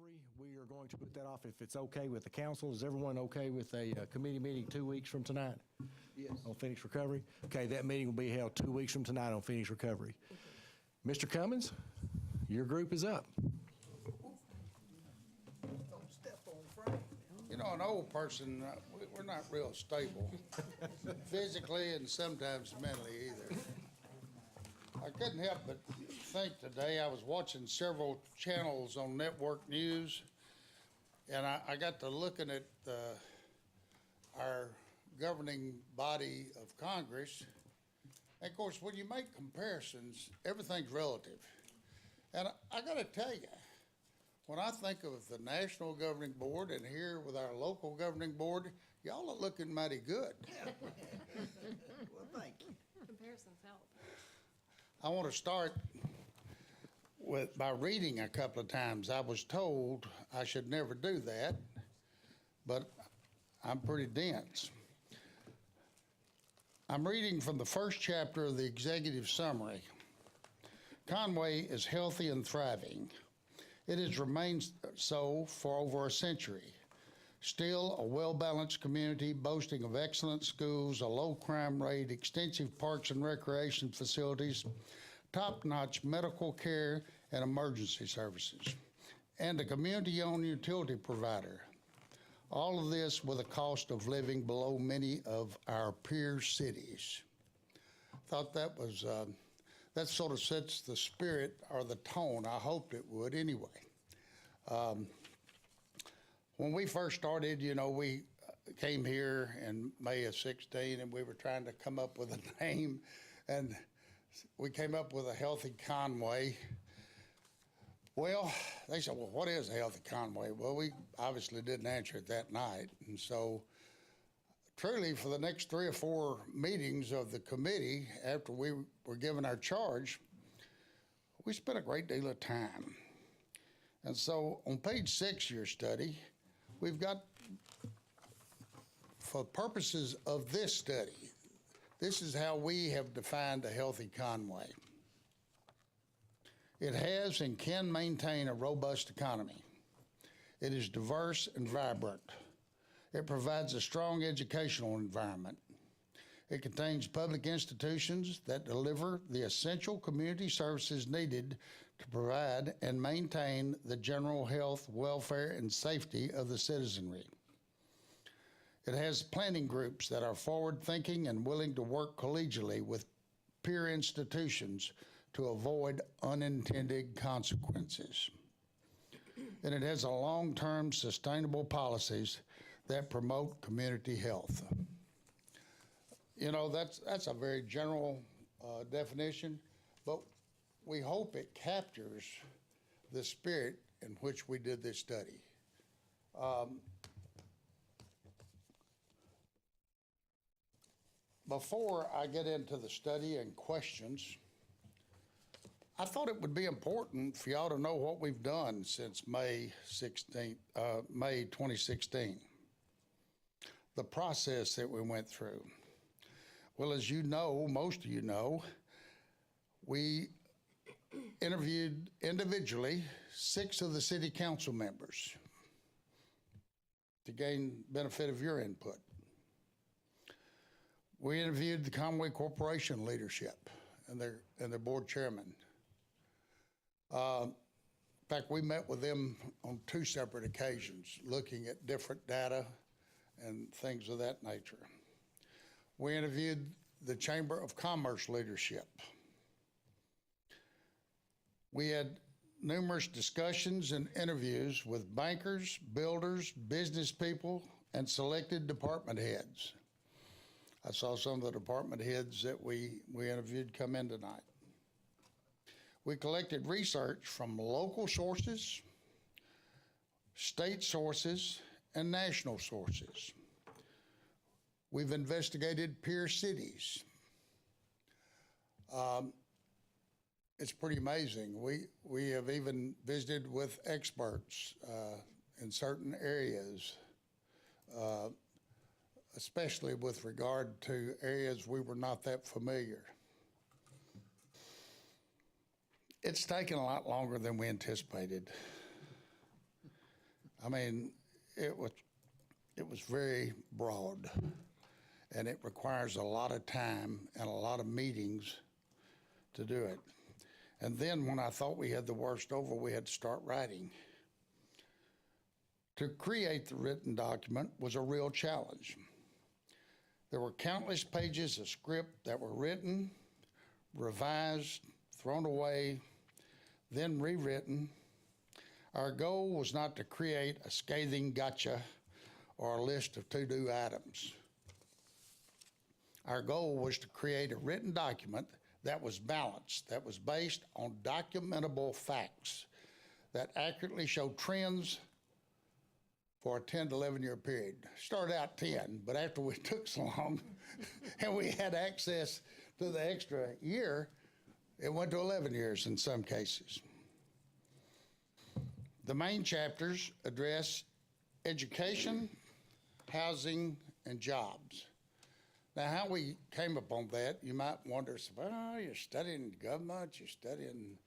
recovery. We are going to put that off if it's okay with the council. Is everyone okay with a committee meeting 2 weeks from tonight? Yes. On Phoenix Recovery? Okay, that meeting will be held 2 weeks from tonight on Phoenix Recovery. Mr. Cummins, your group is up. Don't step on Frank. You know, an old person, we're not real stable, physically and sometimes mentally either. I couldn't help but think today, I was watching several channels on network news, and I got to looking at our governing body of Congress. And of course, when you make comparisons, everything's relative. And I got to tell you, when I think of the national governing board and here with our local governing board, y'all are looking mighty good. Well, thank you. Comparisons help. I want to start by reading a couple of times. I was told I should never do that, but I'm pretty dense. I'm reading from the first chapter of the executive summary. Conway is healthy and thriving. It has remained so for over a century. Still a well-balanced community boasting of excellent schools, a low crime rate, extensive parks and recreation facilities, top-notch medical care and emergency services, and a community-owned utility provider. All of this with a cost of living below many of our peer cities. Thought that was, that sort of sets the spirit or the tone. I hoped it would anyway. When we first started, you know, we came here in May of 16 and we were trying to come up with a name, and we came up with a Healthy Conway. Well, they said, well, what is a Healthy Conway? Well, we obviously didn't answer it that night. And so truly for the next 3 or 4 meetings of the committee after we were given our charge, we spent a great deal of time. And so on page 6 of your study, we've got, for purposes of this study, this is how we have defined a healthy Conway. It has and can maintain a robust economy. It is diverse and vibrant. It provides a strong educational environment. It contains public institutions that deliver the essential community services needed to provide and maintain the general health, welfare, and safety of the citizenry. It has planning groups that are forward-thinking and willing to work collegially with peer institutions to avoid unintended consequences. And it has a long-term sustainable policies that promote community health. You know, that's a very general definition, but we hope it captures the spirit in which we did this study. Before I get into the study and questions, I thought it would be important for y'all to know what we've done since May 2016. The process that we went through. Well, as you know, most of you know, we interviewed individually 6 of the city council members to gain benefit of your input. We interviewed the Conway Corporation leadership and their board chairman. In fact, we met with them on 2 separate occasions, looking at different data and things of that nature. We interviewed the Chamber of Commerce leadership. We had numerous discussions and interviews with bankers, builders, business people, and selected department heads. I saw some of the department heads that we interviewed come in tonight. We collected research from local sources, state sources, and national sources. We've investigated peer cities. It's pretty amazing. We have even visited with experts in certain areas, especially with regard to areas we were not that familiar. It's taken a lot longer than we anticipated. I mean, it was very broad, and it requires a lot of time and a lot of meetings to do it. And then when I thought we had the worst over, we had to start writing. To create the written document was a real challenge. There were countless pages of script that were written, revised, thrown away, then rewritten. Our goal was not to create a scathing gotcha or a list of to-do items. Our goal was to create a written document that was balanced, that was based on documentable facts, that accurately showed trends for a 10 to 11 year period. Started out 10, but after we took so long and we had access to the extra year, it went to 11 years in some cases. The main chapters address education, housing, and jobs. Now, how we came upon that, you might wonder, well, you're studying government, you're studying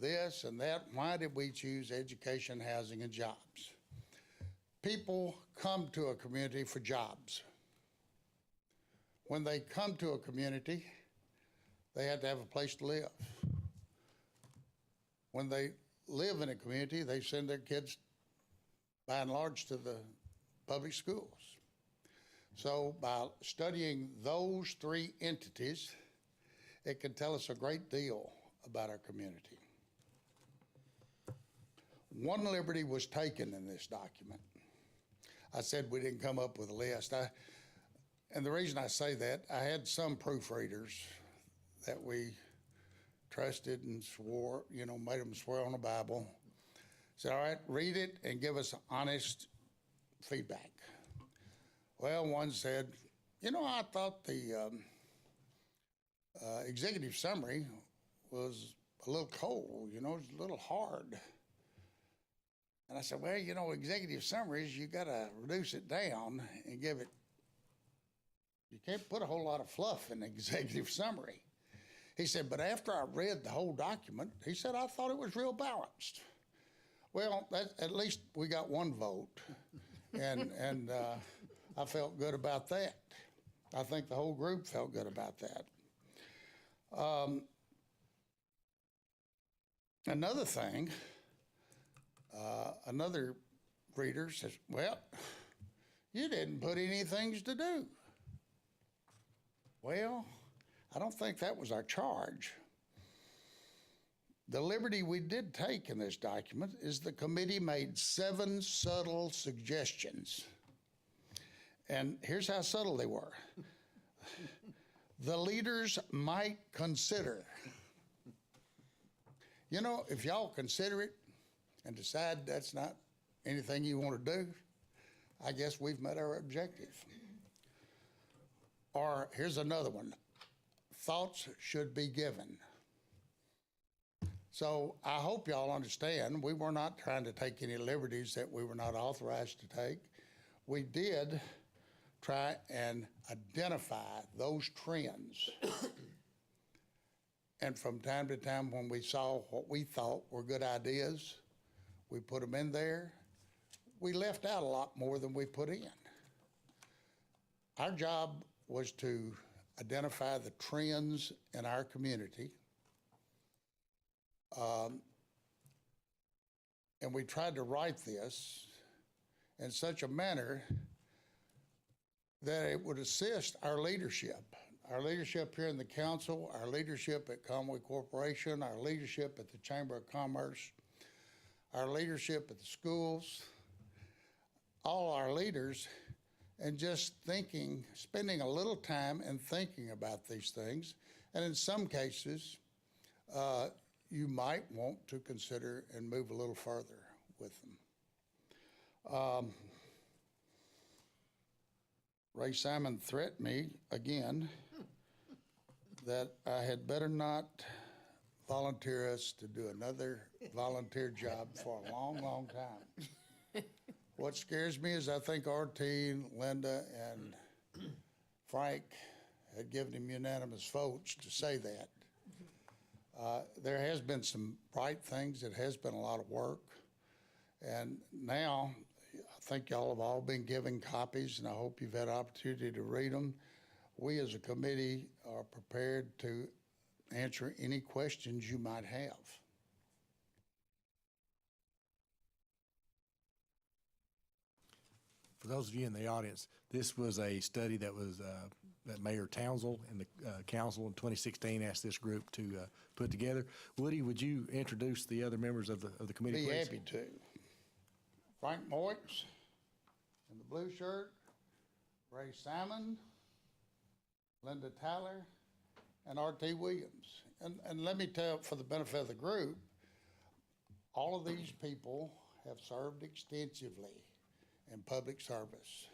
this and that. Why did we choose education, housing, and jobs? People come to a community for jobs. When they come to a community, they have to have a place to live. When they live in a community, they send their kids, by and large, to the public schools. So by studying those three entities, it can tell us a great deal about our community. One liberty was taken in this document. I said we didn't come up with a list. And the reason I say that, I had some proofreaders that we trusted and swore, made them swear on the Bible. Said, all right, read it and give us honest feedback. Well, one said, I thought the executive summary was a little cold, it was a little hard. And I said, well, executive summaries, you got to reduce it down and give it, you can't put a whole lot of fluff in the executive summary. He said, but after I read the whole document, he said, I thought it was real balanced. Well, at least we got one vote, and I felt good about that. I think the whole group felt good about that. Another thing, another reader says, well, you didn't put any things to do. Well, I don't think that was our charge. The liberty we did take in this document is the committee made 7 subtle suggestions. And here's how subtle they were. The leaders might consider. If y'all consider it and decide that's not anything you want to do, I guess we've met our objective. Or here's another one. Thoughts should be given. So I hope y'all understand we were not trying to take any liberties that we were not authorized to take. We did try and identify those trends. And from time to time when we saw what we thought were good ideas, we put them in there. We left out a lot more than we put in. Our job was to identify the trends in our community. And we tried to write this in such a manner that it would assist our leadership here in the council, our leadership at Conway Corporation, our leadership at the Chamber of Commerce, our leadership at the schools, all our leaders, and just spending a little time and thinking about these things. And in some cases, you might want to consider and move a little further with them. Ray Simon threatened me again that I had better not volunteer us to do another volunteer job for a long, long time. What scares me is I think RT, Linda, and Frank had given him unanimous votes to say that. There has been some bright things. It has been a lot of work. And now, I think y'all have all been given copies, and I hope you've had opportunity to read them. We as a committee are prepared to answer any questions you might have. For those of you in the audience, this was a study that was that Mayor Townsell and the council in 2016 asked this group to put together. Woody, would you introduce the other members of the committee, Be please? happy to. Frank Moix in the blue shirt, Ray Simon, Linda Tyler, and R.T. Williams. And let me tell, for the benefit of the group, all of these people have served extensively in public service.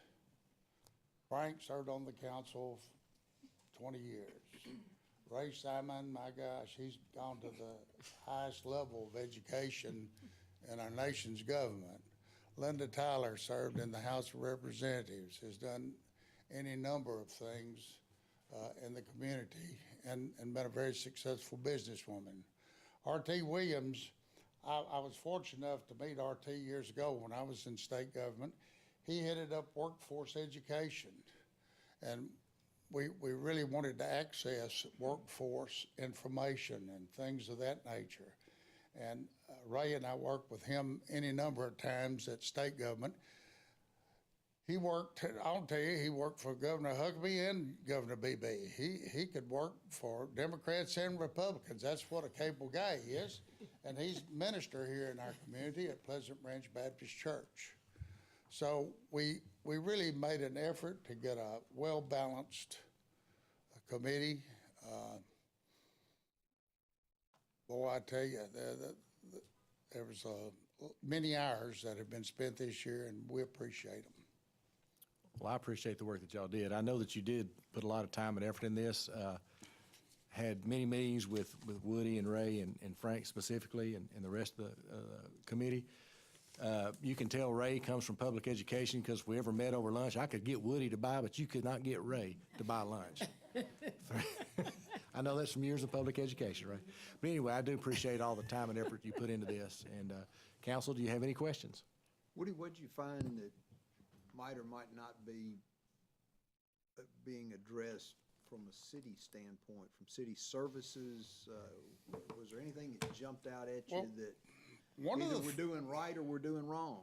Frank served on the council 20 years. Ray Simon, my gosh, he's gone to the highest level of education in our nation's government. Linda Tyler served in the House of Representatives, has done any number of things in the community and been a very successful businesswoman. R.T. Williams, I was fortunate enough to meet R.T. years ago when I was in state government. He headed up workforce education, and we really wanted to access workforce information and things of that nature. And Ray and I worked with him any number of times at state government. He worked, I'll tell you, he worked for Governor Huckabee and Governor Beebe. He could work for Democrats and Republicans. That's what a capable guy he is. And he's minister here in our community at Pleasant Branch Baptist Church. So we really made an effort to get a well-balanced committee. Boy, I tell you, there was many hours that have been spent this year, and we appreciate them. Well, I appreciate the work that y'all did. I know that you did put a lot of time and effort in this. Had many meetings with Woody and Ray and Frank specifically and the rest of the committee. You can tell Ray comes from public education because if we ever met over lunch, I could get Woody to buy, but you could not get Ray to buy lunch. I know that's from years of public education, right? But anyway, I do appreciate all the time and effort you put into this. And council, do you have any questions? Woody, what did you find that might or might not be being addressed from a city standpoint, from city services? Was there anything that jumped out at you that either we're doing right or we're doing wrong?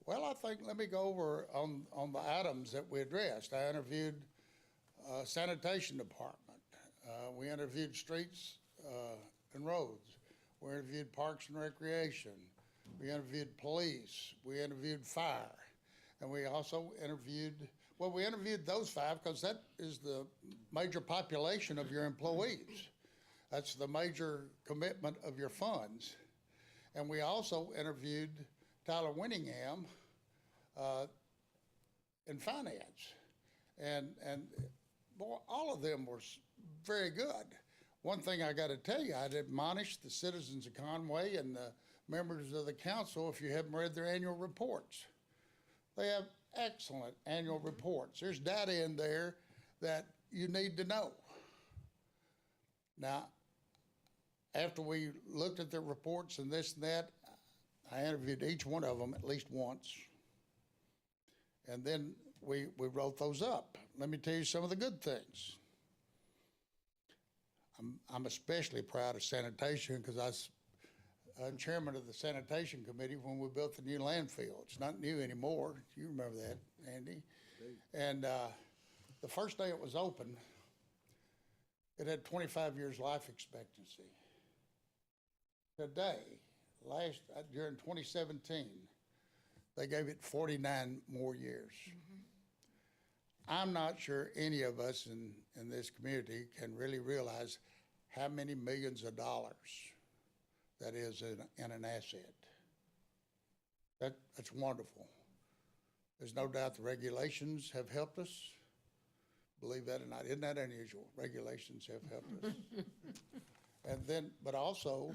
Well, I think, let me go over on the items that we addressed. I interviewed sanitation department. We interviewed streets and roads. We interviewed parks and recreation. We interviewed police. We interviewed fire. And we also interviewed, well, we interviewed those five because that is the major population of your employees. That's the major commitment of your funds. And we also interviewed Tyler Winningham in finance. And boy, all of them were very good. One thing I got to tell you, I'd admonish the citizens of Conway and the members of the council if you haven't read their annual reports. They have excellent annual reports. There's data in there that you need to know. Now, after we looked at their reports and this and that, I interviewed each one of them at least once. And then we wrote those up. Let me tell you some of the good things. I'm especially proud of sanitation because I was chairman of the sanitation committee when we built the new landfill. It's not new anymore. You remember that, Andy. And the first day it was open, it had 25 years life expectancy. Today, during 2017, they gave it 49 more years. I'm not sure any of us in this community can really realize how many millions of dollars that is in an asset. That's wonderful. There's no doubt the regulations have helped us. Believe that or not, isn't that unusual? Regulations have helped us. And then, but also,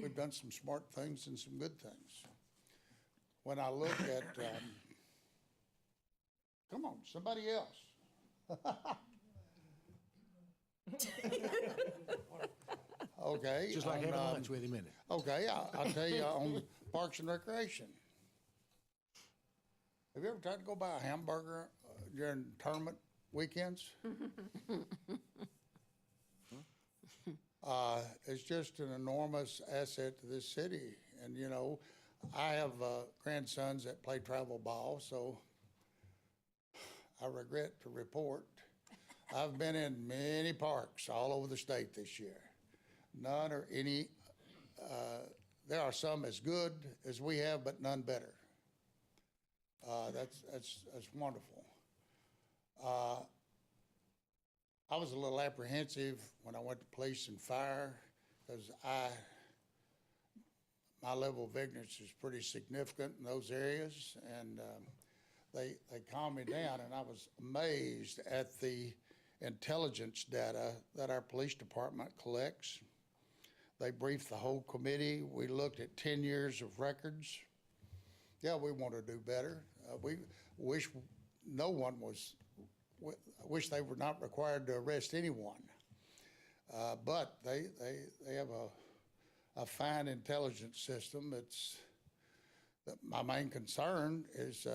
we've done some smart things and some good things. When I look at, come on, somebody else. Okay. Just like on, having lunch with him, isn't it? Okay, I'll tell you on Parks and Recreation. Have you ever tried to go buy a hamburger during tournament weekends? It's just an enormous asset to this city. And, you know, I have grandsons that play travel ball, so I regret to report I've been in many parks all over the state this year. None or any, there are some as good as we have, but none better. That's wonderful. I was a little apprehensive when I went to police and fire because my level of ignorance is pretty significant in those areas, and they calmed me down, and I was amazed at the intelligence data that our police department collects. They briefed the whole committee. We looked at 10 years of records. Yeah, we want to do better. We wish no one was, wish they were not required to arrest anyone. But they have a fine intelligence system. My main concern is,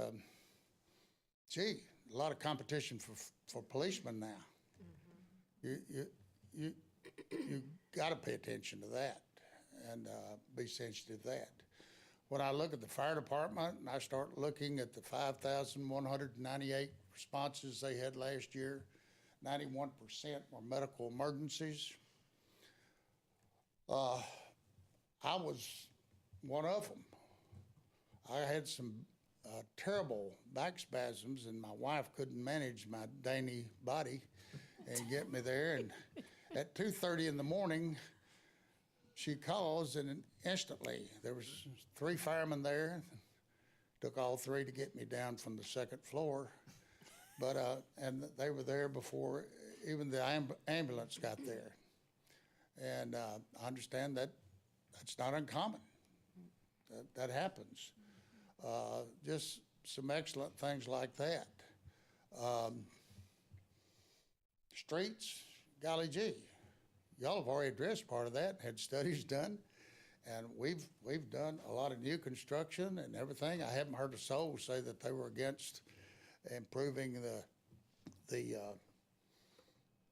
gee, a lot of competition for policemen now. You got to pay attention to that and be sensitive to that. When I look at the fire department and I start looking at the 5,198 responses they had last year, 91% were medical emergencies. I was one of them. I had some terrible back spasms, and my wife couldn't manage my dainty body and get me there. And at 2:30 in the morning, she calls, and instantly there was 3 firemen there. Took all 3 to get me down from the second floor, but and they were there before even the ambulance got there. And I understand that that's not uncommon. That happens. Just some excellent things like that. Streets, golly gee, y'all have already addressed part of that, had studies done, and we've done a lot of new construction and everything. I haven't heard a soul say that they were against improving the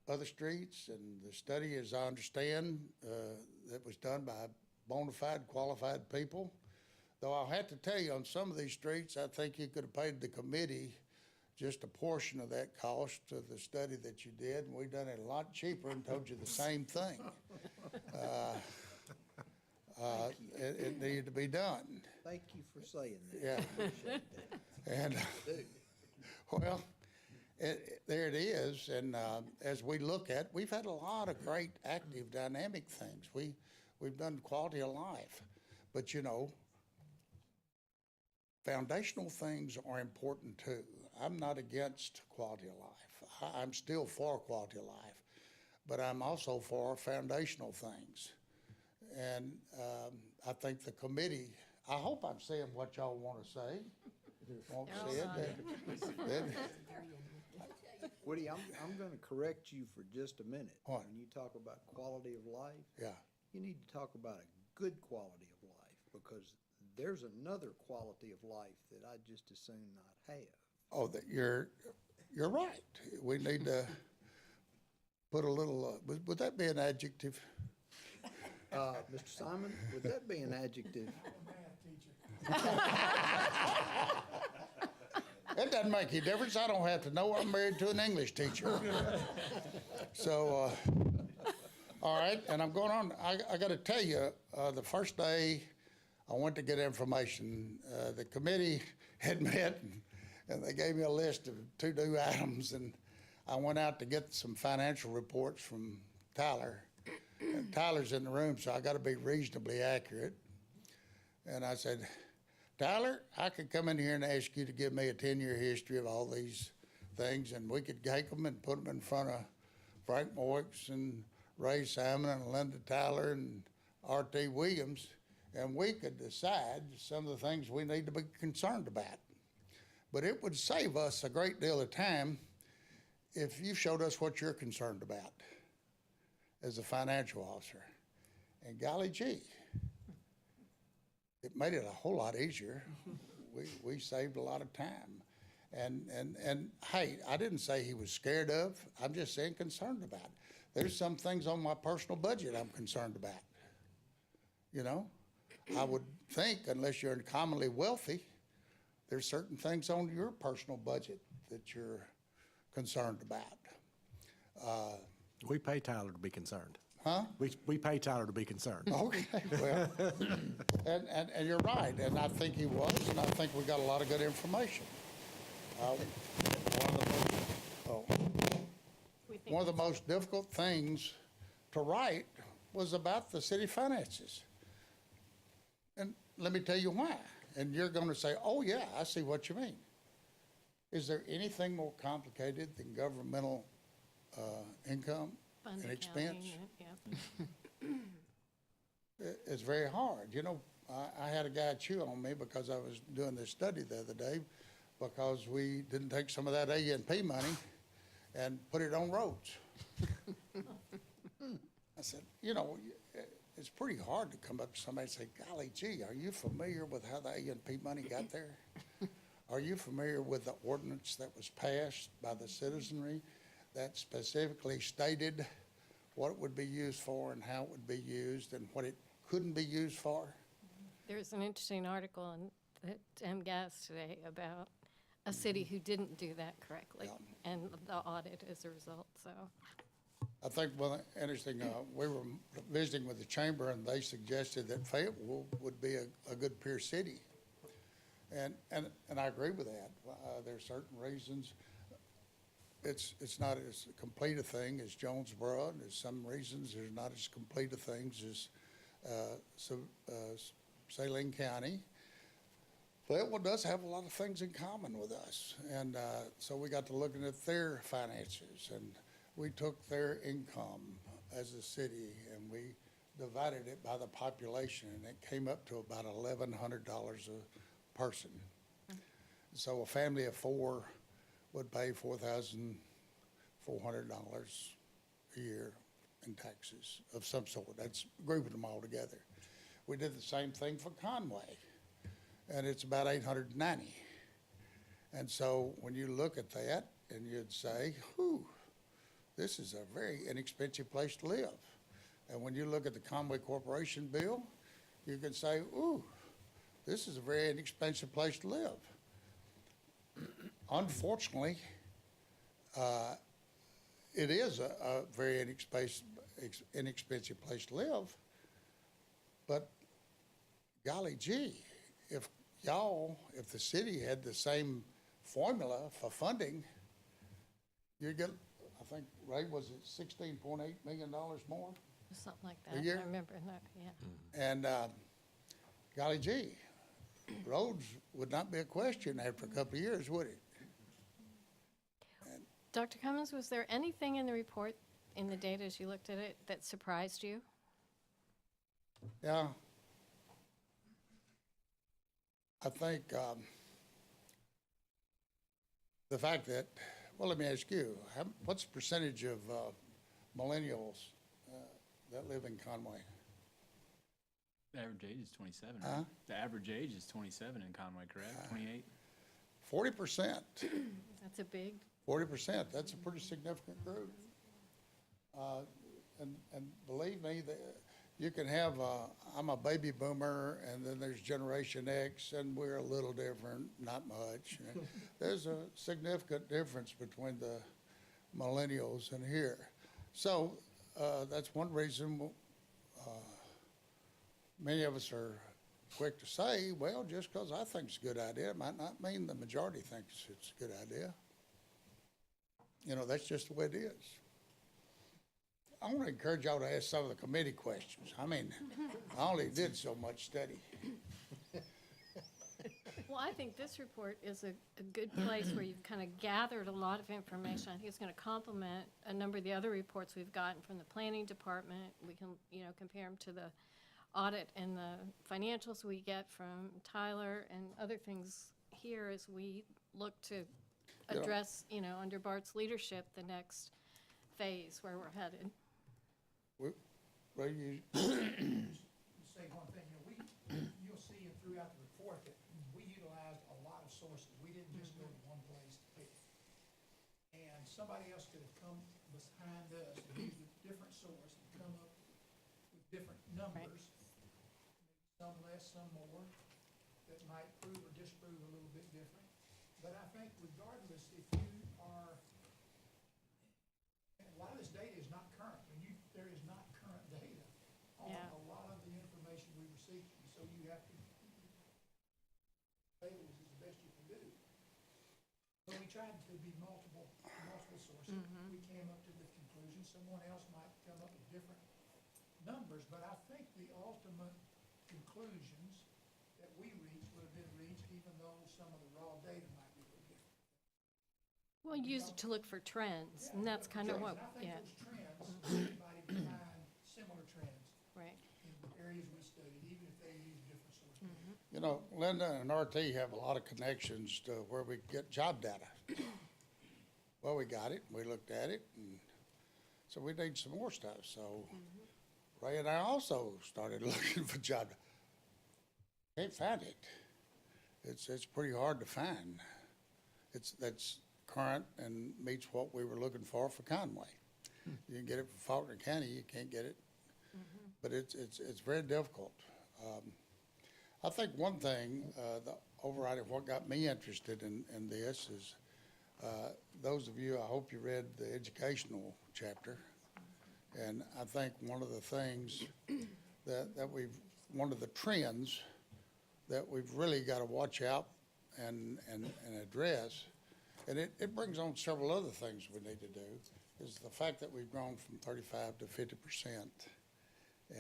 other streets, and the study, as I understand, that was done by bona fide, qualified people. Though I'll have to tell you, on some of these streets, I think you could have paid the committee just a portion of that cost of the study that you did, and we've done it a lot cheaper and told you the same thing. It needed to be done. Thank you for saying that. Yeah. I appreciate that. And, well, there it is, and as we look at, we've had a lot of great active dynamic things. We've done quality of life, but you know, foundational things are important too. I'm not against quality of life. I'm still for quality of life, but I'm also for foundational things. And I think the committee, I hope I'm saying what y'all want to say. Won't say it, then Woody, I'm going to correct you for just a minute. What? When you talk about quality of life, yeah. you need to talk about a good quality of life, because there's another quality of life that I just as soon not have. Oh, you're right. We need to put a little, would that be an adjective? Mr. Simon, would that be an adjective? It doesn't make any difference. I don't have to know. I'm married to an English teacher. So, all right, and I'm going on. I got to tell you, the first day I went to get information, the committee had met, and they gave me a list of to-do items, and I went out to get some financial reports from Tyler. And Tyler's in the room, so I got to be reasonably accurate. And I said, Tyler, I could come in here and ask you to give me a 10-year history of all these things, and we could take them and put them in front of Frank Moix and Ray Simon and Linda Tyler and R.T. Williams, and we could decide some of the things we need to be concerned about. But it would save us a great deal of time if you showed us what you're concerned about as a financial officer. And golly gee, it made it a whole lot easier. We saved a lot of time. And hey, I didn't say he was scared of, I'm just saying concerned about. There's some things on my personal budget I'm concerned about. You know, I would think unless you're uncommonly wealthy, there's certain things on your personal budget that you're concerned about. We pay Tyler to be concerned. Huh? We pay Tyler to be concerned. Okay, well, and you're right, and I think he was, and I think we got a lot of good information. One of the most difficult things to write was about the city finances. And let me tell you why. And you're going to say, oh, yeah, I see what you mean. Is there anything more complicated than governmental income Fund and accounting, expense? yeah. It's very hard. You know, I had a guy chew on me because I was doing this study the other day because we didn't take some of that A&P money and put it on roads. I said, you know, it's pretty hard to come up to somebody and say, golly gee, are you familiar with how the A&P money got there? Are you familiar with the ordinance that was passed by the citizenry that specifically stated what it would be used for and how it would be used and what it couldn't be used for? There's an interesting article in MGAS today about a city who didn't do that correctly and the audit as a result, so. I think, well, interesting, we were visiting with the chamber and they suggested that Fayetteville would be a good peer city. And I agree with that. There are certain reasons. It's not as complete a thing as Jonesboro, and there's some reasons there's not as complete a things as Saline County. Fayetteville does have a lot of things in common with us, and so we got to looking at their finances, and we took their income as a city, and we divided it by the population, and it came up to about $1,100 a person. So a family of four would pay $4,400 a year in taxes of some sort. That's grouping them all together. We did the same thing for Conway, and it's about $890. And so when you look at that, and you'd say, whew, this is a very inexpensive place to live. And when you look at the Conway Corporation bill, you can say, ooh, this is a very inexpensive place to live. Unfortunately, it is a very inexpensive place to live, but golly gee, if the city had the same formula for funding, you get, I think, Ray, was it $16.8 million more? Something like that. year? I remember that, yeah. And golly gee, roads would not be a question after a couple of years, would it? Dr. Cummins, was there anything in the report, in the data as you looked at it, that surprised you? Yeah. I think the fact that, well, let me ask you, what's the percentage of millennials that live in Conway? The average age is 27. Huh? Right? The average age is 27 in Conway, correct? 28? 40%. That's a big, 40%, that's a pretty significant group. And believe me, you can have, I'm a baby boomer, and then there's Generation X, and we're a little different, not much. There's a significant difference between the millennials and here. So that's one reason many of us are quick to say, well, just because I think it's a good idea, it might not mean the majority thinks it's a good idea. You know, that's just the way it is. I want to encourage y'all to ask some of the committee questions. I mean, I only did so much study. well, I think this report is a good place where you've kind of gathered a lot of information. I think it's going to complement a number of the other reports we've gotten from the planning department. We can, you know, compare them to the audit and the financials we get from Tyler and other things here as we look to address, you know, under Bart's leadership, the next phase where we're headed. Well, you, say one thing, you'll see it throughout the report that we utilized a lot of sources. We didn't just go to one place to pick. And somebody else could have come behind us and used a different source and come up with different numbers, some less, some more, that might prove or disprove a little bit different. But I think regardless, if you are, and a lot of this data is not current. There is not current data on Yeah. a lot of the information we were seeking, so you have to, data is the best you can do. So we tried to be multiple sources. We came up to the conclusion, someone else might come up with different numbers, but I think the ultimate conclusions that we reached would have been reached even though some of the raw data might be a little different. We'll use it to look for trends, and that's kind of what, And I think yeah, those trends, anybody can find similar trends right. in the areas we studied, even if they use different sources. you know, Linda and RT have a lot of connections to where we get job data. Well, we got it, we looked at it, and so we need some more stuff, so Ray and I also started looking for job. Can't find it. It's pretty hard to find. That's current and meets what we were looking for Conway. You can get it for Faulkner County, you can't get it. But it's very difficult. I think one thing, the overriding, what got me interested in this is, those of you, I hope you read the educational chapter. And I think one of the things that one of the trends that we've really got to watch out and address, and it brings on several other things we need to do, is the fact that we've grown from 35 to 50%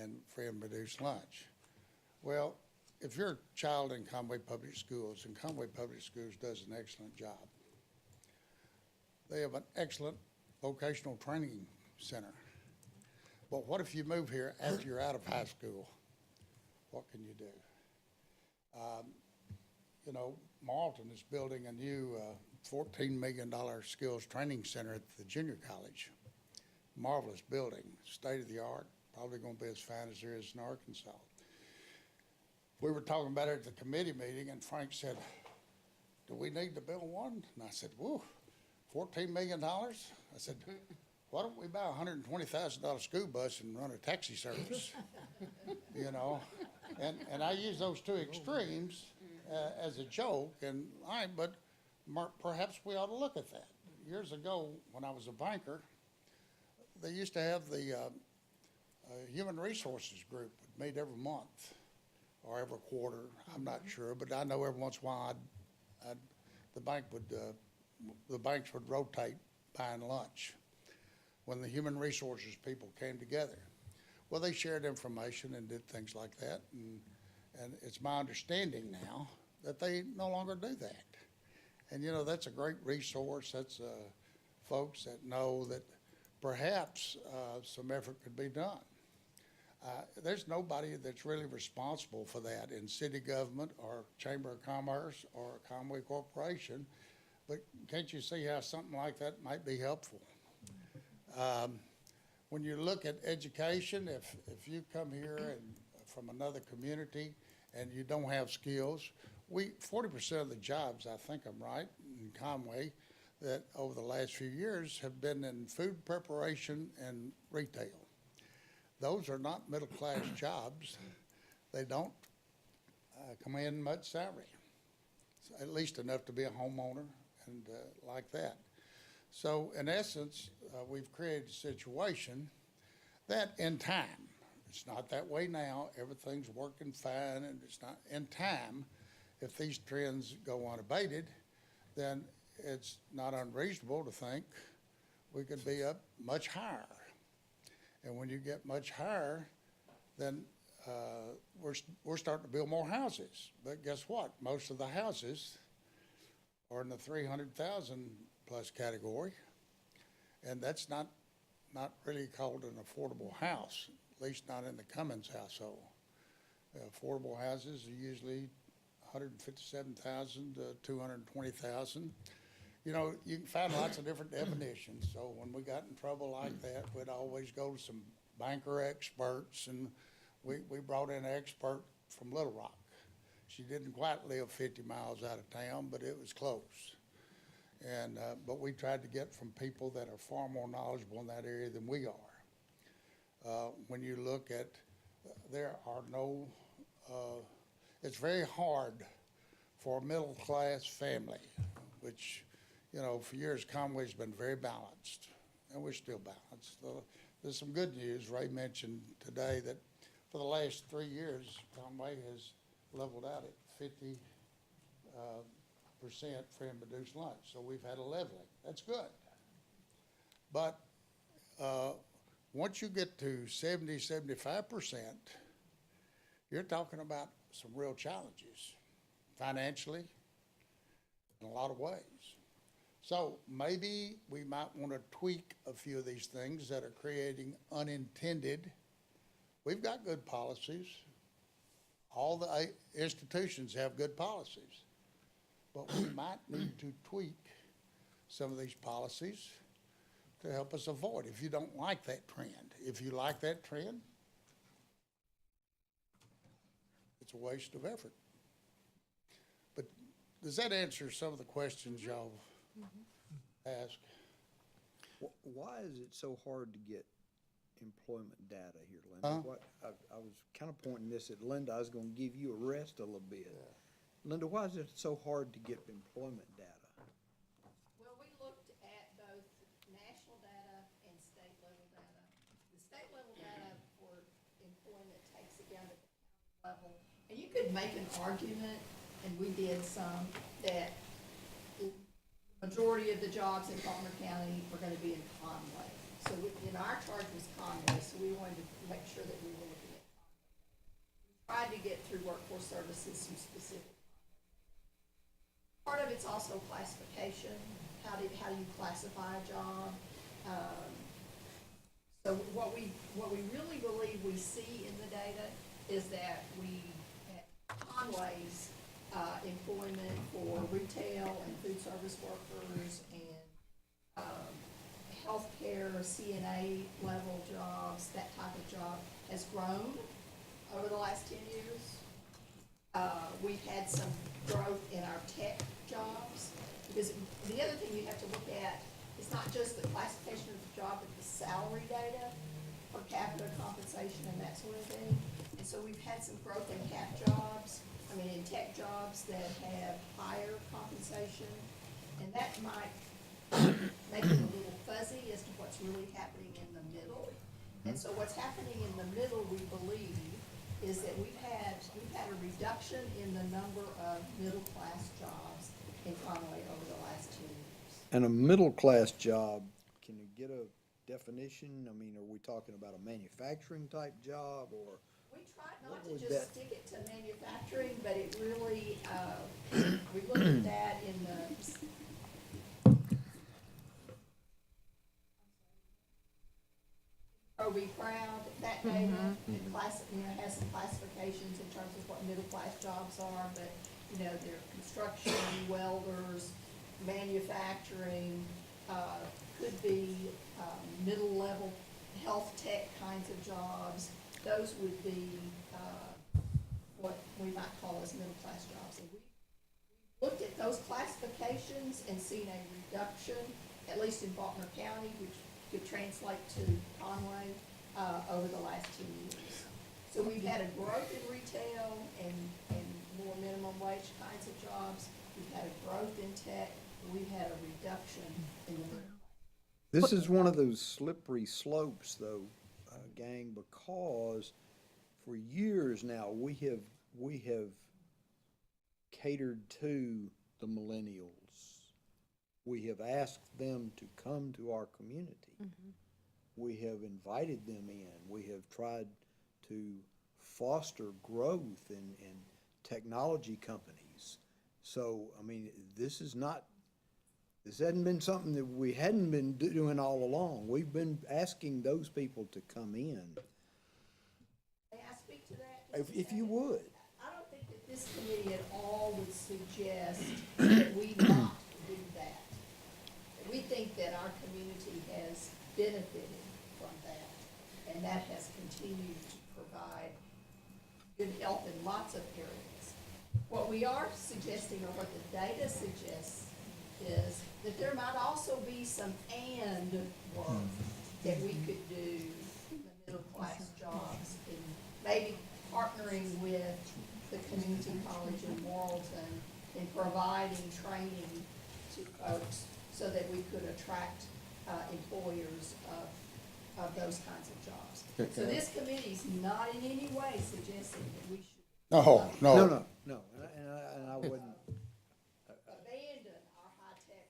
in free and reduced lunch. Well, if you're a child in Conway Public Schools, and Conway Public Schools does an excellent job, they have an excellent vocational training center. But what if you move here after you're out of high school? What can you do? You know, Marlton is building a new $14 million skills training center at the junior college. Marvelous building, state of the art, probably going to be as fine as there is in Arkansas. We were talking about it at the committee meeting, and Frank said, do we need to build one? And I said, whoa, $14 million? I said, why don't we buy a $120,000 school bus and run a taxi service? You know, and I use those two extremes as a joke, and but perhaps we ought to look at that. Years ago, when I was a banker, they used to have the human resources group would meet every month or every quarter. I'm not sure, but I know every once in a while the banks would rotate buying lunch when the human resources people came together. Well, they shared information and did things like that, and it's my understanding now that they no longer do that. And, you know, that's a great resource. That's folks that know that perhaps some effort could be done. There's nobody that's really responsible for that in city government or Chamber of Commerce or Conway Corporation, but can't you see how something like that might be helpful? When you look at education, if you come here and from another community and you don't have skills, 40% of the jobs, I think I'm right, in Conway, that over the last few years have been in food preparation and retail. Those are not middle-class jobs. They don't command much salary, at least enough to be a homeowner and like that. So in essence, we've created a situation that in time, it's not that way now, everything's working fine, and it's not, in time, if these trends go unabated, then it's not unreasonable to think we could be up much higher. And when you get much higher, then we're starting to build more houses. But guess what? Most of the houses are in the 300,000 plus category, and that's not really called an affordable house, at least not in the Cummins household. Affordable houses are usually 157,000 to 220,000. You know, you can find lots of different definitions. So when we got in trouble like that, we'd always go to some banker experts, and we brought in an expert from Little Rock. She didn't quite live 50 miles out of town, but it was close. And, but we tried to get from people that are far more knowledgeable in that area than we are. When you look at, there are no, it's very hard for a middle-class family, which, you know, for years Conway's been very balanced, and we're still balanced. There's some good news. Ray mentioned today that for the last 3 years, Conway has leveled out at 50% free and reduced lunch. So we've had a leveling. That's good. But once you get to 70, 75%, you're talking about some real challenges financially in a lot of ways. So maybe we might want to tweak a few of these things that are creating unintended. We've got good policies. All the institutions have good policies. But we might need to tweak some of these policies to help us avoid, if you don't like that trend. If you like that trend, it's a waste of effort. But does that answer some of the questions y'all asked? Why is it so hard to get employment data here, Linda? I was kind of pointing this at Linda. I was going to give you a rest a little bit. Linda, why is it so hard to get employment data? Well, we looked at both national data and state level data. The state level data for employment takes it down to the county level. And you could make an argument, and we did some, that the majority of the jobs in Faulkner County were gonna be in Conway. So our charge was Conway, so we wanted to make sure that we were looking at Conway. We tried to get through workforce services some specific. Part of it's also classification. How do you classify a job? So what we really believe we see in the data is that at Conway's employment for retail and food service workers and healthcare, CNA level jobs, that type of job has grown over the last 10 years. We've had some growth in our tech jobs, because the other thing you have to look at is not just the classification of the job, but the salary data, per capita compensation and that sort of thing. And so we've had some growth in in tech jobs that have higher compensation, and that might make it a little fuzzy as to what's really happening in the middle. And so what's happening in the middle, we believe, is that we've had a reduction in the number of middle-class jobs in Conway over the last 2 years. And a middle-class job, can you get a definition? I mean, are we talking about a manufacturing type job, or? We tried not What to would just that- stick it to manufacturing, but it really, we looked at that in the, Are we proud, that data, and has some classifications in terms of what middle-class jobs are, but, they're construction, welders, manufacturing, could be, middle-level health tech kinds of jobs. Those would be, what we might call as middle-class jobs. And we looked at those classifications and seen a reduction, at least in Faulkner County, which could translate to Conway, over the last 2 years. So we've had a growth in retail and more minimum wage kinds of jobs. We've had a growth in tech, and we've had a reduction in the middle. This is one of those slippery slopes, though, gang, because for years now, we have catered to the millennials. We have asked them to come to our community. We have invited them in. We have tried to foster growth in technology companies. So, I mean, this hadn't been something that we hadn't been doing all along. We've been asking those people to come in. May I speak to that? If you would. I don't think that this committee at all would suggest that we not do that. We think that our community has benefited from that. and that has continued to provide good help in lots of areas. What we are suggesting, or what the data suggests, is that there might also be some and work that we could do in the middle-class jobs, and maybe partnering with the community college in Morrilton and providing training to folks so that we could attract employers of those kinds of jobs. So this committee's not in any way suggesting that we should No, No, no. no, no, and I wouldn't, abandon our high-tech.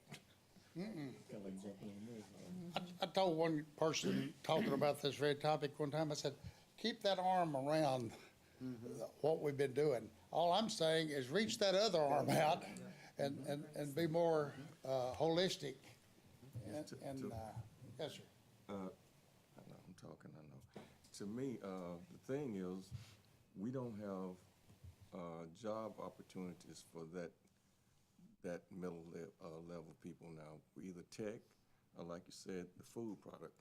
I told one person talking about this very topic one time, I said, keep that arm around what we've been doing. All I'm saying is reach that other arm out and be more holistic. Yes, sir. I know, I'm talking, I know. To me, the thing is, we don't have, job opportunities for that middle level people now. We either tech, or like you said, the food product.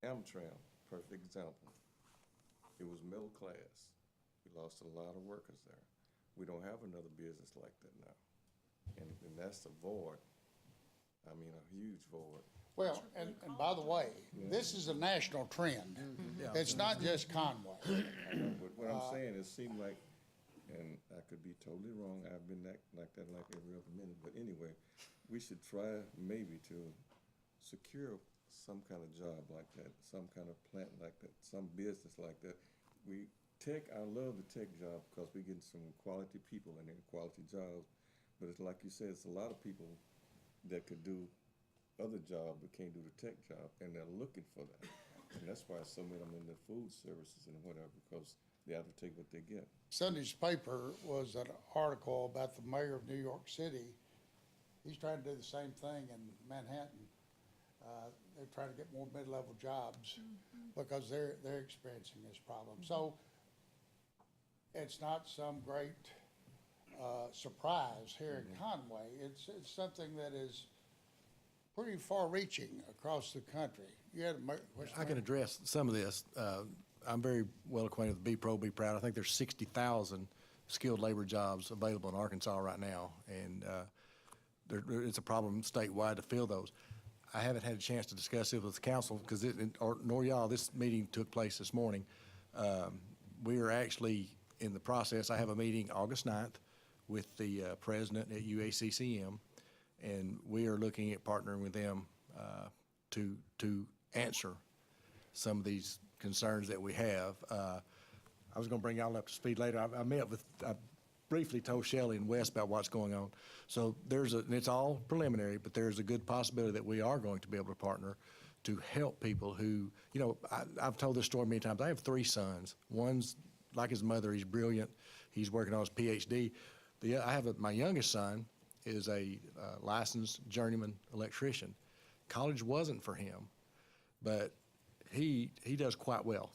Amtrak, perfect example. It was middle class. We lost a lot of workers there. We don't have another business like that now. And that's a void. I mean, a huge void. Well, and by the way, this is a national trend. It's not just Conway. I know, but what I'm saying, it seemed like, and I could be totally wrong, I've been like that like every other minute, but anyway, we should try maybe to secure some kind of job like that, some kind of plant like that, some business like that. I love the tech job because we get some quality people in there, quality jobs, but it's like you said, it's a lot of people that could do other job but can't do the tech job, and they're looking for that. And that's why so many of them in the food services and whatever, because they have to take what they get. Sunday's paper was an article about the mayor of New York City. He's trying to do the same thing in Manhattan. They're trying to get more mid-level jobs because they're experiencing this problem. So it's not some great surprise here in Conway. It's something that is pretty far-reaching across the country. You had a question? I can address some of this. I'm very well acquainted with Be Pro, Be Proud. I think there's 60,000 skilled labor jobs available in Arkansas right now, and it's a problem statewide to fill those. I haven't had a chance to discuss it with the council because nor y'all. This meeting took place this morning. We are actually in the process. I have a meeting August 9th with the president at UACCM, and we are looking at partnering with them to answer some of these concerns that we have. I was going to bring y'all up to speed later. I briefly told Shelley and Wes about what's going on. So and it's all preliminary, but there's a good possibility that we are going to be able to partner to help people who, I've told this story many times. I have 3 sons. One's like his mother. He's brilliant. He's working on his PhD. My youngest son is a licensed journeyman electrician. College wasn't for him, but he does quite well.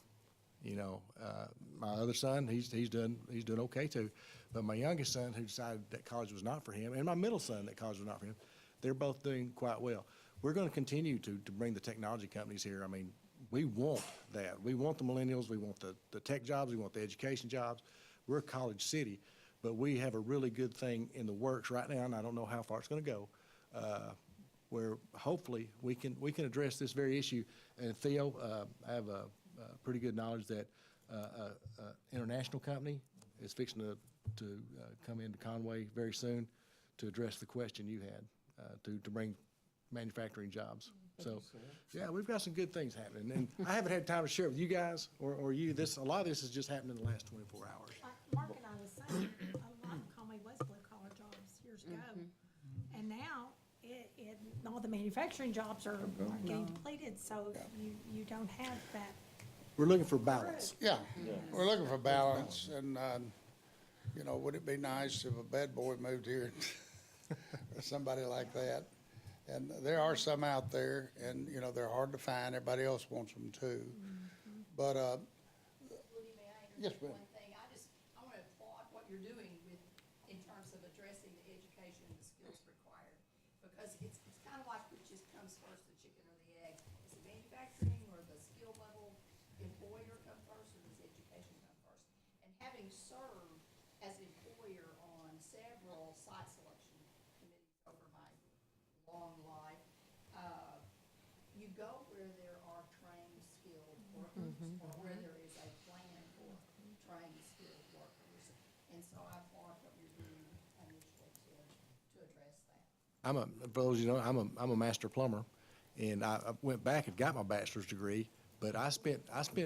My other son, he's doing okay too. But my youngest son, who decided that college was not for him, and my middle son that college was not for him, they're both doing quite well. We're going to continue to bring the technology companies here. I mean, we want that. We want the millennials. We want the tech jobs. We want the education jobs. We're a college city, but we have a really good thing in the works right now, and I don't know how far it's going to go, where hopefully we can address this very issue. And Theo, I have a pretty good knowledge that international company is fixing to come into Conway very soon to address the question you had, to bring manufacturing jobs. So, yeah, we've got some good things happening. And I haven't had time to share with you guys or you. A lot of this has just happened in the last 24 hours. Mark and I was saying, a lot of Conway was blue-collar jobs years ago. And now, all the manufacturing jobs are getting depleted, so you don't have that. We're looking for balance. Yeah, we're looking for balance, and, would it be nice if a bad boy moved here, or somebody like that? And there are some out there, and, they're hard to find, everybody else wants them too. But, Woody, may I Yes, interject ma'am. one thing? I want to applaud what you're doing in terms of addressing the education and the skills required. Because it's kind of like which just comes first, the chicken or the egg. Is it manufacturing or serve as an employer on several site selection committees over my long life. You go where there are trained, skilled workers, or where there is a plan for trained, skilled workers. And so I applaud what you're doing initially to address that. For those you know, I'm a master plumber, and I went back and got my bachelor's degree. But I spent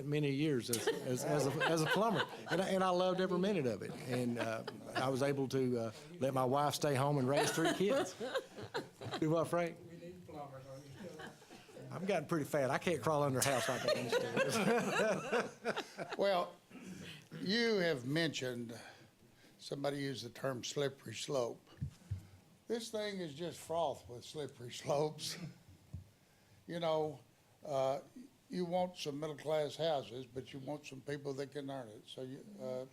many years as a plumber, and I loved every minute of it. And I was able to let my wife stay home and raise 3 kids. Do what, Frank? I've gotten pretty fat. I can't crawl under a house like I used to. Well, you have mentioned, somebody used the term slippery slope. This thing is just froth with slippery slopes. You know, you want some middle-class houses, but you want some people that can earn it, so you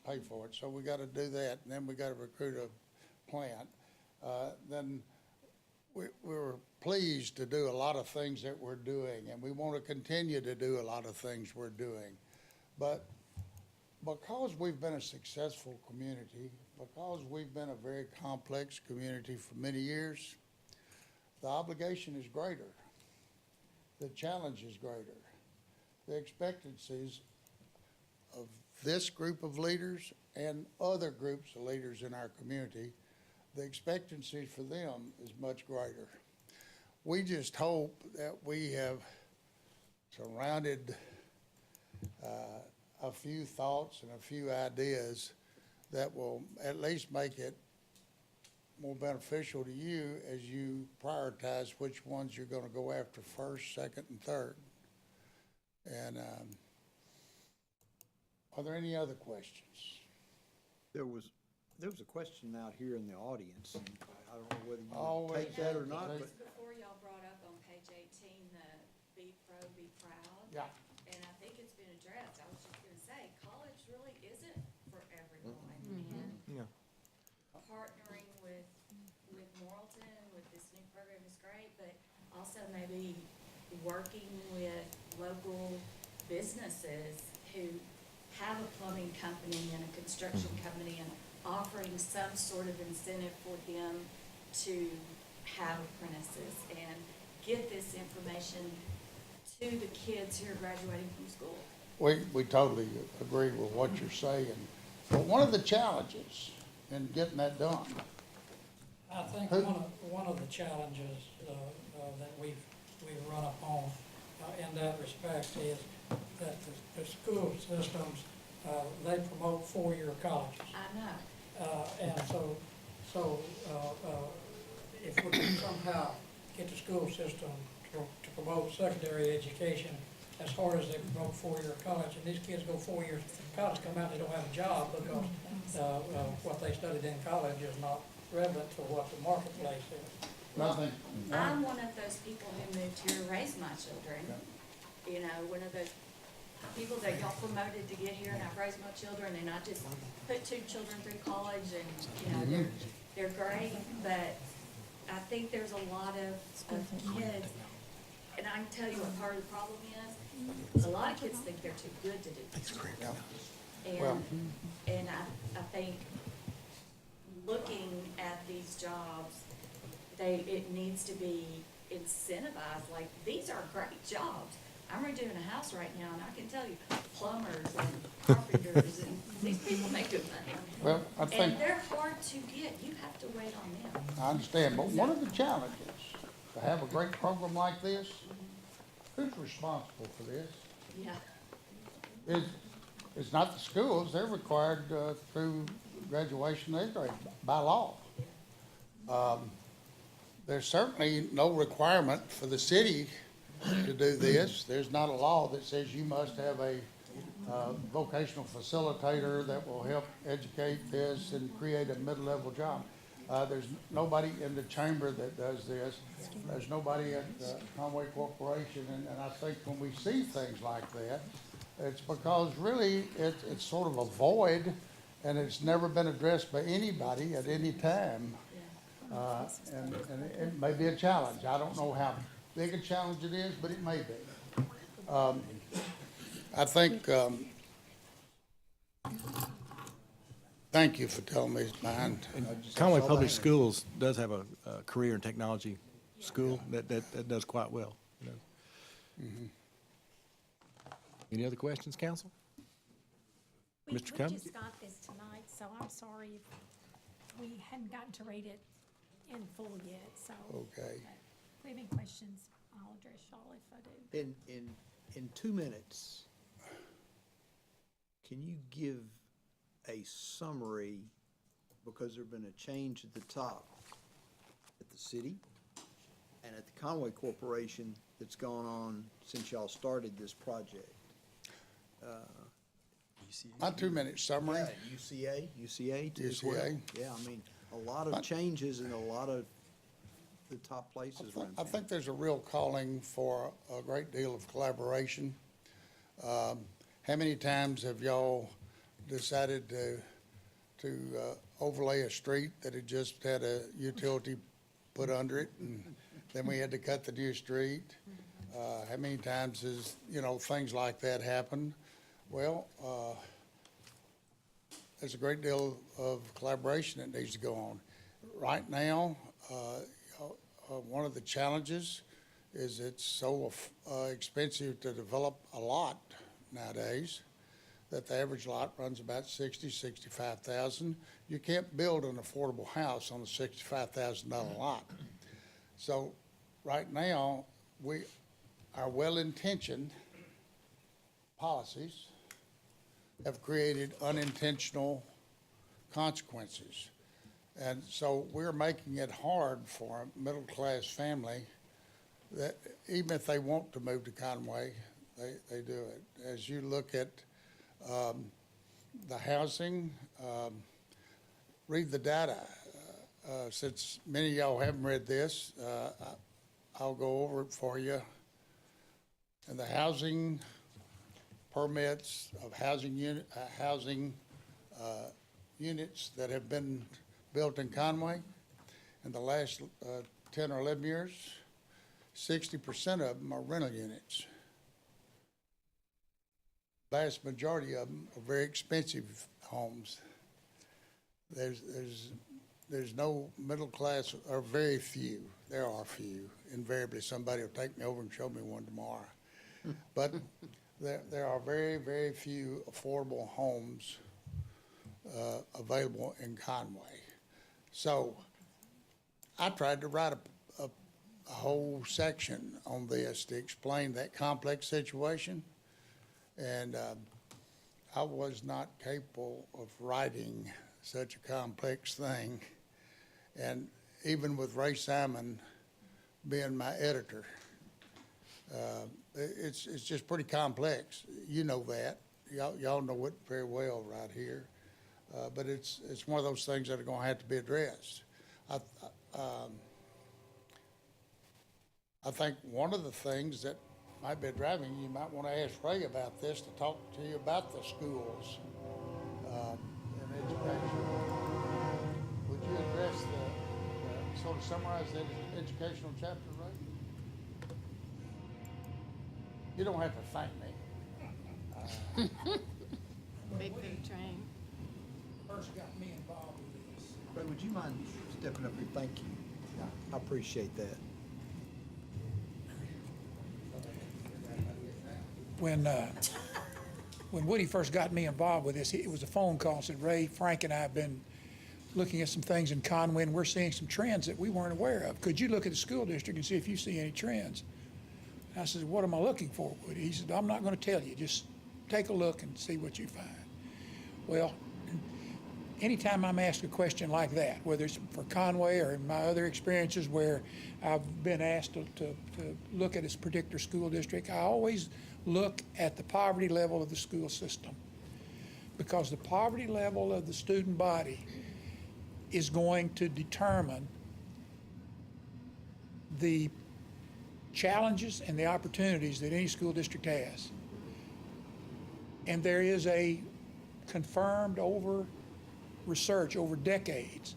pay for it. So we got to do that, and then we got to recruit a plant. Then we were pleased to do a lot of things that we're doing, and we want to continue to do a lot of things we're doing. But because we've been a successful community, because we've been a very complex community for many years, the obligation is greater. The challenge is greater. The expectancies of this group of leaders and other groups of leaders in our community, the expectancy for them is much greater. We just hope that we have surrounded a few thoughts and a few ideas that will at least make it more beneficial to you as you prioritize which ones you're going to go after first, second, and third. And are there any other questions? There was a question out here in the audience, and I don't know whether you Always would take that or not, but Before y'all brought up on page 18, the be pro, be proud. Yeah. And I think it's been addressed. I was just gonna say, college really isn't for everyone. And Yeah. partnering with Morrilton, with this new program is great, but also maybe working with local businesses who have a plumbing company and a construction company and offering some sort of incentive for them to have apprentices and get this information to the kids who are graduating from school. We totally agree with what you're saying. But one of the challenges in getting that done, I think one of the challenges that we've run upon in that respect is that the school systems, they promote 4-year colleges. I know. And so if we can somehow get the school system to promote secondary education as hard as they promote 4-year college, and these kids go 4 years of college, come out, they don't have a job because what they studied in college is not relevant to what the marketplace is. nothing. I'm one of those people who moved here to raise my children. You know, one of those people that got promoted to get here, and I've raised my children, and I just put 2 children through college, and, you know, they're great, but I think there's a lot of kids, and I can tell you what part of the problem is, a lot of kids think they're too good to do this. And I think looking at these jobs, it needs to be incentivized, like, these are great jobs. I'm redoing a house right now, and I can tell you, plumbers and carpenters, and these people make good money. Well, I think, And they're hard to get, you have to wait on them. I understand, but one of the challenges to have a great program like this, who's responsible for this? Yeah. It's not the schools, they're required through graduation of 8th grade by law. There's certainly no requirement for the city to do this. There's not a law that says you must have a vocational facilitator that will help educate this and create a mid-level job. There's nobody in the chamber that does this. There's nobody at Conway Corporation, and I think when we see things like that, it's because really it's sort of a void, and it's never been addressed by anybody at any time. And it may be a challenge. I don't know how big a challenge it is, but it may be. I think Thank you for telling me it's mine. Conway all I Public had. Schools does have a career and technology school that does quite well. you know. Any other questions, council? Mr. We Cummings? just got this tonight, so I'm sorry if we hadn't gotten to read it in full yet, so. Okay. If we have any questions, I'll address y'all if I do. In 2 minutes, can you give a summary, because there's been a change at the top at the city and at the Conway Corporation that's gone on since y'all started this project? My 2-minute summary. Yeah, UCA too as well. UCA. Yeah, I mean, a lot of changes in a lot of the top places around I town. think there's a real calling for a great deal of collaboration. How many times have y'all decided to overlay a street that had just had a utility put under it, and then we had to cut the new street? How many times has, things like that happened? Well, there's a great deal of collaboration that needs to go on. Right now, one of the challenges is it's so expensive to develop a lot nowadays that the average lot runs about $60,000-65,000. You can't build an affordable house on a $65,000 lot. So right now, our well-intentioned policies have created unintentional consequences. And so we're making it hard for a middle-class family that even if they want to move to Conway, they do it. As you look at the housing, read the data. Since many of y'all haven't read this, I'll go over it for you. And the housing permits of housing units that have been built in Conway in the last 10 or 11 years, 60% of them are rental units. Vast majority of them are very expensive homes. There's no middle class, or very few. There are few. Invariably, somebody will take me over and show me one tomorrow. But there are very, very few affordable homes available in Conway. So I tried to write a whole section on this to explain that complex situation, and I was not capable of writing such a complex thing. And even with Ray Simon being my editor, it's just pretty complex. You know that. Y'all know it very well right here. But it's one of those things that are going to have to be addressed. I think one of the things that might be driving you might want to ask Ray about this, to talk to you about the schools and education. Would you address sort of summarize that educational chapter, Ray? You don't have to thank me. Big food train. First got me involved with this. Ray, would you mind stepping up here? Thank you. I appreciate that. When Woody first got me involved with this, it was a phone call and said, Ray, Frank and I have been looking at some things in Conway, and we're seeing some trends that we weren't aware of. Could you look at the school district and see if you see any trends? I said, what am I looking for, Woody? He said, I'm not going to tell you. Just take a look and see what you find. Well, anytime I'm asked a question like that, whether it's for Conway or in my other experiences where I've been asked to look at this particular school district, I always look at the poverty level of the school system, because the poverty level of the student body is going to determine the challenges and the opportunities that any school district has. And there is a confirmed over research over decades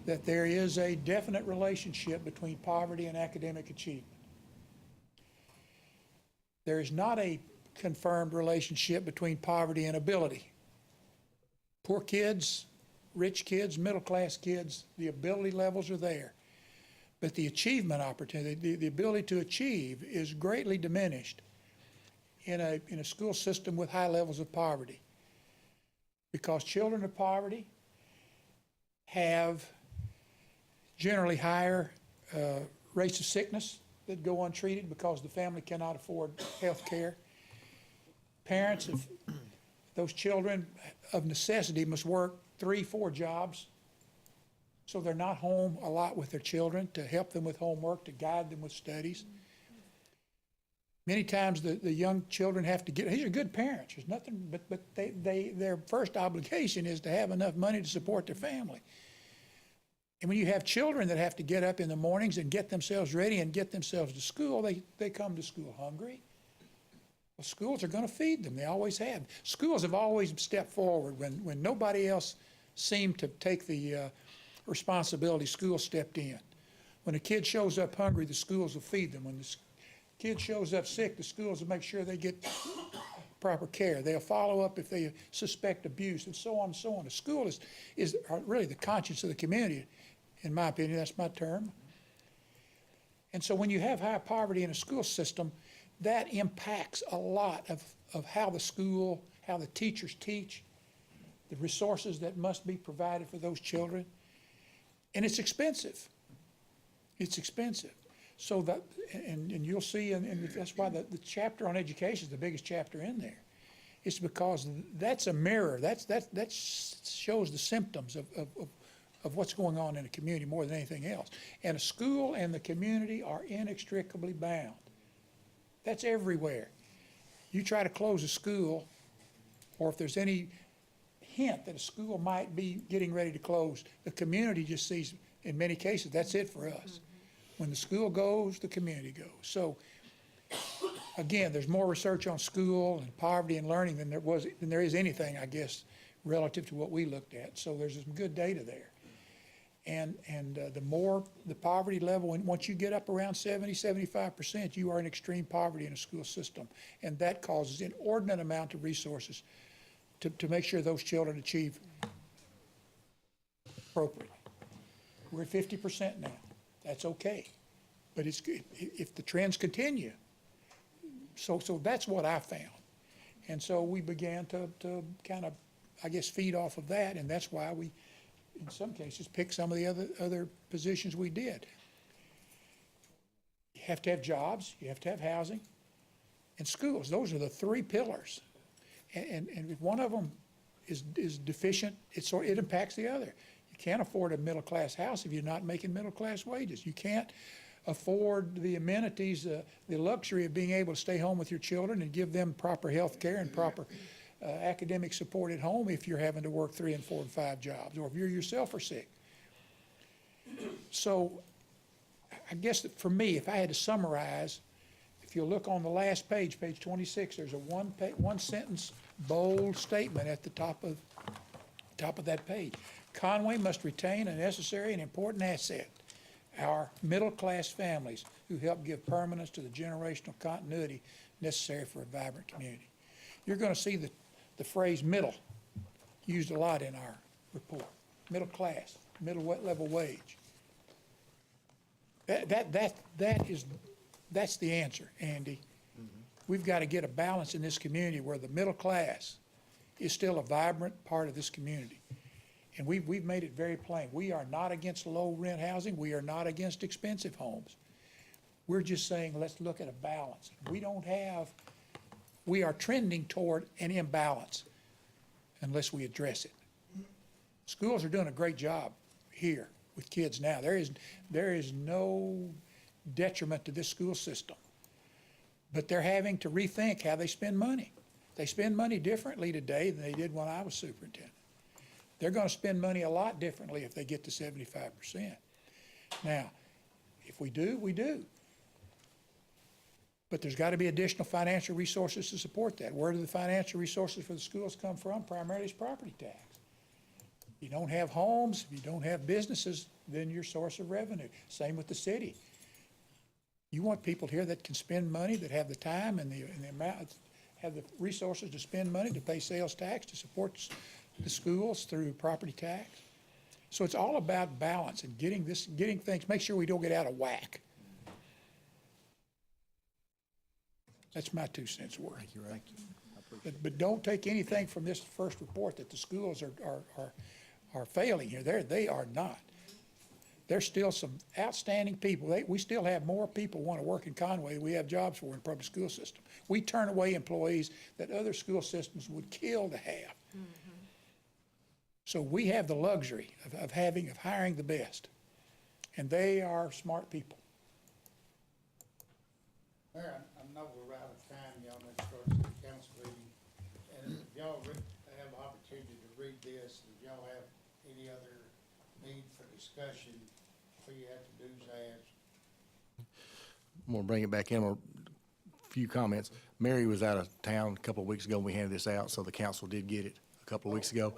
that there is a definite relationship between poverty and academic achievement. There is not a confirmed relationship between poverty and ability. Poor kids rich kids, middle-class kids, the ability levels are there. But the achievement opportunity, the ability to achieve is greatly diminished in a school system with high levels of poverty. Because children of poverty have generally higher rates of sickness that go untreated because the family cannot afford health care. Parents of those children of necessity must work 3-4 jobs, so they're not home a lot with their children to help them with homework, to guide them with studies. Many times the young children have to get, these are good parents, there's nothing, but their first obligation is to have enough money to support their family. And when you have children that have to get up in the mornings and get themselves ready and get themselves to school, they come to school hungry. Well, schools are going to feed them. They always have. Schools have always stepped forward when nobody else seemed to take the responsibility. Schools stepped in. When a kid shows up hungry, the schools will feed them. When the kid shows up sick, the schools will make sure they get proper care. They'll follow up if they suspect abuse, and so on and so on. The school is really the conscience of the community, in my opinion. That's my term. And so when you have high poverty in a school system, that impacts a lot of how the school, how the teachers teach, the resources that must be provided for those children. And it's expensive. It's expensive. So that, and you'll see, and that's why the chapter on education is the biggest chapter in there. It's because that's a mirror. That shows the symptoms of what's going on in a community more than anything else. And a school and the community are inextricably bound. That's everywhere. You try to close a school, or if there's any hint that a school might be getting ready to close, the community just sees, in many cases, that's it for us. When the school goes, the community goes. So, again, there's more research on school and poverty and learning than there is anything, I guess, relative to what we looked at. So there's some good data there. And the more the poverty level, and once you get up around 70-75%, you are in extreme poverty in a school system. And that causes an inordinate amount of resources to make sure those children achieve appropriately. We're at 50% now. That's okay. But it's if the trends continue. So that's what I found. And so we began to kind of, I guess, feed off of that, and that's why we, in some cases, pick some of the other positions we did. You have to have jobs, you have to have housing, and schools. Those are the three pillars. And if one of them is deficient, it impacts the other. You can't afford a middle-class house if you're not making middle-class wages. You can't afford the amenities, the luxury of being able to stay home with your children and give them proper health care and proper academic support at home if you're having to work 3 and 4 and 5 jobs, or if you yourself are sick. So I guess that for me, if I had to summarize, if you look on the last page, page 26, there's a one sentence bold statement at the top of that page. Conway must retain a necessary and important asset, our middle-class families who help give permanence to the generational continuity necessary for a vibrant community. You're going to see the phrase middle used a lot in our report. Middle class, middle level wage. That's the answer, Andy. We've got to get a balance in this community where the middle class is still a vibrant part of this community. And we've made it very plain. We are not against low rent housing. We are not against expensive homes. We're just saying, let's look at a balance. We are trending toward an imbalance unless we address it. Schools are doing a great job here with kids now. There is no detriment to this school system, but they're having to rethink how they spend money. They spend money differently today than they did when I was superintendent. They're going to spend money a lot differently if they get to 75%. Now, if we do, we do. But there's got to be additional financial resources to support that. Where do the financial resources for the schools come from? Primarily it's property tax. If you don't have homes, if you don't have businesses, then your source of revenue. Same with the city. You want people here that can spend money, that have the time and the amount, have the resources to spend money to pay sales tax, to support the schools through property tax. So it's all about balance and getting things, make sure we don't get out of whack. That's my 2 cents worth. Thank you, Ray. But don't take anything from this first report that the schools are failing here. They are not. There's still some outstanding people. We still have more people want to work in Conway than we have jobs for in the public school system. We turn away employees that other school systems would kill to have. So we have the luxury of hiring the best. And they are smart people. Mayor, I know we're out of time, y'all need to start the council meeting. And if y'all have the opportunity to read this, if y'all have any other need for discussion, all you have to do is ask. I'm gonna bring it back in, a few comments. Mary was out of town a couple of weeks ago, and we handed this out, so the council did get it a couple of weeks ago.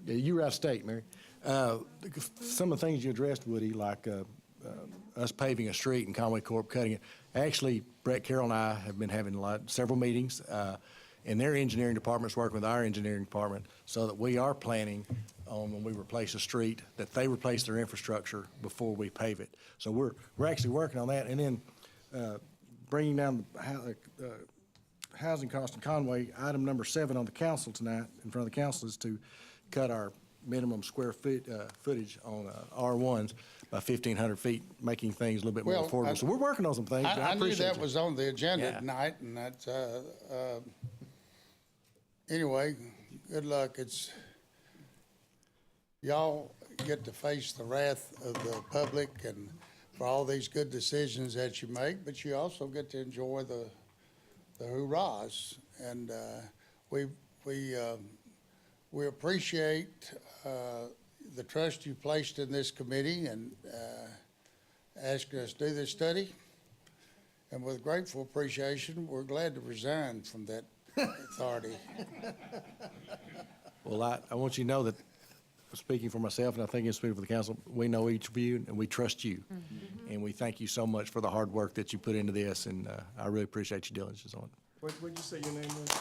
You were out of state, Mary. Some of the things you addressed, Woody, like us paving a street and Conway Corp cutting it. Actually, Brett Carroll and I have been having several meetings, and their engineering department's working with our engineering department so that we are planning on when we replace a street, that they replace their infrastructure before we pave it. So we're actually working on that. And then bringing down the housing cost in Conway, item number 7 on the council tonight, in front of the council, is to cut our minimum square footage on R1s by 1,500 feet, making things a little bit more Well, affordable. So we're working on some things. But I I knew appreciate that you. was on the agenda Yeah. tonight, and that's, anyway, good luck. Y'all get to face the wrath of the public and for all these good decisions that you make, but you also get to enjoy the hurrahs. And, we appreciate, the trust you placed in this committee and, asking us to do this study. And with grateful appreciation, we're glad to resign from that authority. Well, I want you to know that, speaking for myself, and I think in speaking for the council, we know each of you, and we trust you. And we thank you so much for the hard work that you put into this, and I really appreciate your diligence on it. What'd you say your name was?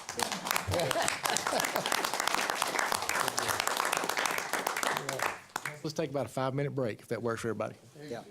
Let's take about a 5-minute break, if that works for everybody. Yeah.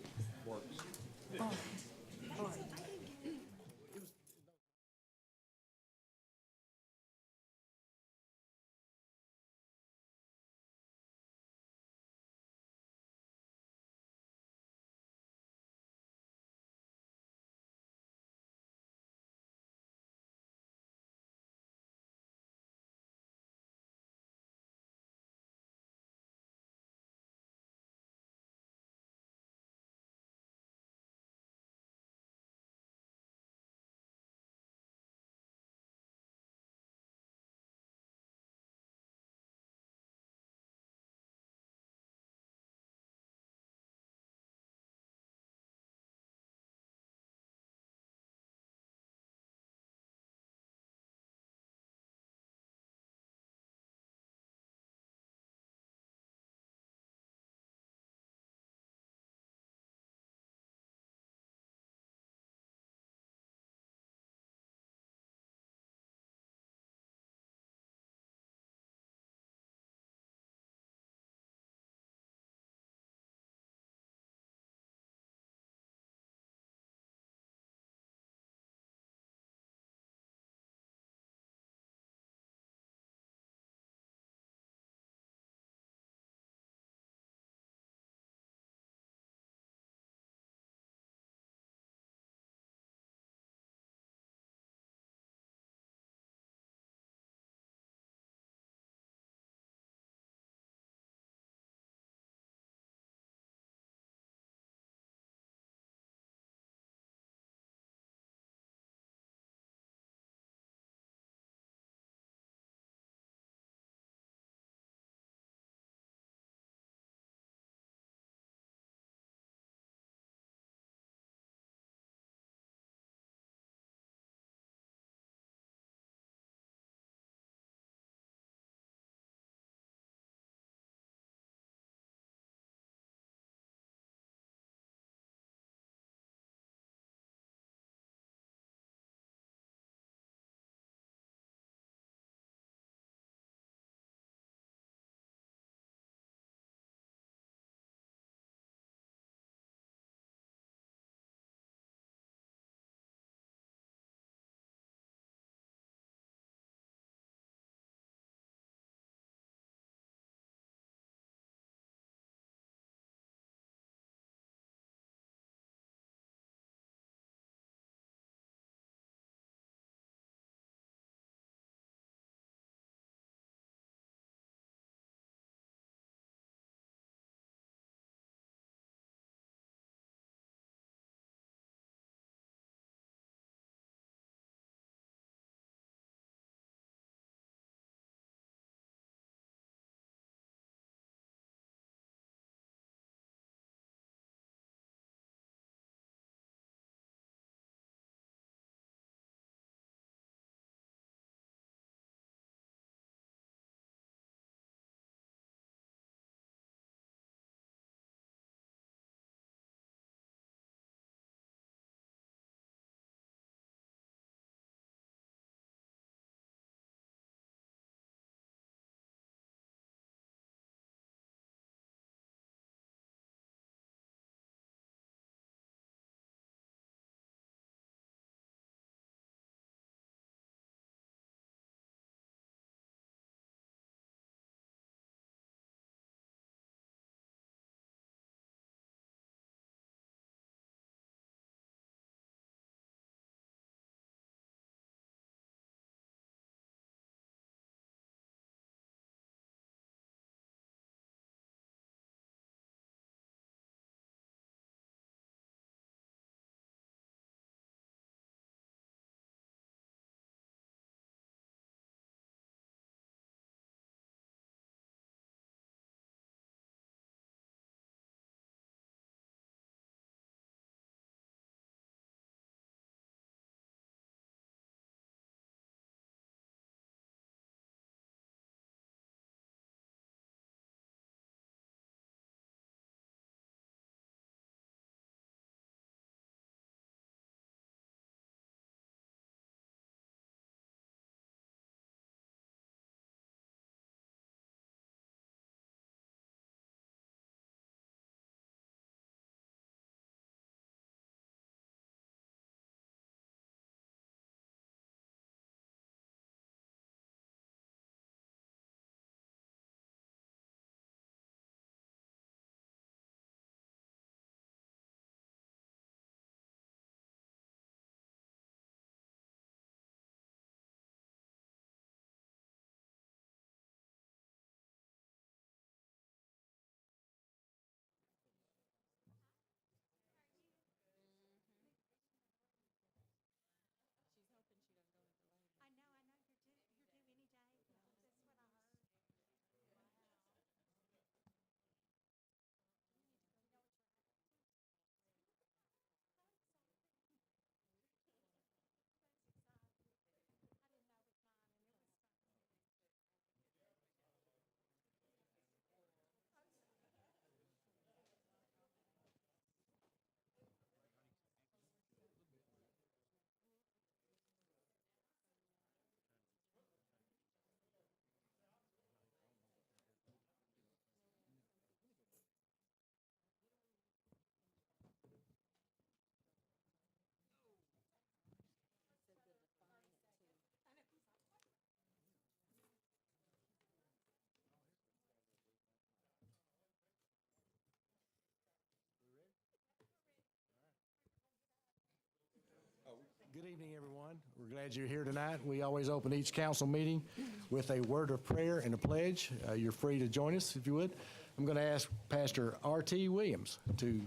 Good evening, everyone. We're glad you're here tonight. We always open each council meeting with a word of prayer and a pledge. You're free to join us if you would. I'm going to ask Pastor R.T. Williams to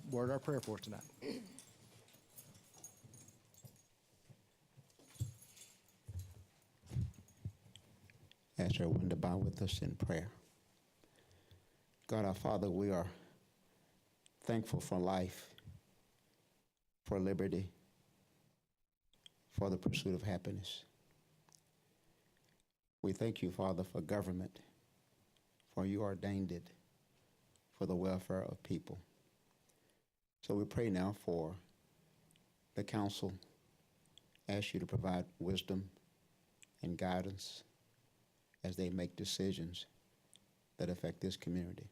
word our prayer for us tonight. Ask everyone to bow with us in prayer. God our Father, we are thankful for life, for liberty, for the pursuit of happiness. We thank you, Father, for government, for you ordained it for the welfare of people. So we pray now for the council, ask you to provide wisdom and guidance as they make decisions that affect this community.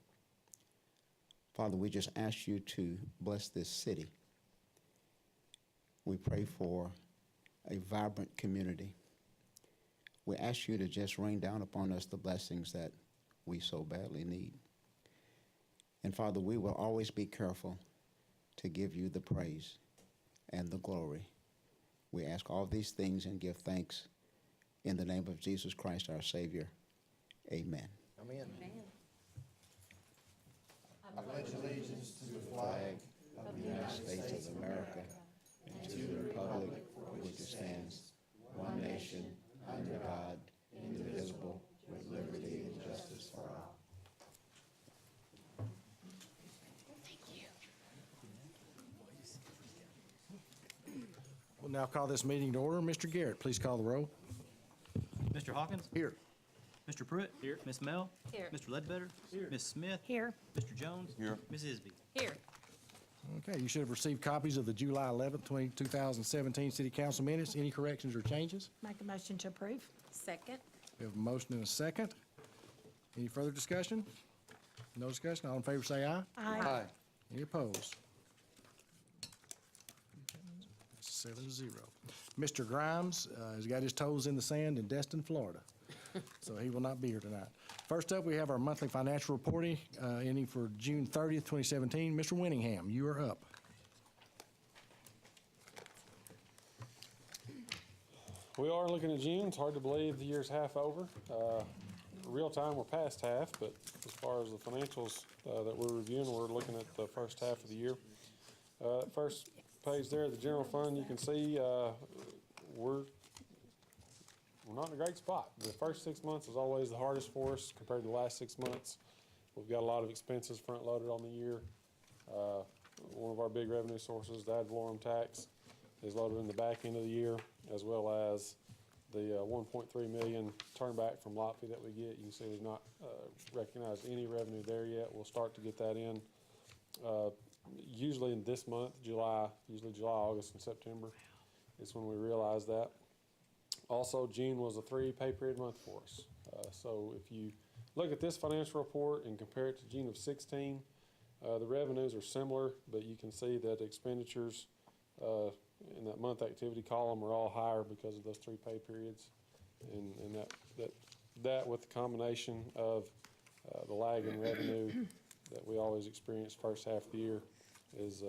Father, we just ask you to bless this city. We pray for a vibrant community. We ask you to just rain down upon us the blessings that we so badly need. And Father, we will always be careful to give you the praise and the glory. We ask all these things and give thanks in the name of Jesus Christ, our Savior. Amen. Amen. I pledge allegiance to the flag of the United States of America and to the republic for which it stands, one nation, under God, indivisible, with liberty and justice for all. We'll now call this meeting to order. Mr. Garrett, please call the roll. Mr. Hawkins? Here. Mr. Pruitt? Here. Miss Mel? Here. Mr. Ledbetter? Here. Miss Smith? Here. Mr. Jones? Here. Miss Isby? Here. Okay, you should have received copies of the July 11th, 2017 City Council minutes. Any corrections or changes? Make a motion to approve. Second. We have a motion and a second. Any further discussion? No discussion? All in favor say aye. Aye. Any opposed? 7-0. Mr. Grimes has got his toes in the sand in Destin, Florida, so he will not be here tonight. First up, we have our monthly financial reporting ending for June 30th, 2017. Mr. Winningham, you are up. We are looking at June. It's hard to believe the year's half over. Real time, we're past half, but as far as the financials that we're reviewing, we're looking at the first half of the year. First page there, the general fund, you can see we're not in a great spot. The first 6 months is always the hardest for us compared to the last 6 months. We've got a lot of expenses front loaded on the year. One of our big revenue sources, the ad valorem tax, is loaded in the back end of the year, as well as the 1.3 million turnback from lot fee that we get. You can see we've not recognized any revenue there yet. We'll start to get that in usually in this month, July, August, and September is when we realize that. Also, June was a 3 pay period month for us. So if you look at this financial report and compare it to June of 16, the revenues are similar, but you can see that expenditures in that month activity column are all higher because of those 3 pay periods. And that with the combination of the lag in revenue that we always experience first half of the year is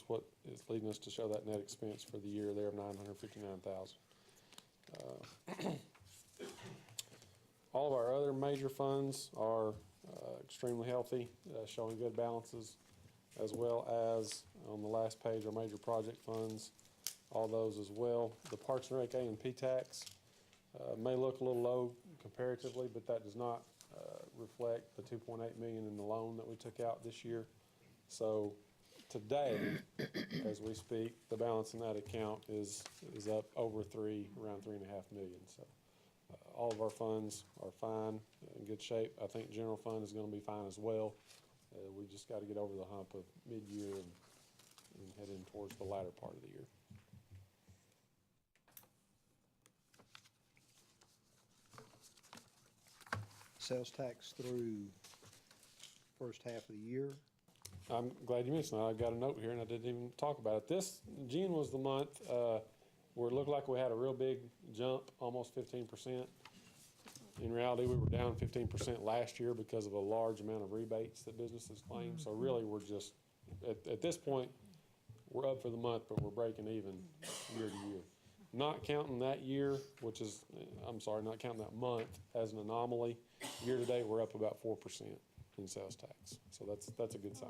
what is leading us to show that net expense for the year there of $959,000. All of our other major funds are extremely healthy, showing good balances, as well as on the last page, our major project funds, all those as well. The Parks and Rec A and P tax may look a little low comparatively, but that does not reflect the $2.8 million in the loan that we took out this year. So today, as we speak, the balance in that account is up over around $3.5 million. So all of our funds are fine, in good shape. I think general fund is going to be fine as well. We just got to get over the hump of mid-year and head in towards the latter part of the year. Sales tax through first half of the year. I'm glad you mentioned that. I've got a note here and I didn't even talk about it. June was the month where it looked like we had a real big jump, almost 15%. In reality, we were down 15% last year because of a large amount of rebates that businesses claimed. So really, we're just, at this point, we're up for the month, but we're breaking even year to year. Not counting that year, which is, I'm sorry, not counting that month as an anomaly, year to date, we're up about 4% in sales tax. So that's a good sign.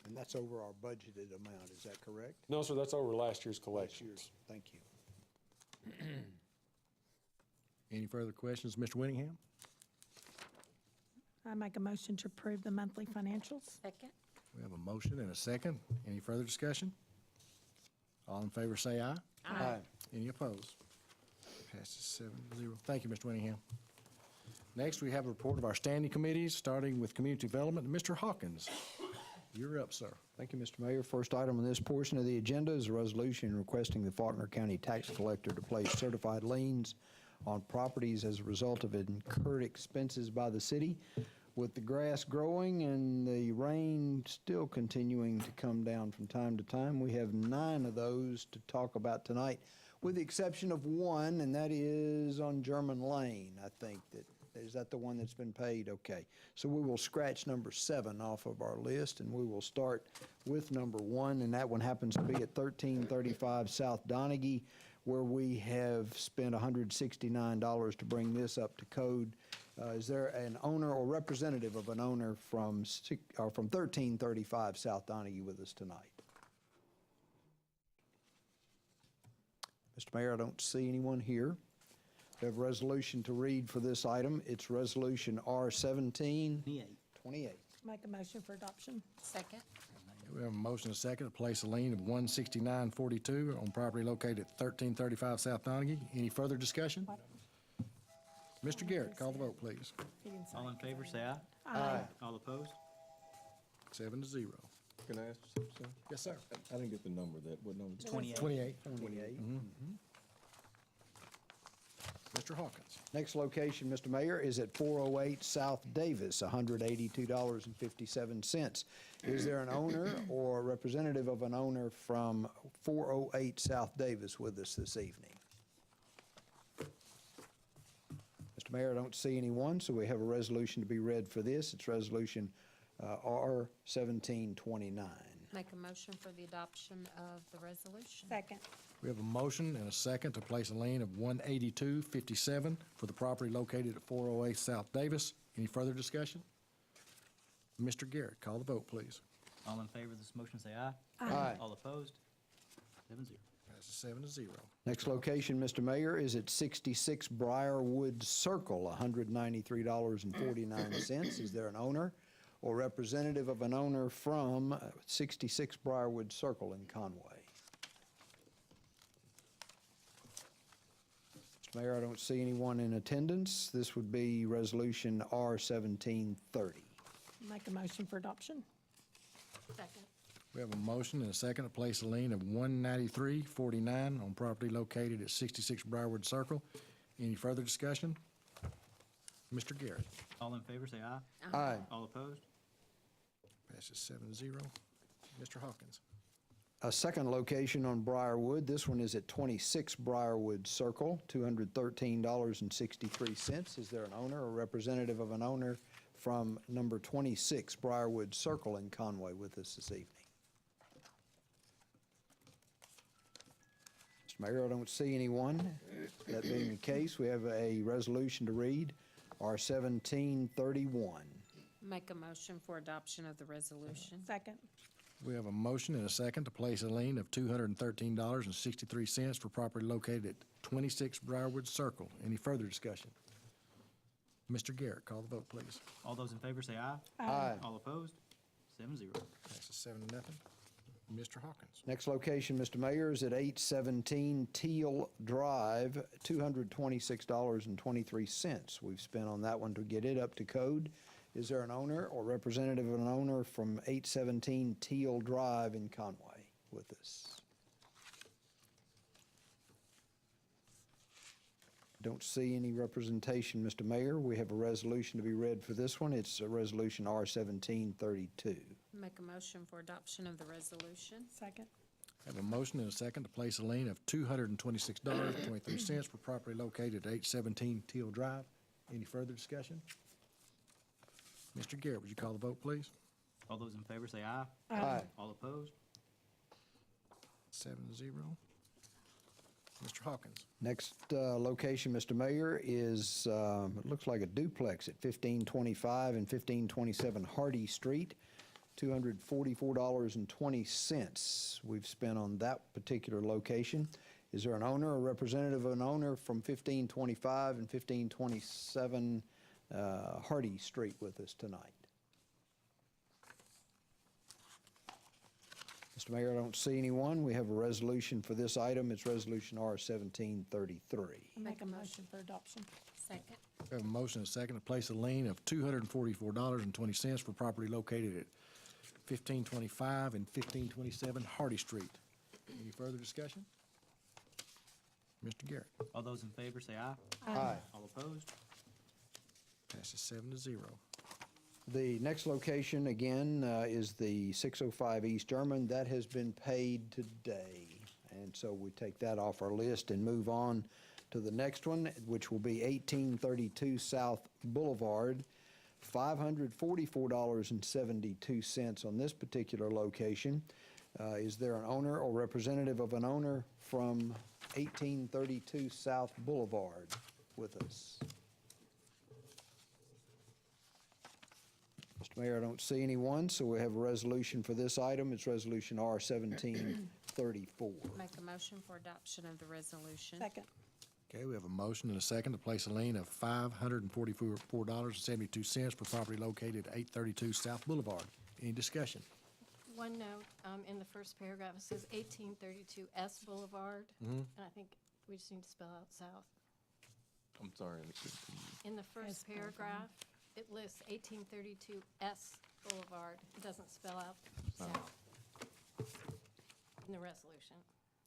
And that's over our budgeted amount, is that correct? No, sir, that's over last year's Last collections. year's, thank you. Any further questions, Mr. Winningham? I make a motion to approve the monthly financials. Second? We have a motion and a second. Any further discussion? All in favor say aye. Aye. Any opposed? Passes 7-0. Thank you, Mr. Winningham. Next, we have a report of our standing committees, starting with Community Development. Mr. Hawkins, you're up, sir. Thank you, Mr. Mayor. First item on this portion of the agenda is a resolution requesting the Faulkner County Tax Collector to place certified liens on properties as a result of incurred expenses by the city. With the grass growing and the rain still continuing to come down from time to time, we have 9 of those to talk about tonight, with the exception of one, and that is on German Lane, I think. Is that the one that's been paid? Okay. So we will scratch number 7 off of our list, and we will start with number 1, and that one happens to be at 1335 South Donaghy, where we have spent $169 to bring this up to code. Is there an owner or representative of an owner from 1335 South Donaghy with us tonight? Mr. Mayor, I don't see anyone here. We have a resolution to read for this item. It's Resolution R-1728. 28. Make a motion for adoption. Second? We have a motion and a second to place a lien of $169.42 on property located at 1335 South Donaghy. Any further discussion? Mr. Garrett, call the vote, please. He didn't say. All in favor, say aye. Aye. All opposed? 7-0. Can I ask you something? Yes, sir. I didn't get the number that, what number? 28. 28. 28. Mr. Hawkins. Next location, Mr. Mayor, is at 408 South Davis, $182.57. Is there an owner or a representative of an owner from 408 South Davis with us this evening? Mr. Mayor, I don't see anyone, so we have a resolution to be read for this. It's Resolution R-1729. Make a motion for the adoption of the resolution. Second. We have a motion and a second to place a lien of $182.57 for the property located at 408 South Davis. Any further discussion? Mr. Garrett, call the vote, please. All in favor of this motion, say aye. Aye. All opposed? 7-0. Passes 7-0. Next location, Mr. Mayor, is at 66 Briarwood Circle, $193.49. Is there an owner or representative of an owner from 66 Briarwood Circle in Conway? Mr. Mayor, I don't see anyone in attendance. This would be Resolution R-1730. Make a motion for adoption. Second? We have a motion and a second to place a lien of $193.49 on property located at 66 Briarwood Circle. Any further discussion? Mr. Garrett. All in favor, say aye. Aye. All opposed? Passes 7-0. Mr. Hawkins. A second location on Briarwood. This one is at 26 Briarwood Circle, $213.63. Is there an owner or representative of an owner from number 26 Briarwood Circle in Conway with us this evening? Mr. Mayor, I don't see anyone. That being the case, we have a resolution to read, R-1731. Make a motion for adoption of the resolution. Second. We have a motion and a second to place a lien of $213.63 for property located at 26 Briarwood Circle. Any further discussion? Mr. Garrett, call the vote, please. All those in favor, say aye. Aye. All opposed? 7-0. Passes 7-0. Mr. Hawkins. Next location, Mr. Mayor, is at 817 Teal Drive, $226.23. We've spent on that one to get it up to code. Is there an owner or representative of an owner from 817 Teal Drive in Conway with us? Don't see any representation, Mr. Mayor. We have a resolution to be read for this one. It's a Resolution R-1732. Make a motion for adoption of the resolution. Second. I have a motion and a second to place a lien of $226.23 for property located at 817 Teal Drive. Any further discussion? Mr. Garrett, would you call the vote, please? All those in favor say aye. Aye. All opposed? 7-0. Mr. Hawkins. Next location, Mr. Mayor, is, it looks like a duplex at 1525 and 1527 Hardy Street, $244.20 we've spent on that particular location. Is there an owner or representative of an owner from 1525 and 1527 Hardy Street with us tonight? Mr. Mayor, I don't see anyone. We have a resolution for this item. It's Resolution R 1733. Make a motion for adoption. Second. We have a motion and a second to place a lien of $244.20 for property located at 1525 and 1527 Hardy Street. Any further discussion? Mr. Garrett. All those in favor say aye. Aye. All opposed? Passes 7-0. The next location, again, is the 605 East German. That has been paid today. And so we take that off our list and move on to the next one, which will be 1832 South Boulevard, $544.72 on this particular location. Is there an owner or representative of an owner from 1832 South Boulevard with us? Mr. Mayor, I don't see anyone, so we have a resolution for this item. It's Resolution R 1734. Make a motion for adoption of the resolution. Second. Okay, we have a motion and a second to place a lien of $544.72 for property located at 832 South Boulevard. Any discussion? One note, in the first paragraph, it says 1832 S Boulevard, and I think we just need to spell out south. I'm sorry. In the first S Boulevard. paragraph, it lists 1832 S Boulevard. It doesn't spell out south in the resolution,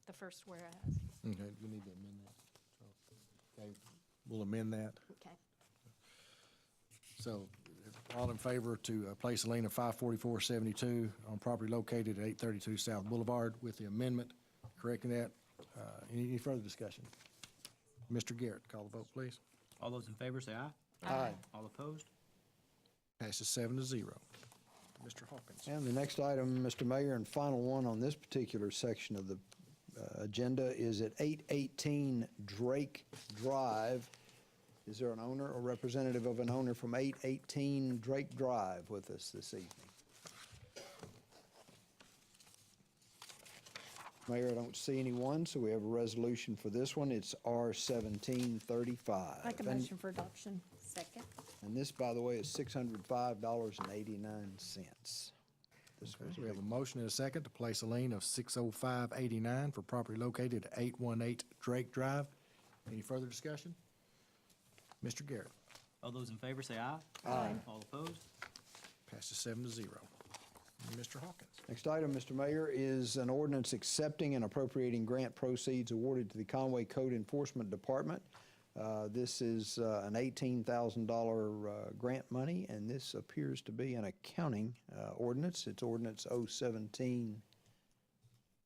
the first whereas. Okay, we need to amend that. Okay, we'll amend that. Okay. So, all in favor to place a lien of $544.72 on property located at 832 South Boulevard with the amendment, correcting that. Any further discussion? Mr. Garrett, call the vote, please. All those in favor say aye. Aye. All opposed? Passes 7-0. Mr. Hawkins. And the next item, Mr. Mayor, and final one on this particular section of the agenda is at 818 Drake Drive. Is there an owner or representative of an owner from 818 Drake Drive with us this evening? Mayor, I don't see anyone, so we have a resolution for this one. It's R 1735. Make a motion for adoption. Second. And this, by the way, is $605.89. This was We have a motion and a second to place a lien of $605.89 for property located at 818 Drake Drive. Any further discussion? Mr. Garrett. All those in favor say aye. Aye. All opposed? Passes 7-0. Mr. Hawkins. Next item, Mr. Mayor, is an ordinance accepting and appropriating grant proceeds awarded to the Conway Code Enforcement Department. This is an $18,000 grant money, and this appears to be an accounting ordinance. It's ordinance 78.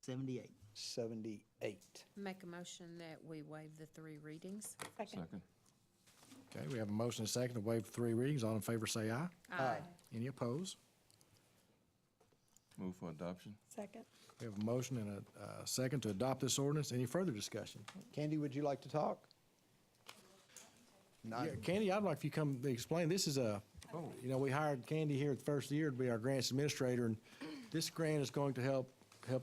01778. Make a motion that we waive the 3 readings. Second. Okay, we have a motion and a second to waive 3 readings. All in favor say aye. Aye. Any opposed? Move for adoption. Second. We have a motion and a second to adopt this ordinance. Any further discussion? Candy, would you like to talk? Yeah, Candy, I'd like if you come explain. This is we hired Candy here at the first year to be our grants administrator, and this grant is going to help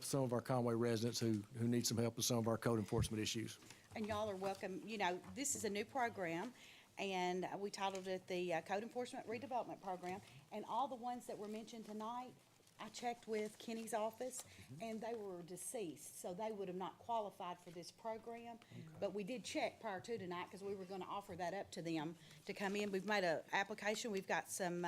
some of our Conway residents who need some help with some of our code enforcement issues. And y'all are welcome. You know, this is a new program, and we titled it the Code Enforcement Redevelopment Program. And all the ones that were mentioned tonight, I checked with Kenny's office, and they were deceased, so they would have not qualified for this program. But we did check prior to tonight, because we were gonna offer that up to them to come in. We've made an application, we've got some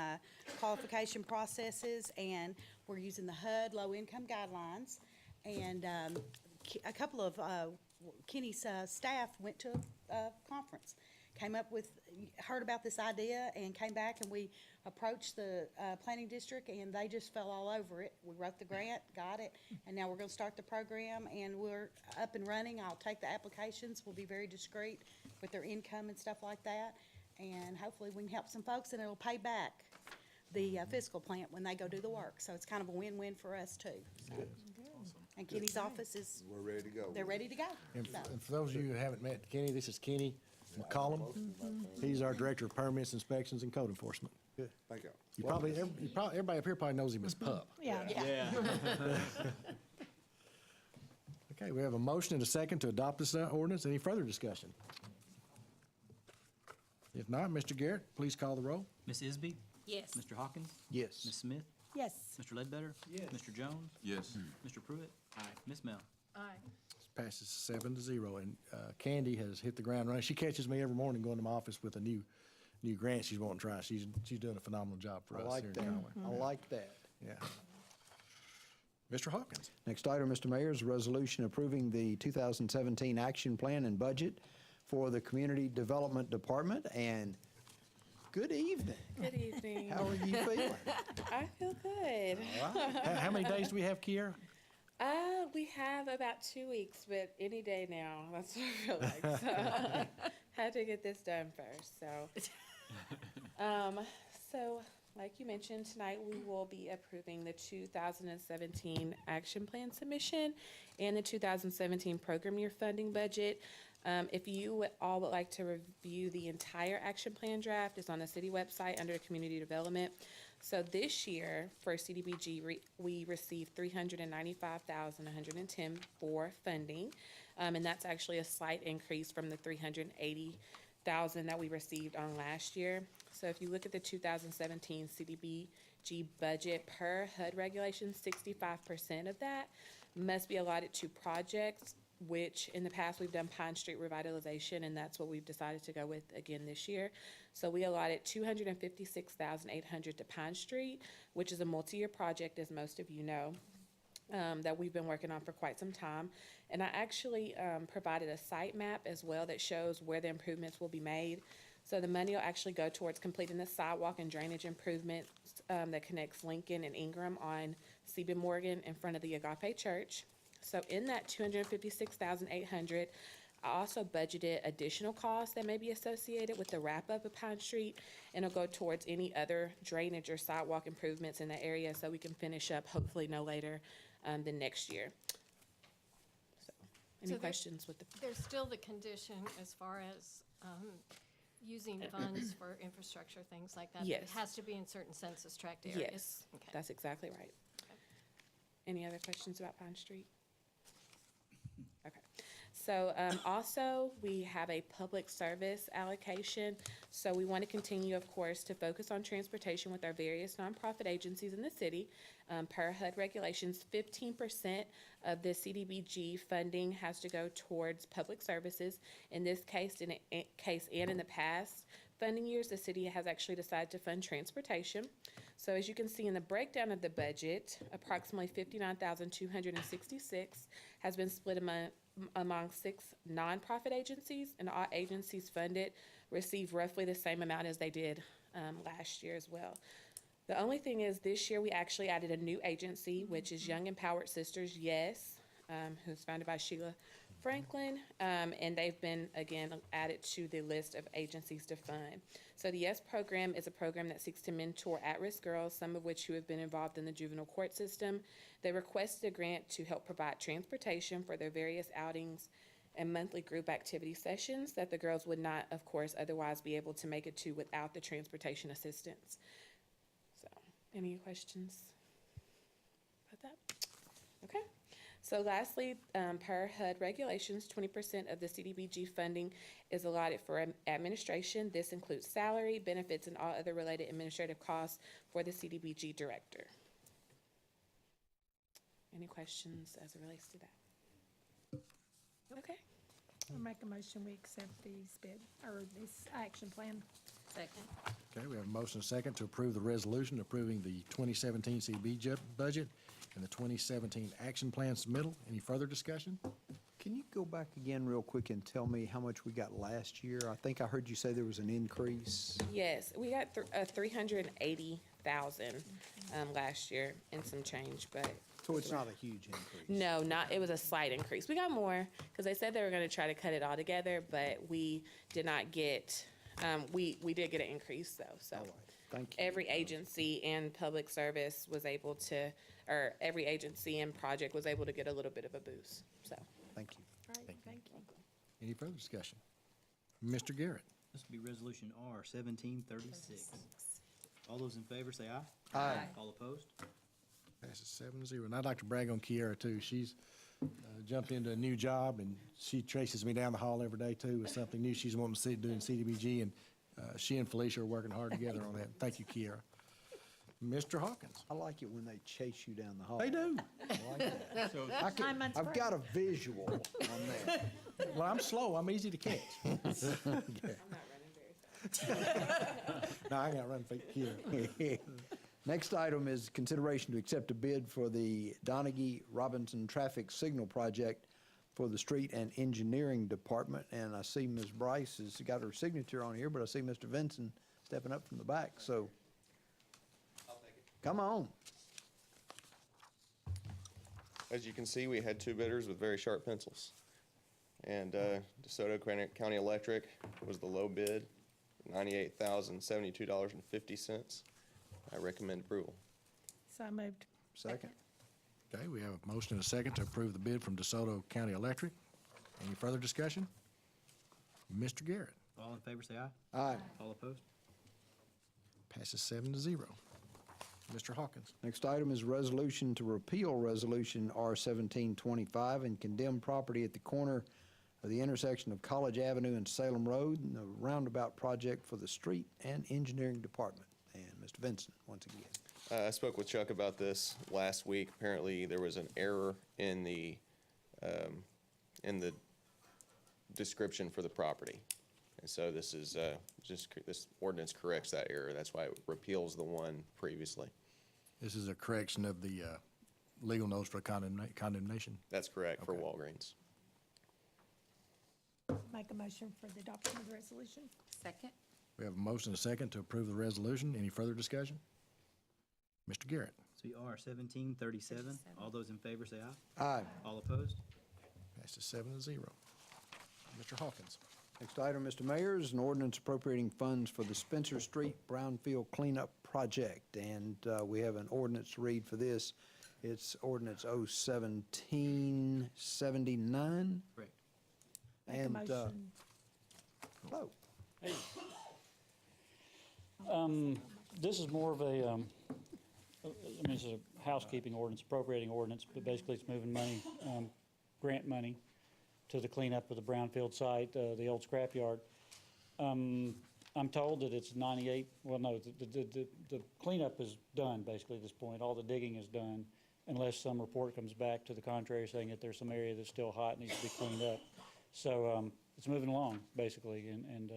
qualification processes, and we're using the HUD low-income guidelines. And a couple of Kenny's staff went to a conference, heard about this idea, and came back, and we approached the planning district, and they just fell all over it. We wrote the grant, got it, and now we're gonna start the program, and we're up and running. I'll take the applications. We'll be very discreet with their income and stuff like that, and hopefully we can help some folks, and it'll pay back. the fiscal plant when they go do the work. So it's kind of a win-win for us too. So. And Kenny's office is, We're ready to go. they're ready to go. And So, and for those of you who haven't met Kenny, this is Kenny McCollum. He's our Director of Permits, Inspections, and Code Enforcement. Thank you. Everybody up here probably knows him as Pup. Yeah. Yeah. Okay, we have a motion and a second to adopt this ordinance. Any further discussion? If not, Mr. Garrett, please call the roll. Ms. Isby? Yes. Mr. Hawkins? Yes. Ms. Smith? Yes. Mr. Ledbetter? Yes. Mr. Jones? Yes. Mr. Pruitt? Aye. Ms. Mel? Aye. This passes 7-0, and Candy has hit the ground running. She catches me every morning going to my office with a new grant she's wanting to try. She's doing a phenomenal job for I us like here that. in Conway. I like that. Yeah. Mr. Hawkins. Next item, Mr. Mayor, is a resolution approving the 2017 action plan and budget for the Community Development Department. And good evening. Good evening. How are you feeling? I feel good. How many days do we have, Kiera? We have about 2 weeks, but any day now. That's what I feel like. So had to get this done first. So like you mentioned, tonight we will be approving the 2017 action plan submission and the 2017 program year funding budget. If you all would like to review the entire action plan draft, it's on the city website under community development. So this year for CDBG, we received $395,110 for funding, and that's actually a slight increase from the $380,000 that we received on last year. So if you look at the 2017 CDBG budget per HUD regulation, 65% of that must be allotted to projects, which in the past we've done Pine Street revitalization, and that's what we've decided to go with again this year. So we allotted $256,800 to Pine Street, which is a multi-year project, as most of you know, that we've been working on for quite some time. And I actually provided a site map as well that shows where the improvements will be made. So the money will actually go towards completing the sidewalk and drainage improvements that connects Lincoln and Ingram on Stephen Morgan in front of the Agape Church. So in that $256,800, I also budgeted additional costs that may be associated with the wrap-up of Pine Street, and it'll go towards any other drainage or sidewalk improvements in the area so we can finish up hopefully no later than next year. So, any So questions with the? There's still the condition as far as using funds for infrastructure, things like that. Yes. It has to be in certain census tract areas. Yes, Okay. that's exactly right. Any other questions about Pine Street? Okay. So also, we have a public service allocation. So we want to continue, of course, to focus on transportation with our various nonprofit agencies in the city. Per HUD regulations, 15% of the CDBG funding has to go towards public services. In this case, and in the past funding years, the city has actually decided to fund transportation. So as you can see in the breakdown of the budget, approximately $59,266 has been split among 6 nonprofit agencies, and all agencies funded receive roughly the same amount as they did last year as well. The only thing is this year we actually added a new agency, which is Young Empowered Sisters, YES, who's founded by Sheila Franklin, and they've been, again, added to the list of agencies to fund. So the YES program is a program that seeks to mentor at-risk girls, some of which who have been involved in the juvenile court system. They requested a grant to help provide transportation for their various outings and monthly group activity sessions that the girls would not, of course, otherwise be able to make it to without the transportation assistance. So, any questions about that? Okay. So lastly, per HUD regulations, 20% of the CDBG funding is allotted for administration. This includes salary, benefits, and all other related administrative costs for the CDBG director. Any questions as it relates to that? Okay. I'll make a motion, we accept these bid, or this action plan. Second. Okay, we have a motion and a second to approve the resolution approving the 2017 CDBG budget and the 2017 action plan submittal. Any further discussion? Can you go back again real quick and tell me how much we got last year? I think I heard you say there was an increase. Yes, we got $380,000 last year and some change, but So it's not a huge increase. no, it was a slight increase. We got more because they said they were going to try to cut it all together, but we did not get, we did get an increase though, so. All right. Thank you. every agency and public service was able to, or every agency and project was able to get a little bit of a boost, so. Thank you. Great, thank you. Any further discussion? Mr. Garrett? This will be Resolution R 1736. All those in favor say aye. Aye. All opposed? Passes 7-0. And I'd like to brag on Kiara, too. She's jumped into a new job, and she traces me down the hall every day, too, with something new she's wanting to see doing CDBG, and she and Felicia are working hard together on that. Thank you, Kiara. Mr. Hawkins? I like it when they chase you down the hall. They do. I like that. So, I've got a visual on that. Well, I'm slow. I'm easy to catch. I'm not running very fast. No, I got to run for Kiara. Next item is consideration to accept a bid for the Donaghy Robinson Traffic Signal Project for the Street and Engineering Department. And I see Ms. Bryce has got her signature on here, but I see Mr. Vinson stepping up from the back, so. I'll take it. Come on. As you can see, we had two bidders with very sharp pencils. And DeSoto County Electric was the low bid, $98,072.50. I recommend approval. So moved. Second. Okay, we have a motion and a second to approve the bid from DeSoto County Electric. Any further discussion? Mr. Garrett? all in favor say aye. Aye. All opposed? Passes 7-0. Mr. Hawkins? Next item is resolution to repeal Resolution R-1725 and condemn property at the corner of the intersection of College Avenue and Salem Road and the roundabout project for the Street and Engineering Department. And Mr. Vinson, once again. I spoke with Chuck about this last week. Apparently, there was an error in the description for the property. And so this is this ordinance corrects that error. That's why it repeals the one previously. This is a correction of the legal notice for condemnation. That's correct for Okay. Walgreens. Make a motion for the adoption of the resolution. Second? We have a motion and a second to approve the resolution. Any further discussion? Mr. Garrett? This will be R 1737. All those in favor say aye. Aye. All opposed? Passes 7-0. Mr. Hawkins? Next item, Mr. Mayor, is an ordinance appropriating funds for the Spencer Street Brownfield Cleanup Project. And we have an ordinance to read for this. It's ordinance 01779. Correct. Make a And, motion. hello. This is more of a, I mean, it's a housekeeping ordinance, appropriating ordinance, but basically it's moving money, grant money to the cleanup of the brownfield site, the old scrapyard. I'm told that it's 98, well, no, the cleanup is done basically at this point. All the digging is done unless some report comes back to the contrary saying that there's some area that's still hot and needs to be cleaned up. So it's moving along basically, and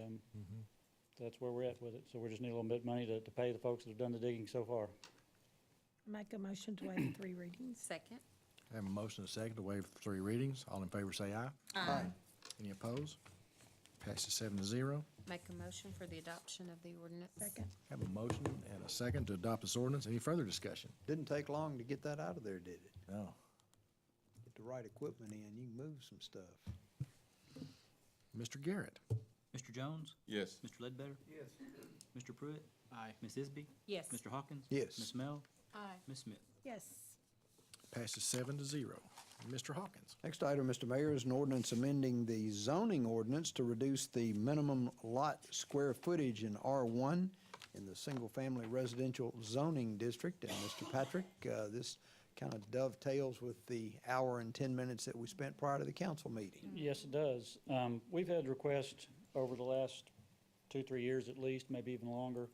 that's where we're at with it. So we just need a little bit of money to pay the folks that have done the digging so far. Make a motion to waive 3 readings. Second? I have a motion and a second to waive 3 readings. All in favor say aye. Aye. Any opposed? Passes 7-0. Make a motion for the adoption of the ordinance. Second? Have a motion and a second to adopt this ordinance. Any further discussion? Didn't take long to get that out of there, did it? No. Get the right equipment in, you can move some stuff. Mr. Garrett? Mr. Jones? Yes. Mr. Ledbetter? Yes. Mr. Pruitt? Aye. Ms. Isby? Yes. Mr. Hawkins? Yes. Ms. Mel? Aye. Ms. Smith? Yes. Passes 7-0. Mr. Hawkins? Next item, Mr. Mayor, is an ordinance amending the zoning ordinance to reduce the minimum lot square footage in R1 in the single-family residential zoning district. And Mr. Patrick, this kind of dovetails with the hour and 10 minutes that we spent prior to the council meeting. Yes, it does. We've had requests over the last 2-3 years at least, maybe even longer,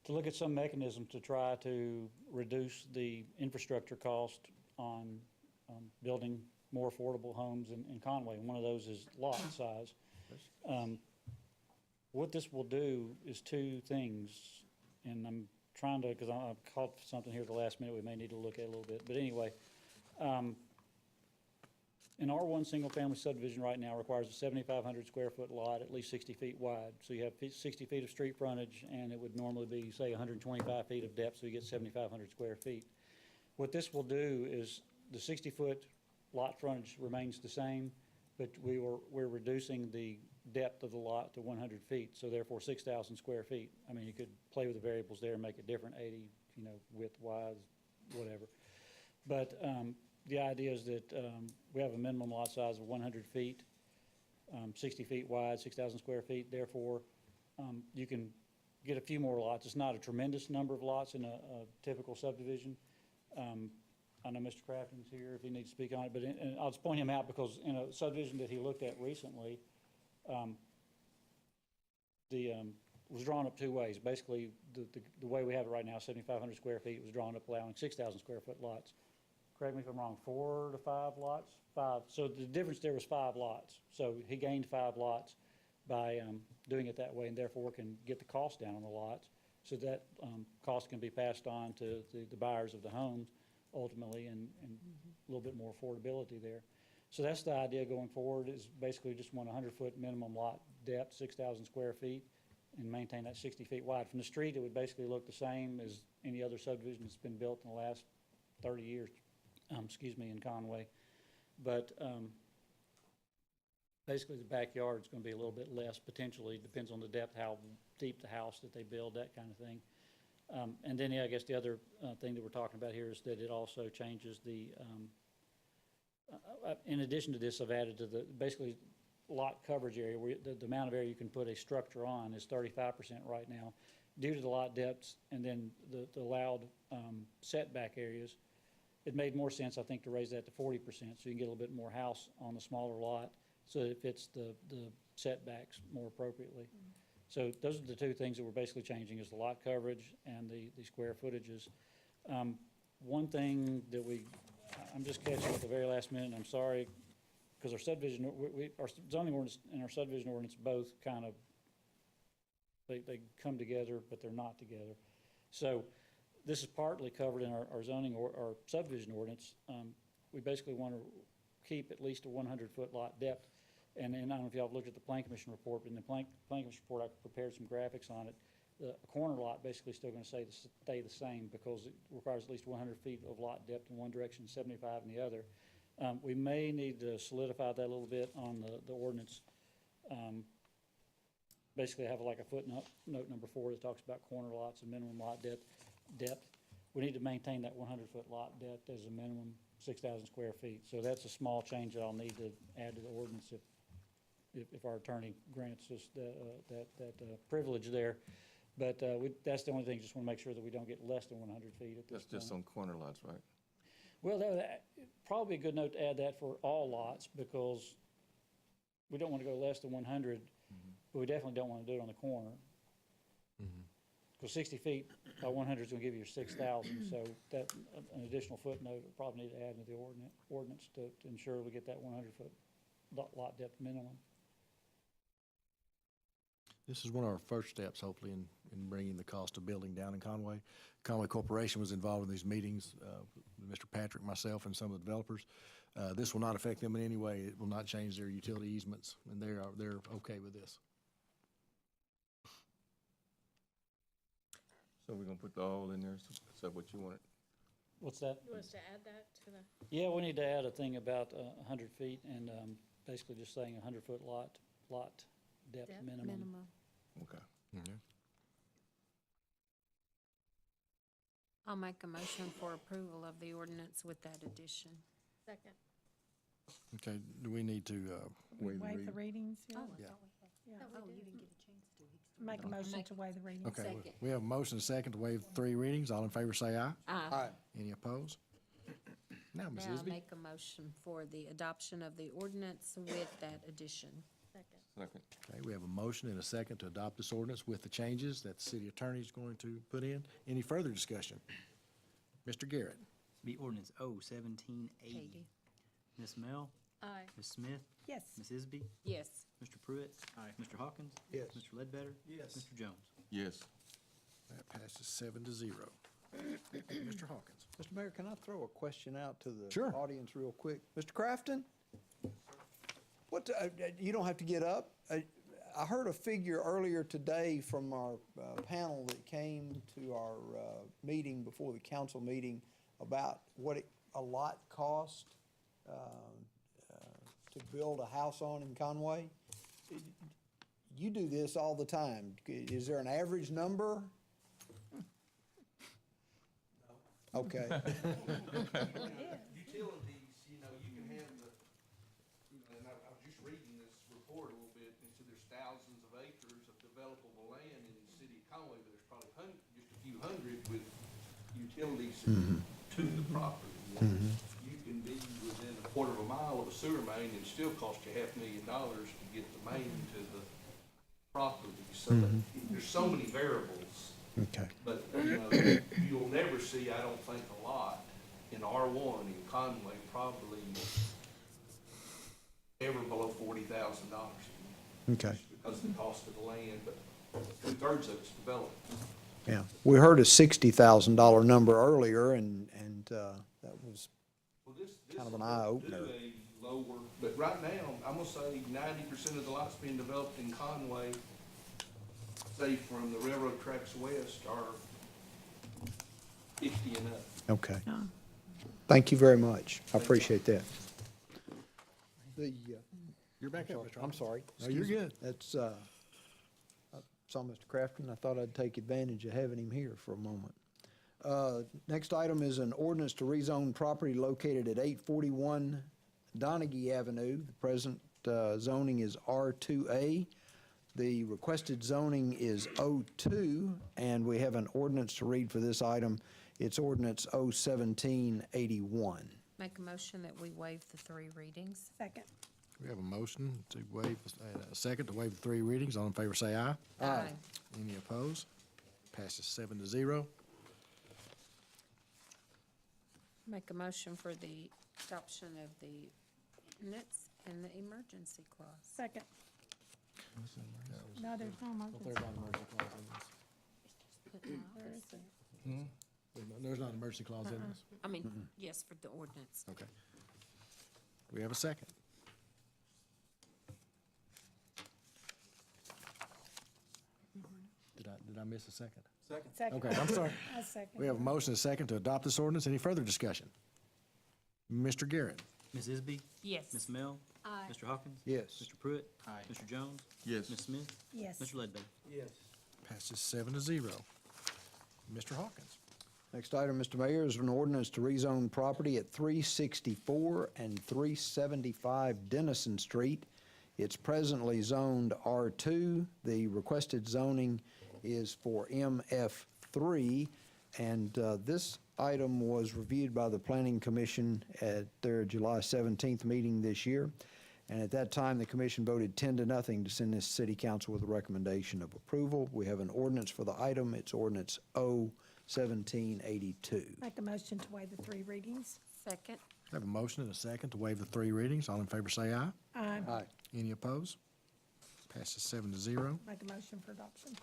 to look at some mechanism to try to reduce the infrastructure cost on building more affordable homes in Conway. One of those is lot size. What this will do is 2 things, and I'm trying to, because I caught something here at the last minute we may need to look at a little bit. But anyway, an R1 single-family subdivision right now requires a 7,500 square foot lot, at least 60 feet wide. So you have 60 feet of street frontage, and it would normally be, say, 125 feet of depth, so you get 7,500 square feet. What this will do is the 60-foot lot frontage remains the same, but we're reducing the depth of the lot to 100 feet, so therefore 6,000 square feet. I mean, you could play with the variables there and make it different, 80, width, wise, whatever. But the idea is that we have a minimum lot size of 100 feet, 60 feet wide, 6,000 square feet. Therefore, you can get a few more lots. It's not a tremendous number of lots in a typical subdivision. I know Mr. Crafton's here if he needs to speak on it, but and I'll just point him out because in a subdivision that he looked at recently, was drawn up two ways. Basically, the way we have it right now, 7,500 square feet, was drawn up allowing 6,000 square foot lots. Correct me if I'm wrong, 4 to 5 lots? 5. So the difference there was 5 lots. So he gained 5 lots by doing it that way, and therefore can get the cost down on the lots, so that cost can be passed on to the buyers of the homes ultimately, and a little bit more affordability there. So that's the idea going forward, is basically just want a 100-foot minimum lot depth, 6,000 square feet, and maintain that 60 feet wide. From the street, it would basically look the same as any other subdivision that's been built in the last 30 years, in Conway. But basically, the backyard's going to be a little bit less potentially, depends on the depth, how deep the house that they build, that kind of thing. And then, yeah, I guess the other thing that we're talking about here is that it also changes the, in addition to this, I've added to the, basically, lot coverage area, where the amount of area you can put a structure on is 35% right now. Due to the lot depths and then the allowed setback areas, it made more sense, I think, to raise that to 40%, so you can get a little bit more house on the smaller lot, so that it fits the setbacks more appropriately. So those are the two things that we're basically changing, is the lot coverage and the square footages. One thing that I'm just catching at the very last minute, and I'm sorry, because our subdivision, our zoning ordinance and our subdivision ordinance both kind of, they come together, but they're not together. So this is partly covered in our zoning or our subdivision ordinance. We basically want to keep at least a 100-foot lot depth. And I don't know if y'all have looked at the Plan Commission report, but in the Plan Commission report, I prepared some graphics on it. The corner lot basically still going to stay the same, because it requires at least 100 feet of lot depth in one direction, 75 in the other. We may need to solidify that a little bit on the ordinance. Basically have like a footnote, note number 4, that talks about corner lots and minimum lot depth. We need to maintain that 100-foot lot depth as a minimum, 6,000 square feet. So that's a small change that I'll need to add to the ordinance if our attorney grants us that privilege there. But that's the only thing, just want to make sure that we don't get less than 100 feet at this point. That's just on corner lots, right? Well, probably a good note to add that for all lots, because we don't want to go less than 100, but we definitely don't want to do it on the corner. Because 60 feet by 100 is going to give you 6,000, so that, an additional footnote, we'll probably need to add into the ordinance to ensure we get that 100-foot lot depth minimum. This is one of our first steps, hopefully, in bringing the cost of building down in Conway. Conway Corporation was involved in these meetings, with Mr. Patrick, myself, and some of the developers. This will not affect them in any way. It will not change their utility easements, and they're okay with this. So we're gonna put the all in there, is that what you wanted? What's that? You want us to add that to the? Yeah, we need to add a thing about 100 feet, and basically just saying 100-foot lot depth minimum. Okay. I'll make a motion for approval of the ordinance with that addition. Second. Okay, do we need to Waive Waive the readings, yeah? Oh, I Yeah. thought we had. Yeah. Oh, you didn't get a chance to. Make a motion to waive the readings. Okay, Second. we have a motion and a second to waive 3 readings. All in favor say aye. Aye. Any opposed? Now, Ms. Now I'll Isby. make a motion for the adoption of the ordinance with that addition. Second. Second. Okay, we have a motion and a second to adopt this ordinance with the changes that the city attorney is going to put in. Any further discussion? Mr. Garrett. Be ordinance 1780. Katie. Ms. Mel, Aye. Ms. Smith, Yes. Ms. Isby, Yes. Mr. Pruitt. Aye. Mr. Hawkins. Yes. Mr. Ledbetter. Yes. Mr. Jones. Yes. That passes 7-0. Mr. Hawkins. Mr. Mayor, can I throw a question out to the Sure. audience real quick? Mr. Crafton? What, you don't have to get up. I heard a figure earlier today from our panel that came to our meeting before the council meeting about what a lot cost to build a house on in Conway. you do this all the time. Is there an average number? Okay. Utilities, you know, you can have the, you know, and I was just reading this report a little bit, and so there's thousands of acres of developable land in the city of Conway, but there's probably just a few hundred with utilities to the property. You can be within a quarter of a mile of a sewer main and still cost you $500,000 to get the main to the property. So there's so many variables. Okay. But, you know, you'll never see, I don't think, a lot in R1 in Conway, probably ever below $40,000. Okay. Because of the cost of the land, but 2/3 of it's developed. Yeah. We heard a $60,000 number earlier, and that was Well, this kind of an will eye-opener. do a lower, but right now, I'm gonna say 90% of the lots being developed in Conway, say from the railroad tracks west, are 50 and up. Okay. Thank you very much. I appreciate that. You're back up, Mr. I'm sorry. No, you're good. That's, I saw Mr. Crafton. I thought I'd take advantage of having him here for a moment. Next item is an ordinance to rezone property located at 841 Donaghy Avenue. The present zoning is R2A. The requested zoning is O2, and we have an ordinance to read for this item. It's ordinance O1781. Make a motion that we waive the 3 readings. Second. We have a motion to waive, a second to waive the 3 readings. All in favor say aye. Aye. Any opposed? Passes 7-0. Make a motion for the adoption of the ordinance and the emergency clause. Second. No, there's no emergency. There's not an emergency clause in this. I mean, yes, for the ordinance. Okay. We have a second. Did I miss a second? Second. Okay, I'm sorry. I second. We have a motion and a second to adopt this ordinance. Any further discussion? Mr. Garrett? Ms. Isby? Yes. Ms. Mel? Aye. Mr. Hawkins? Yes. Mr. Pruitt? Aye. Mr. Jones? Yes. Ms. Smith? Yes. Mr. Ledbetter? Yes. Passes 7-0. Mr. Hawkins? Next item, Mr. Mayor, is an ordinance to rezone property at 364 and 375 Dennison Street. It's presently zoned R2. The requested zoning is for MF3, and this item was reviewed by the Planning Commission at their July 17th meeting this year. And at that time, the commission voted 10-0 to send this to City Council with a recommendation of approval. We have an ordinance for the item. It's ordinance O1782. Make a motion to waive the 3 readings. Second. Have a motion and a second to waive the 3 readings. All in favor say aye. Aye. Aye. Any opposed? Passes 7-0. Make a motion for adoption.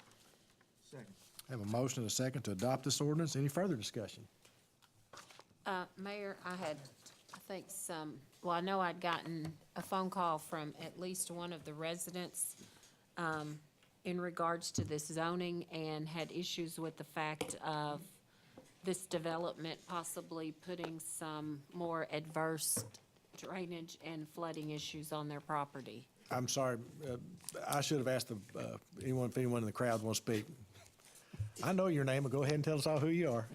Second. Have a motion and a second to adopt this ordinance. Any further discussion? Mayor, I had, I think I know I'd gotten a phone call from at least one of the residents in regards to this zoning and had issues with the fact of this development possibly putting some more adverse drainage and flooding issues on their property. I'm sorry, I should have asked if anyone in the crowd wants to speak. I know your name, but go ahead and tell us all who you are.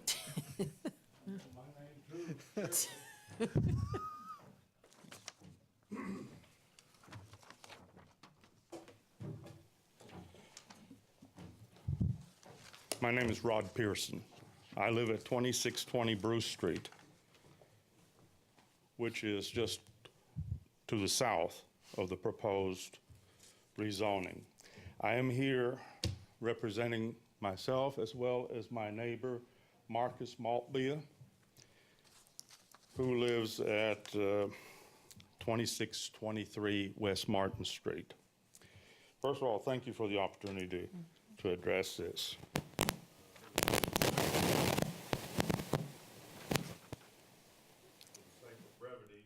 My name is Rod Pearson. I live at 2620 Bruce Street, which is just to the south of the proposed rezoning. I am here representing myself as well as my neighbor, Marcus Maltbia, who lives at 2623 West Martin Street. First of all, thank you for the opportunity to address this. For the sake of brevity,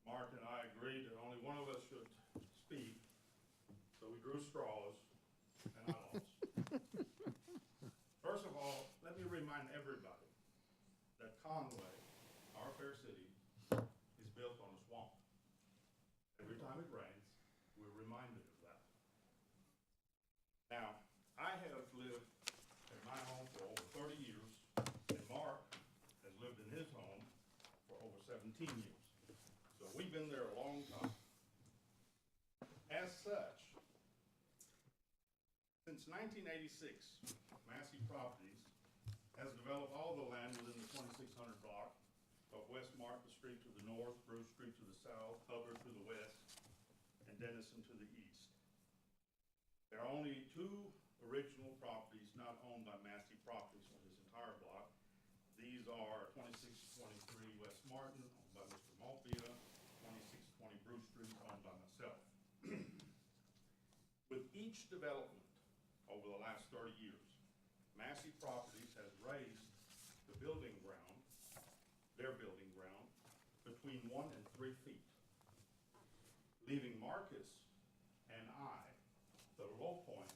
Mark and I agreed that only one of us should speak, so we drew straws, and I lost. First of all, let me remind everybody that Conway, our fair city, is built on a swamp. Every time it rains, we're reminded of that. my home for over 30 years, and Mark has lived in his home for over 17 years. So we've been there a long time. As such, since 1986, Massey Properties has developed all the land within the 2600 block of West Martin Street to the north, Bruce Street to the south, Hubbard to the west, and Dennison to the east. There are only two original properties not owned by Massey Properties on this entire block. These are 2623 West Martin, owned by Mr. Malpia, 2620 Bruce Street, owned by myself. With each development over the last 30 years, Massey Properties has raised the building ground, their building ground, between 1 and 3 feet, leaving Marcus and I the low points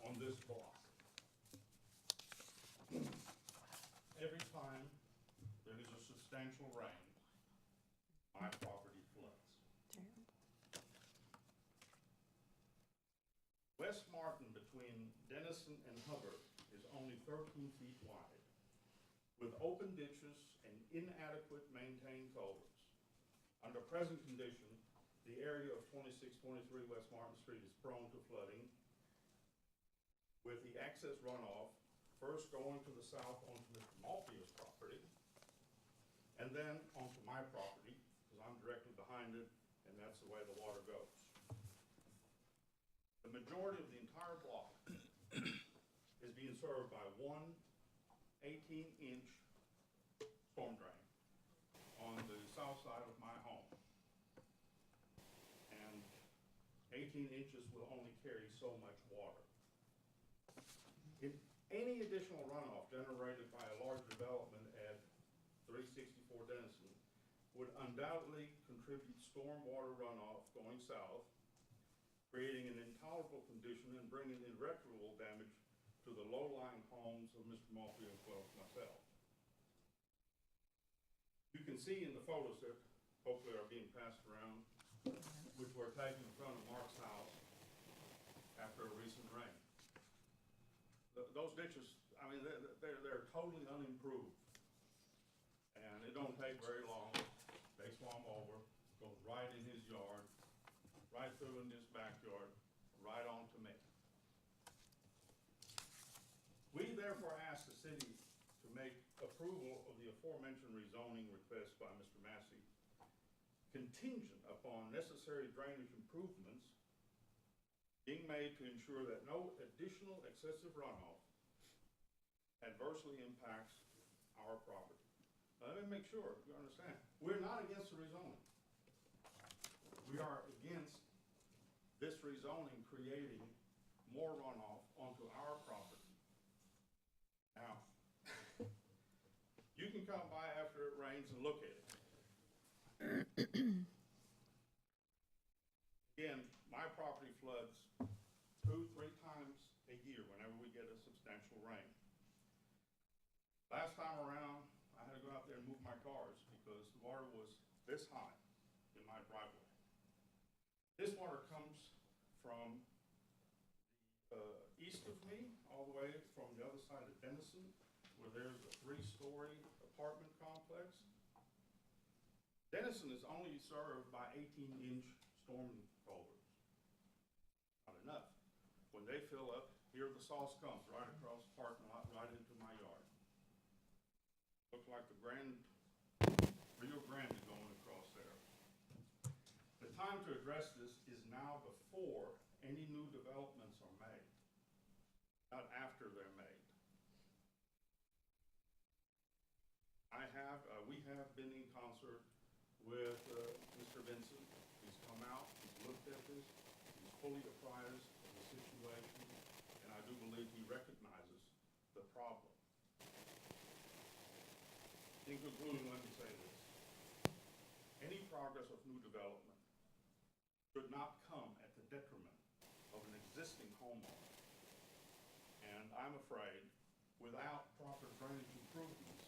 on this block. Every time there is a substantial rain, my property floods. West Martin between Dennison and Hubbard is only 13 feet wide, with open ditches and inadequate maintained culverts. Under present condition, the area of 2623 West Martin Street is prone to flooding, with the excess runoff first going to the south onto Mr. Malpia's property, and then onto my property, because I'm directly behind it, and that's the way the water goes. The majority of the entire block is being served by one 18-inch storm drain on the south side of my home. And 18 inches will only carry so much water. If any additional runoff generated by a large development at 364 Dennison would undoubtedly contribute stormwater runoff going south, creating an intolerable condition and bringing irreparable damage to the low-lying homes of Mr. Malpia as well as myself. You can see in the photos that hopefully are being passed around, which were taken in front of Mark's house after a recent rain. Those ditches, I mean, they're totally unimproved. And it don't take very long. They swam over, goes right in his yard, right through in his backyard, right on to me. We therefore ask the city to make approval of the aforementioned rezoning request by Mr. Massey contingent upon necessary drainage improvements being made to ensure that no additional excessive runoff adversely impacts our property. Now, let me make sure you understand. We're not against the rezoning. We are against this rezoning creating more runoff onto our property. Now, you can come by after it rains and look at it. Again, my property floods 2-3 times a year whenever we get a substantial rain. Last time around, I had to go out there and move my cars because the water was this high in my driveway. This water comes from the east of me, all the way from the other side of Dennison, where there's a 3-story apartment complex. Dennison is only served by 18-inch storm culverts. Not enough. When they fill up, here the sauce comes right across the parking lot, right into my yard. Looks like the Rio Grande going across there. The time to address this is now before any new developments are made, not after they're made. We have been in concert with Mr. Benson. He's come out, he's looked at this, he's fully apprised of the situation, and I do believe he recognizes the problem. In conclusion, let me say this. Any progress of new development should not come at the detriment of an existing homeowner. And I'm afraid, without proper drainage improvements,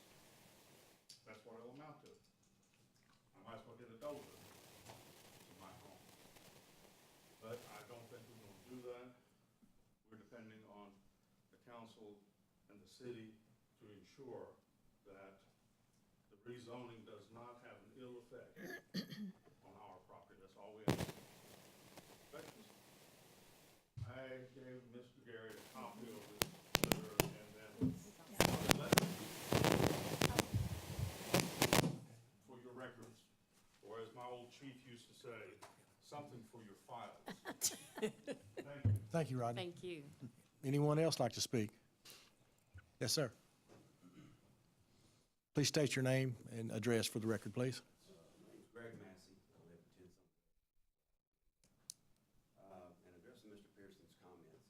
that's what it'll amount to. I might as well get a dozer to my home. But I don't think we're going to do that. We're depending on the council and the city to ensure that the rezoning does not have an ill effect on our property. That's all we ask. Questions? I gave Mr. Garrett a copy of this letter, and then for your records, or as my old chief used to say, something for your files. Thank you. Thank you, Rodney. Thank you. Anyone else like to speak? Yes, sir. Please state your name and address for the record, please. Greg Massey, I live at 10 something. And addressing Mr. Pearson's comments,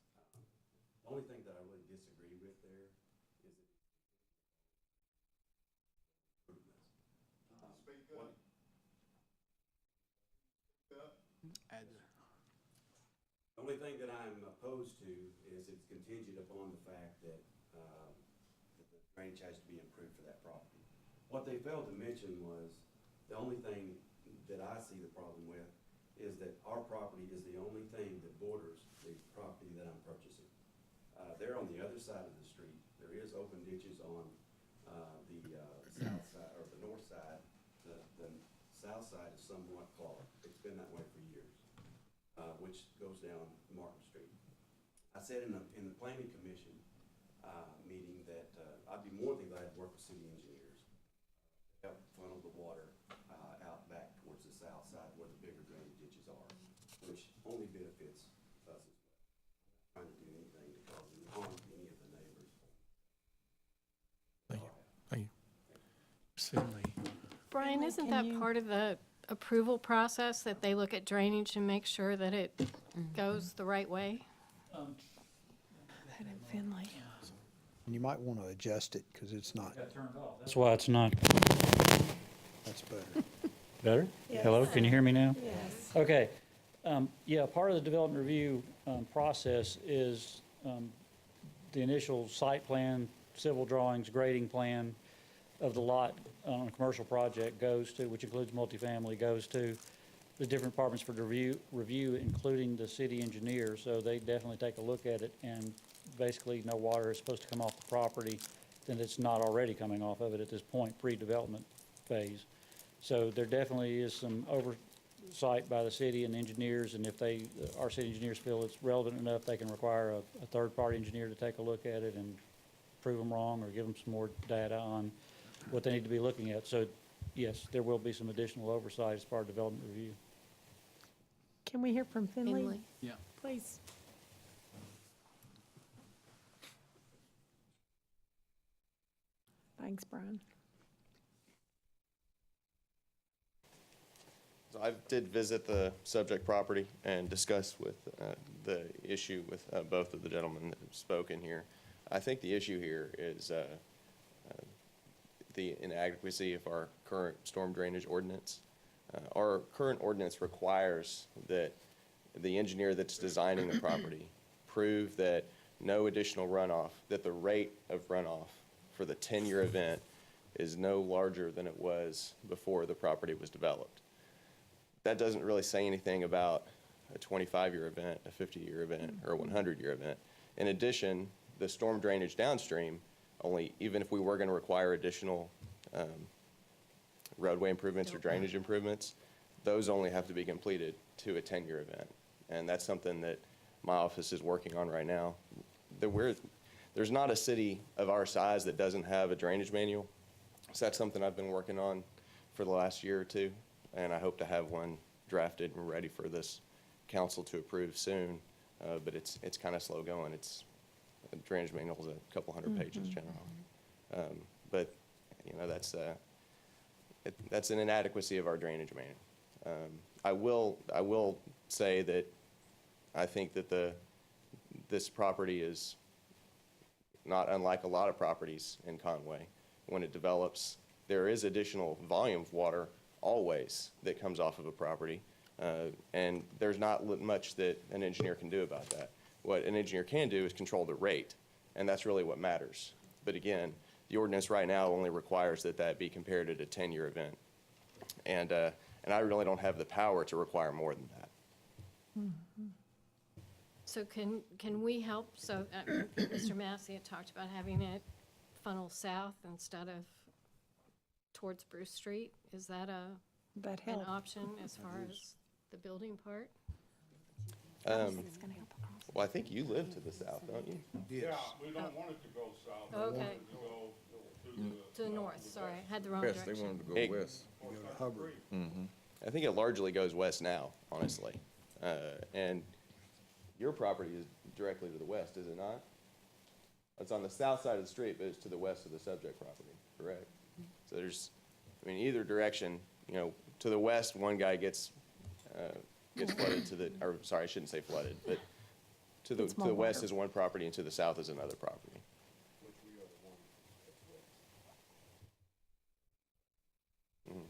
the only thing that I really disagree with there is that improvements. The only thing that I'm opposed to is it's contingent upon the fact that, that the drainage has to be improved for that property. What they failed to mention was, the only thing that I see the problem with is that our property is the only thing that borders the property that I'm purchasing. They're on the other side of the street. There is open ditches on the south side, or the north side. The south side is somewhat clogged. It's been that way for years, which goes down Martin Street. I said in the planning commission meeting that I'd be more than glad to work with city engineers to help funnel the water out back towards the south side where the bigger drainage ditches are, which only benefits us as well. I'm not trying to do anything to cause any harm to any of the neighbors. Thank you. Thank you. Finley. Brian, isn't that part of the approval process, that they look at drainage and make sure that it goes the right way? That in Finley. And you might want to adjust it because it's not. That's why it's not. That's better. Better? Yes. Hello, can you hear me now? Yes. Okay. Yeah, part of the development review process is the initial site plan, civil drawings, grading plan of the lot on a commercial project goes to, which includes multifamily, goes to the different departments for review, including the city engineer. So they definitely take a look at it, and basically no water is supposed to come off the property then it's not already coming off of it at this point, pre-development phase. So there definitely is some oversight by the city and engineers, and if our city engineers feel it's relevant enough, they can require a third-party engineer to take a look at it and prove them wrong or give them some more data on what they need to be looking at. So yes, there will be some additional oversight as part of development review. Can we hear from Finley? Finley. Yeah. Please. Thanks, Brian. So I did visit the subject property and discuss with the issue with both of the gentlemen that have spoken here. I think the issue here is the inadequacy of our current storm drainage ordinance. Our current ordinance requires that the engineer that's designing the property prove that no additional runoff, that the rate of runoff for the 10-year event is no larger than it was before the property was developed. That doesn't really say anything about a 25-year event, a 50-year event, or a 100-year event. In addition, the storm drainage downstream, even if we were going to require additional roadway improvements or drainage improvements, those only have to be completed to a 10-year event. And that's something that my office is working on right now. There's not a city of our size that doesn't have a drainage manual. So that's something I've been working on for the last year or two, and I hope to have one drafted and ready for this council to approve soon. But it's kind of slow going. The drainage manual is a couple hundred pages generally. But you know, that's an inadequacy of our drainage manual. I will say that I think that this property is not unlike a lot of properties in Conway. When it develops, there is additional volume of water always that comes off of a property, and there's not much that an engineer can do about that. What an engineer can do is control the rate, and that's really what matters. But again, the ordinance right now only requires that be compared at a 10-year event, and I really don't have the power to require more than that. So can we help? So Mr. Massey had talked about having it funnel south instead of towards Bruce Street. Is that an option as far as the building part? Well, I think you live to the south, don't you? Yeah, we don't want it to go south. We want Okay. it to go To the north, sorry, I had the wrong West, they direction. wanted to go west. You go to Hubbard. I think it largely goes west now, honestly. And your property is directly to the west, is it not? It's on the south side of the street, but it's to the west of the subject property, correct? So there's, I mean, either direction, you know, to the west, one guy gets flooded to the, or sorry, I shouldn't say flooded, but to the west is one property and to the south is another property. Mhm.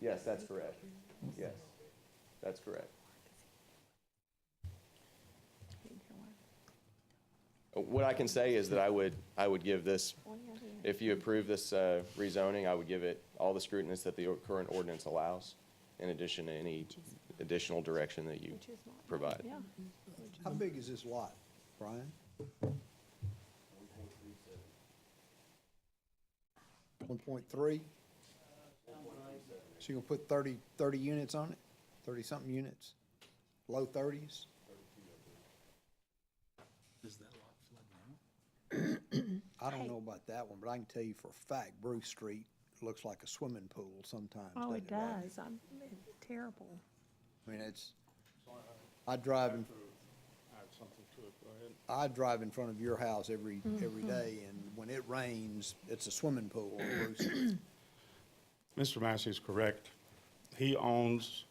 Yes, that's correct. Yes, that's correct. What I can say is that I would give this, if you approve this rezoning, I would give it all the scrutiny that the current ordinance allows, in addition to any additional direction that you provide. How big is this lot, Brian? 1.3? So you're gonna put 30 units on it? 30-something units? Low 30s? Does that lot flood now? I don't know about that one, but I can tell you for a fact, Bruce Street looks like a swimming pool sometimes. Oh, doesn't it Brian? does. Terrible. I mean, I drive in, Add something to it, go ahead. I drive in front of your house every day, and when it rains, it's a swimming pool on Bruce Street. Mr. Massey is correct. He owns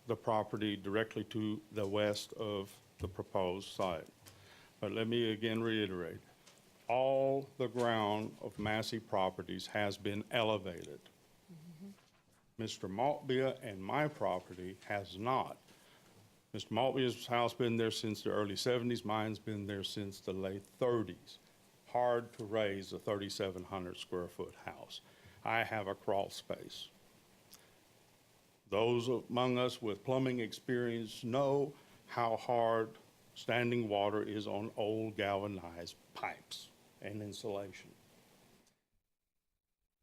the property directly to the west of the proposed site. But let me again reiterate, all the ground of Massey Properties has been elevated. Mr. Maltbia and my property has not. Mr. Maltbia's house been there since the early 70s, mine's been there since the late 30s. Hard to raise a 3,700 square foot house. I have a crawl space. Those among us with plumbing experience know how hard standing water is on old galvanized pipes and insulation.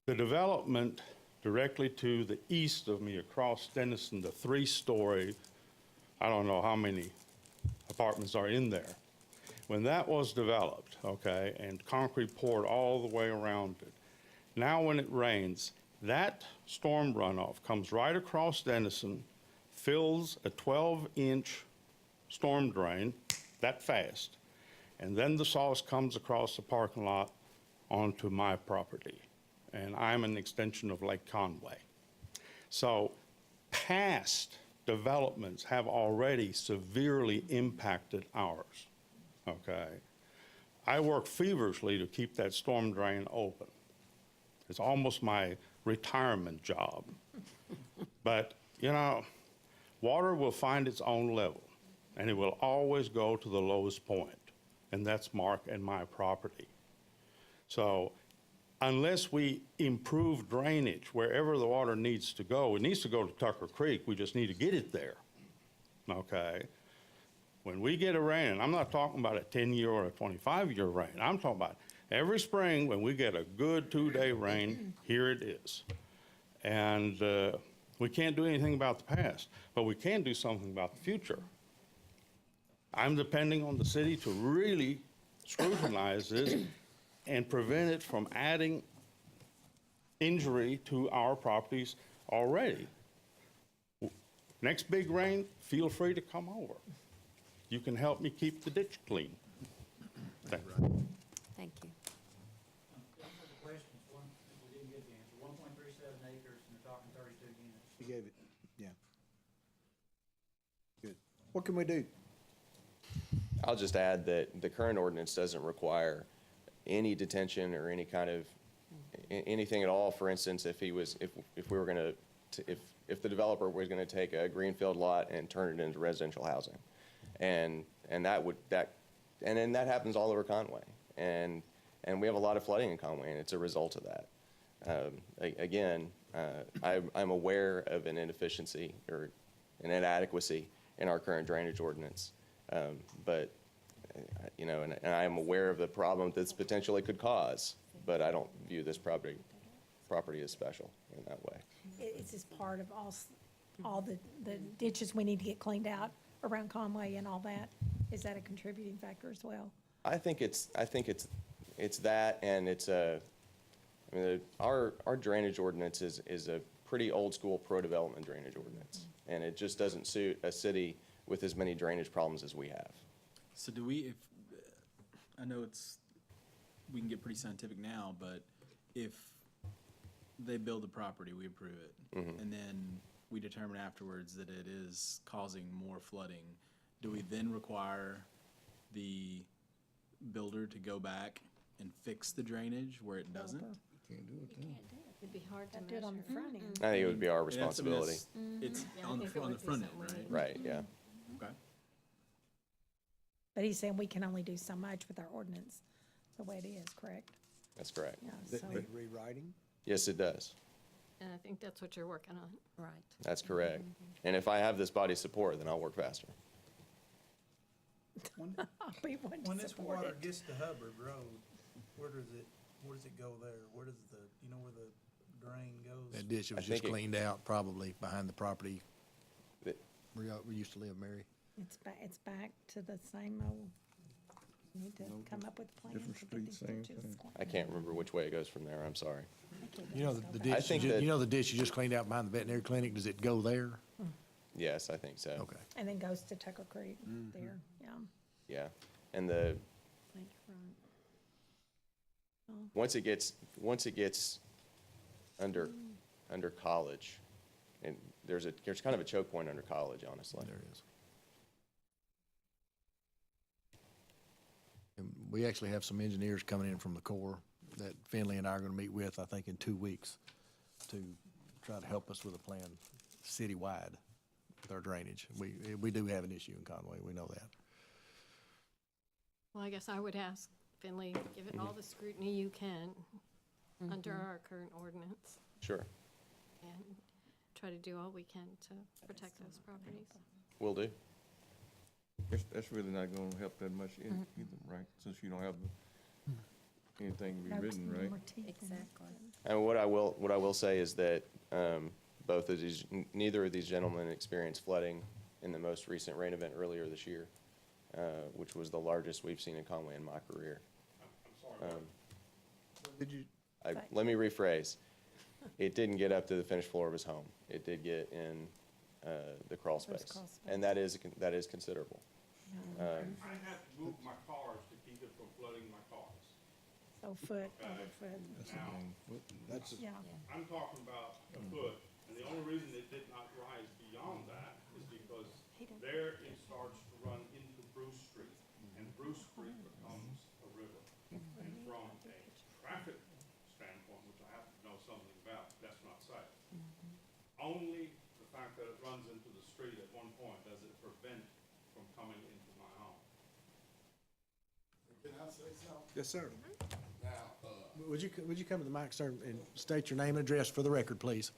The development directly to the east of me across Denison, the 3-story, I don't know how many apartments are in there. When that was developed, okay, and concrete poured all the way around it, now when it rains, that storm runoff comes right across Denison, fills a 12-inch storm drain that fast, and then the sauce comes across the parking lot onto my property. And I'm an extension of Lake Conway. So past developments have already severely impacted ours, okay? I work feverishly to keep that storm drain open. It's almost my retirement job. But, you know, water will find its own level, and it will always go to the lowest point, and that's Mark and my property. So unless we improve drainage wherever the water needs to go, it needs to go to Tucker Creek, we just need to get it there, okay? When we get a rain, and I'm not talking about a 10-year or a 25-year rain, I'm talking about every spring when we get a good 2-day rain, here it is. And we can't do anything about the past, but we can do something about the future. I'm depending on the city to really scrutinize this and prevent it from adding injury to our properties already. Next big rain, feel free to come over. You can help me keep the ditch clean. Thank you. Thank you. Couple of questions. One, we didn't get the answer. 1.37 acres, and they're talking 32 units. You gave it, yeah. Good. What can we do? I'll just add that the current ordinance doesn't require any detention or any kind of, anything at all. For instance, if we were gonna, if the developer was gonna take a greenfield lot and turn it into residential housing. And then that happens all over Conway. And we have a lot of flooding in Conway, and it's a result of that. Again, I'm aware of an inefficiency or an inadequacy in our current drainage ordinance. But, you know, and I am aware of the problem this potentially could cause, but I don't view this property as special in that way. It's just part of all the ditches we need to get cleaned out around Conway and all that. Is that a contributing factor as well? I think it's that, and it's I mean, our drainage ordinance is a pretty old school pro-development drainage ordinance. And it just doesn't suit a city with as many drainage problems as we have. So do we, I know we can get pretty scientific now, but if they build the property, we approve it, and then we determine afterwards that it is causing more flooding, do we then require the builder to go back and fix the drainage where it doesn't? Can't do it You then. can't do it. It'd be hard to Gotta do it on the measure. front end. I think it would be our Yeah, that's- I mean, responsibility. It's Yeah, I on think it the would be front end, something we right? need. Right, yeah. Okay. But he's saying we can only do so much with our ordinance, the way it is, correct? That's correct. Yeah, so, Rewriting? Yes, it does. And I think that's what you're working on. Right. That's correct. And if I have this body's support, then I'll work faster. I'll be one When to this support water it. gets to Hubbard Road, where does it go there? Where does you know where the drain goes? That ditch was I just think it- cleaned out, probably behind the property The- where we used to live, Mary. It's back to the same old, you need to come up with a plan. Different to get these street, same ditches thing. cleaned. I can't remember which way it goes from there, I'm sorry. You know, the I ditch, think that- you know the ditch you just cleaned out behind the veterinary clinic, does it go there? Yes, I think so. Okay. And then goes to Tucker Creek there, yeah. Yeah. And the, once it gets under college, and there's kind of a choke point under college, honestly. There is. And we actually have some engineers coming in from the Corps that Finley and I are gonna meet with, I think, in 2 weeks to try to help us with a plan citywide with our drainage. We do have an issue in Conway, we know that. Well, I guess I would ask Finley, give it all the scrutiny you can under our current ordinance Sure, and try to do all we can to protect those properties. will do. That's really not gonna help that much either, right? Since you don't have anything to be written, right? Exactly. And what I will say is that neither of these gentlemen experienced flooding in the most recent rain event earlier this year, which was the largest we've seen in Conway in my career. Did you, Let me rephrase. It didn't get up to the finished floor of his home. It did get in the crawl space, and that is considerable. I have to move my cars to keep it from flooding my cars. So foot over foot, That's yeah. I'm talking about a foot, and the only reason it did not rise beyond that is because there it starts to run into Bruce Street, and Bruce Street becomes a river. And from a traffic standpoint, which I have to know something about, that's not safe. Only the fact that it runs into the street at one point does it prevent it from coming into my home. Can I say something? Yes, sir. Now, Would you come to the mic, sir, and state your name and address for the record, please?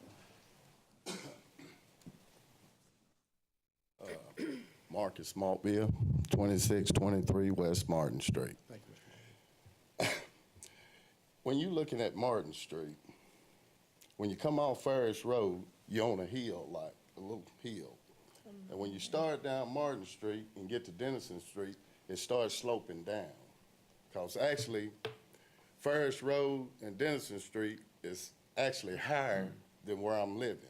Marcus Maltville, 2623 West Martin Street. Thank you, Mr. When you're looking at Martin Street, when you come off Ferris Road, you're on a hill, like a little hill. And when you start down Martin Street and get to Dennison Street, it starts sloping down. Because actually, Ferris Road and Dennison Street is actually higher than where I'm living.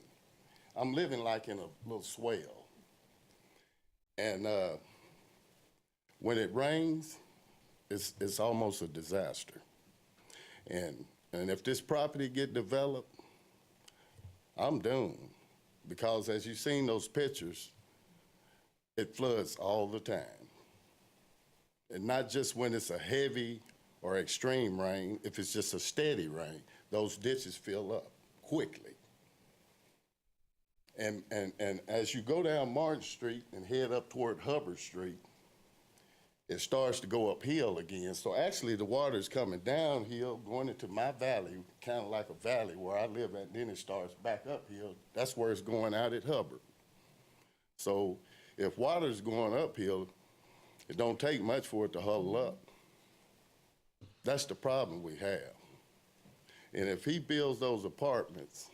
I'm living like in a little swell. And when it rains, it's almost a disaster. And if this property get developed, I'm doomed. Because as you've seen those pictures, it floods all the time. And not just when it's a heavy or extreme rain, if it's just a steady rain, those ditches fill up quickly. And as you go down Martin Street and head up toward Hubbard Street, it starts to go uphill again. So actually the water's coming downhill, going into my valley, kind of like a valley where I live at, then it starts back uphill. That's where it's going out at Hubbard. So if water's going uphill, It don't take much for it to huddle up. That's the problem we have. And if he builds those apartments,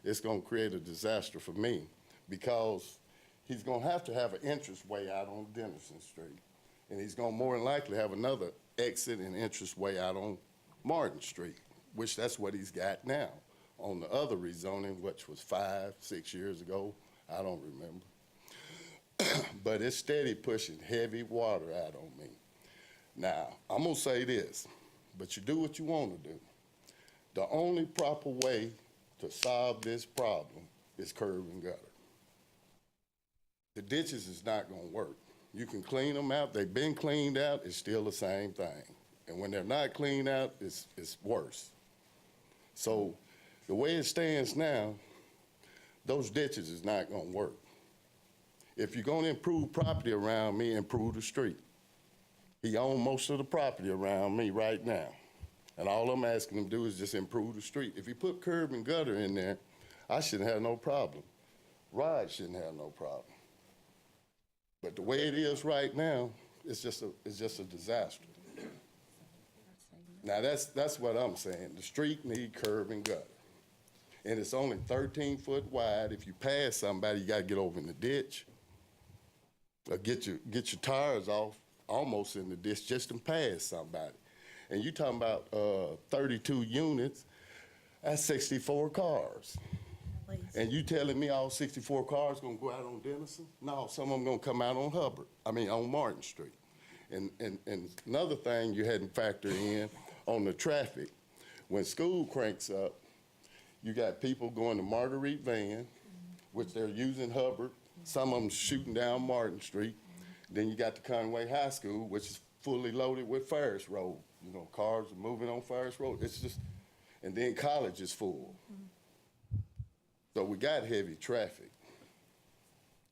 it's gonna create a disaster for me because he's gonna have to have an entranceway out on Dennison Street. And he's gonna more than likely have another exit and entranceway out on Martin Street, which that's what he's got now. On the other rezoning, which was 5, 6 years ago, I don't remember. But it's steady pushing heavy water out on me. Now, I'm gonna say this, but you do what you wanna do. The only proper way to solve this problem is curb and gutter. The ditches is not gonna work. You can clean them out, they've been cleaned out, it's still the same thing. And when they're not cleaned out, it's worse. So the way it stands now, those ditches is not gonna work. If you're gonna improve property around me, improve the street. He owns most of the property around me right now. And all I'm asking him to do is just improve the street. If he put curb and gutter in there, I shouldn't have no problem. Rod shouldn't have no problem. But the way it is right now, it's just a disaster. Now that's what I'm saying. The street need curb and gutter. And it's only 13 foot wide. If you pass somebody, you gotta get over in the ditch. Or get your tires off almost in the ditch just to pass somebody. And you talking about 32 units, that's 64 cars. And you telling me all 64 cars gonna go out on Dennison? No, some of them gonna come out on on Martin Street. And another thing you hadn't factored in on the traffic, when school cranks up, you got people going to Marguerite Van, which they're using Hubbard, some of them shooting down Martin Street. Then you got the Conway High School, which is fully loaded with Ferris Road. You know, cars are moving on Ferris Road. It's just, and then college is full. So we got heavy traffic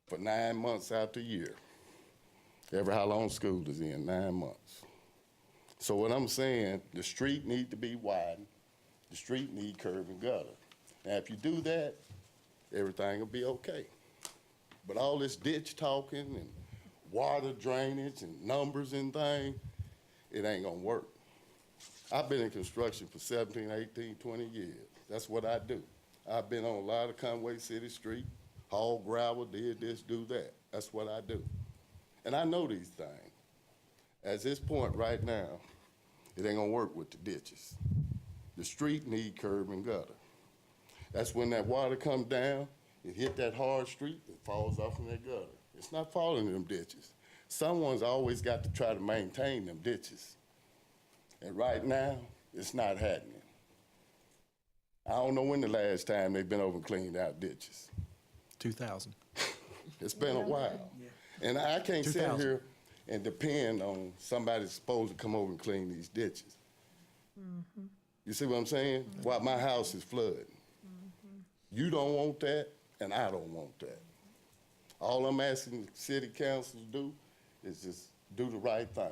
for 9 months out the year. Ever how long school is in, 9 months. So what I'm saying, the street need to be widened. The street need curb and gutter. Now, if you do that, everything will be okay. But all this ditch talking and water drainage and numbers and things, it ain't gonna work. I've been in construction for 17, 18, 20 years. That's what I do. I've been on a lot of Conway City Street, haul gravel, did this, do that. That's what I do. And I know these things. At this point right now, it ain't gonna work with the ditches. The street need curb and gutter. That's when that water comes down, it hit that hard street, it falls off in that gutter. It's not falling in them ditches. Someone's always got to try to maintain them ditches. And right now, it's not happening. I don't know when the last time they've been over and cleaned out ditches. 2000. It's been a while. And I can't sit 2000. here and depend on somebody supposed to come over and clean these ditches. You see what I'm saying? While my house is flooding. You don't want that, and I don't want that. All I'm asking the city council to do is just do the right thing.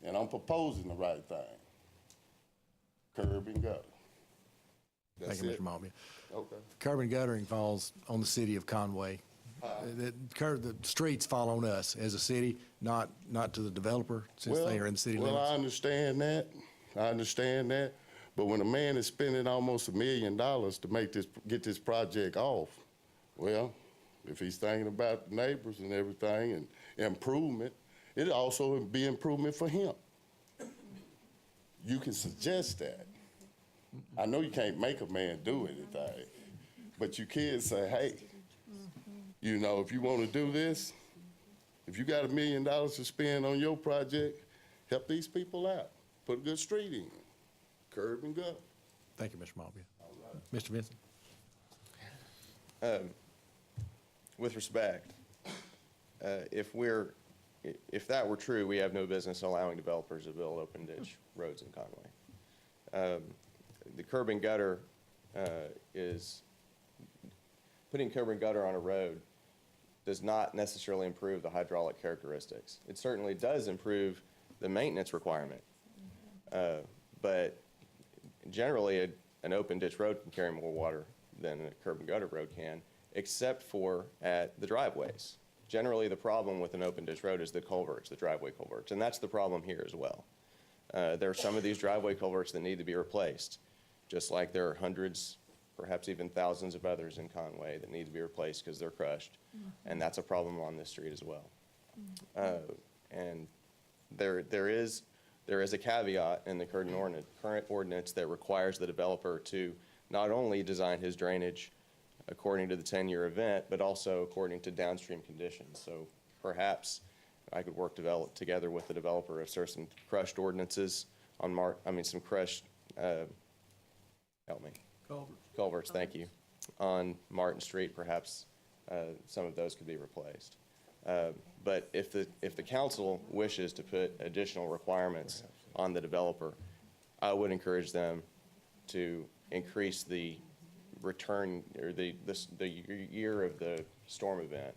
And I'm proposing the right thing. Curb and gutter. That's Thank you, it. Mr. Maltby. Okay. Curb and guttering falls on the city of Conway. The streets fall on us as a city, not to the developer, since they are in the city limits. Well, I understand that. But when a man is spending almost $1 million to get this project off, well, if he's thinking about the neighbors and everything and improvement, it'll also be improvement for him. You can suggest that. I know you can't make a man do anything, but you can say, hey, you know, if you want to do this, if you got $1 million to spend on your project, help these people out. Put a good street in, curb and gutter. Thank you, Mr. Maltby. Mr. Vincent? With respect, if that were true, we have no business allowing developers to build open ditch roads in Conway. The curb and gutter putting curb and gutter on a road does not necessarily improve the hydraulic characteristics. It certainly does improve the maintenance requirement. But generally, an open ditch road can carry more water than a curb and gutter road can, except for at the driveways. Generally, the problem with an open ditch road is the culverts, the driveway culverts, and that's the problem here as well. There are some of these driveway culverts that need to be replaced, just like there are hundreds, perhaps even thousands of others in Conway that need to be replaced because they're crushed. And that's a problem on this street as well. And there is a caveat in the current ordinance that requires the developer to not only design his drainage according to the 10-year event, but also according to downstream conditions. So perhaps I could work together with the developer of certain crushed ordinances on some crushed, help me. Culverts, thank you. On Martin Street, perhaps some of those could be replaced. But if the council wishes to put additional requirements on the developer, I would encourage them to increase the return, or the year of the storm event,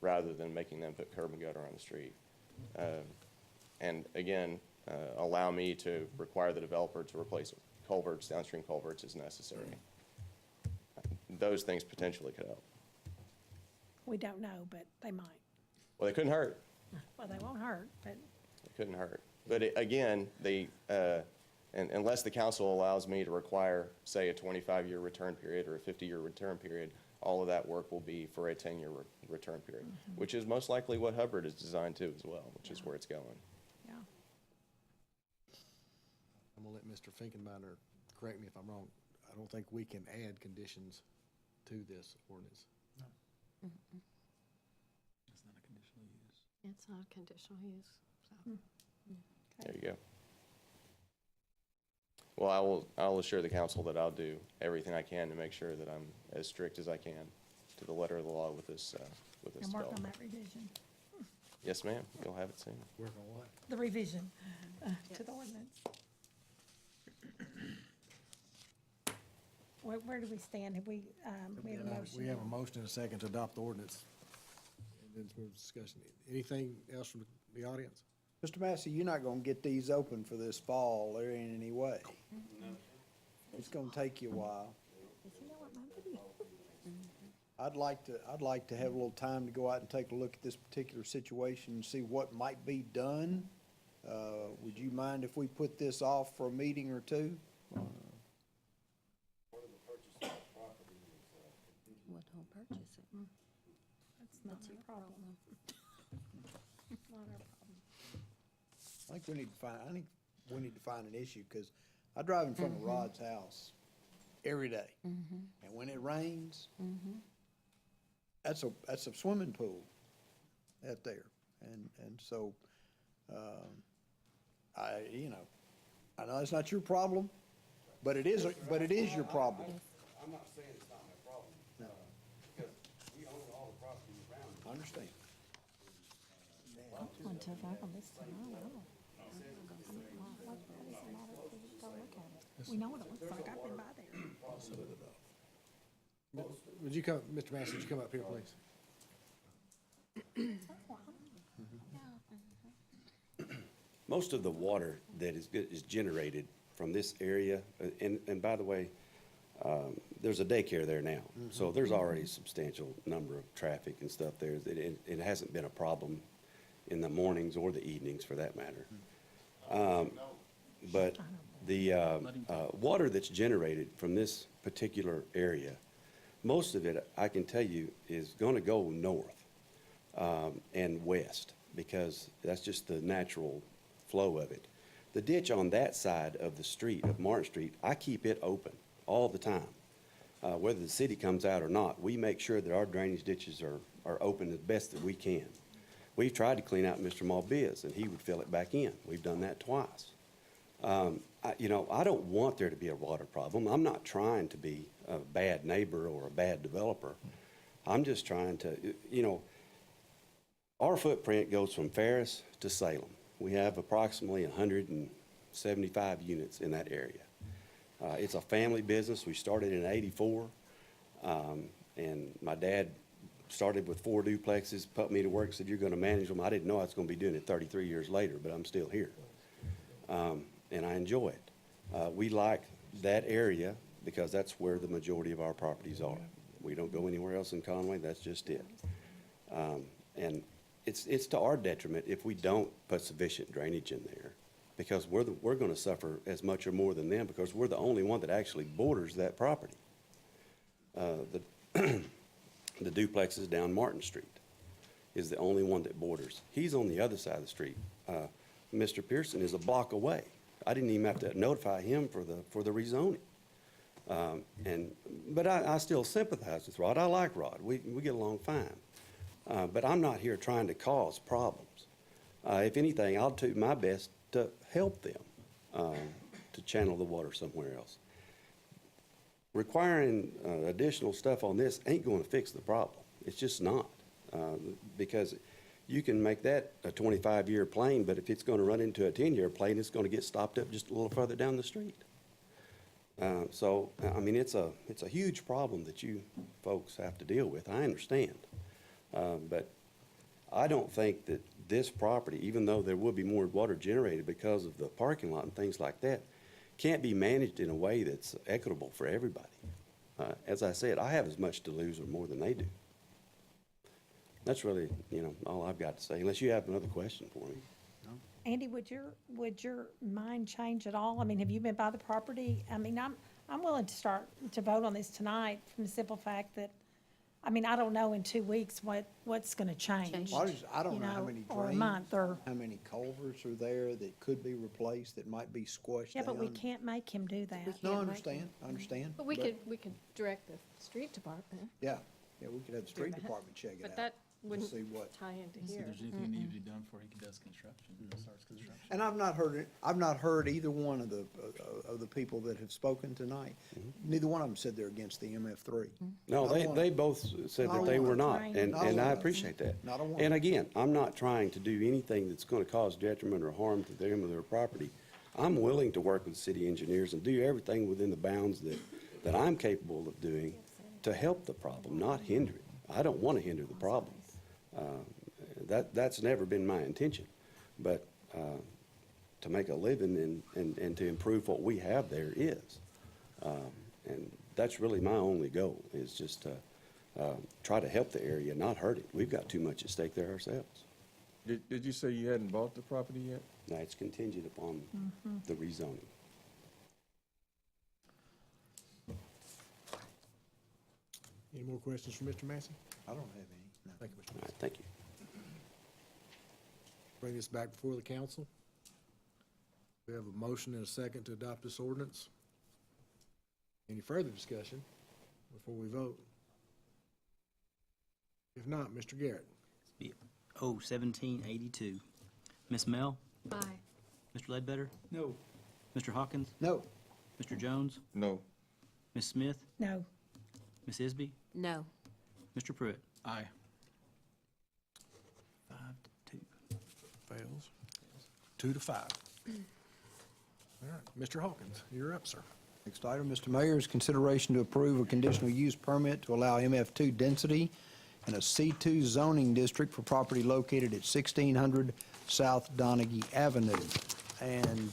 rather than making them put curb and gutter on the street. And again, allow me to require the developer to replace culverts, downstream culverts as necessary. Those things potentially could help. We don't know, but they might. Well, they couldn't hurt. Well, they won't hurt, but It couldn't hurt. But again, unless the council allows me to require, say, a 25-year return period or a 50-year return period, all of that work will be for a 10-year return period, which is most likely what Hubbard is designed to as well, which is where it's going. yeah. I'm gonna let Mr. Finkenbeiner correct me if I'm wrong. I don't think we can add conditions to this ordinance. It's not a conditional use. It's not a conditional use, so. There you go. Well, I'll assure the council that I'll do everything I can to make sure that I'm as strict as I can to the letter of the law with this And work on development. that revision, Yes, ma'am. You'll have it soon. Work on what? the revision to the ordinance. Where do we stand? Have we, we have a motion? We have a motion and a second to adopt the ordinance. And then we're discussing it. Anything else from the audience? Mr. Massey, you're not gonna get these open for this fall or in any way. It's gonna take you a while. I'd like to have a little time to go out and take a look at this particular situation and see what might be done. Would you mind if we put this off for a meeting or two? What whole purchase it? That's not your problem. Not our problem. I think we need to find an issue, because I drive in front of Rod's house every day. And when it rains, that's a swimming pool out there. And so, I know it's not your problem, but it is your problem. I'm not saying it's not my problem. No. Because we own all the property around it. I understand. We know what it looks like. I've been by there. Would you come, Mr. Massey, would you come up here, please? Most of the water that is generated from this area, and by the way, there's a daycare there now, so there's already a substantial number of traffic and stuff there. It hasn't been a problem in the mornings or the evenings, for that matter. But the water that's generated from this particular area, most of it, I can tell you, is going to go north and west, because that's just the natural flow of it. The ditch on that side of the street, of Martin Street, I keep it open all the time. Whether the city comes out or not, we make sure that our drainage ditches are open as best that we can. We've tried to clean out Mr. Malbia's, and he would fill it back in. We've done that twice. I don't want there to be a water problem. I'm not trying to be a bad neighbor or a bad developer. I'm just trying to, our footprint goes from Ferris to Salem. We have approximately 175 units in that area. It's a family business. We started in '84, and my dad started with 4 duplexes, put me to work, said, "You're going to manage them." I didn't know I was going to be doing it 33 years later, but I'm still here. And I enjoy it. We like that area because that's where the majority of our properties are. We don't go anywhere else in Conway. That's just it. And it's to our detriment if we don't put sufficient drainage in there, because we're gonna suffer as much or more than them, because we're the only one that actually borders that property. The the duplexes down Martin Street is the only one that borders. He's on the other side of the street. Mr. Pearson is a block away. I didn't even have to notify him for the rezoning. But I still sympathize with Rod. I like Rod. We get along fine. But I'm not here trying to cause problems. If anything, I'll do my best to help them to channel the water somewhere else. Requiring additional stuff on this ain't going to fix the problem. It's just not. Because you can make that a 25-year plane, but if it's going to run into a 10-year plane, it's going to get stopped up just a little further down the street. So, I mean, it's a huge problem that you folks have to deal with. I understand. But I don't think that this property, even though there will be more water generated because of the parking lot and things like that, can't be managed in a way that's equitable for everybody. As I said, I have as much to lose or more than they do. That's really, all I've got to say, unless you have another question for me. Andy, would your mind change at all? I mean, have you been by the property? I mean, I'm willing to start to vote on this tonight from the simple fact that, I mean, I don't know in 2 weeks what's gonna change. I don't know how many or a drains, month, or, how many culverts are there that could be replaced, that might be squashed yeah, down. but we can't make him do that. No, I understand. But we could direct the street department, Yeah, we could have the street But department check it out. but that wouldn't see what. tie into See if here. there's anything that needs to be done before he does construction, starts construction. And I've not heard either one of the people that have spoken tonight. Neither one of them said they're against the MF3. No, Not one. they both said Not that they one. were not, and Not I one. appreciate that. Not a one. And again, I'm not trying to do anything that's gonna cause detriment or harm to them or their property. I'm willing to work with city engineers and do everything within the bounds that I'm capable of doing to help the problem, not hinder it. I don't wanna hinder the problem. That's never been my intention. But to make a living and to improve what we have there is. And that's really my only goal, is just to try to help the area, not hurt it. We've got too much at stake there ourselves. Did you say you hadn't bought the property yet? Now, it's contingent upon the rezoning. Any more questions for Mr. Massey? I don't have any. No. Thank you, Mr. All Massey. right, thank you. Bring this back before the council. We have a motion and a second to adopt this ordinance. Any further discussion before we vote? If not, Mr. Garrett. 1782. Ms. Mel? Aye. Mr. Ledbetter? No. Mr. Hawkins? No. Mr. Jones? No. Ms. Smith? No. Ms. Isby? No. Mr. Pruitt? Aye. 5-2. Fails. 2-5. All right, Mr. Hawkins, you're up, sir. Next item, Mr. Mayor, is consideration to approve a conditional use permit to allow MF2 density in a C2 zoning district for property located at 1600 South Donaghy Avenue. And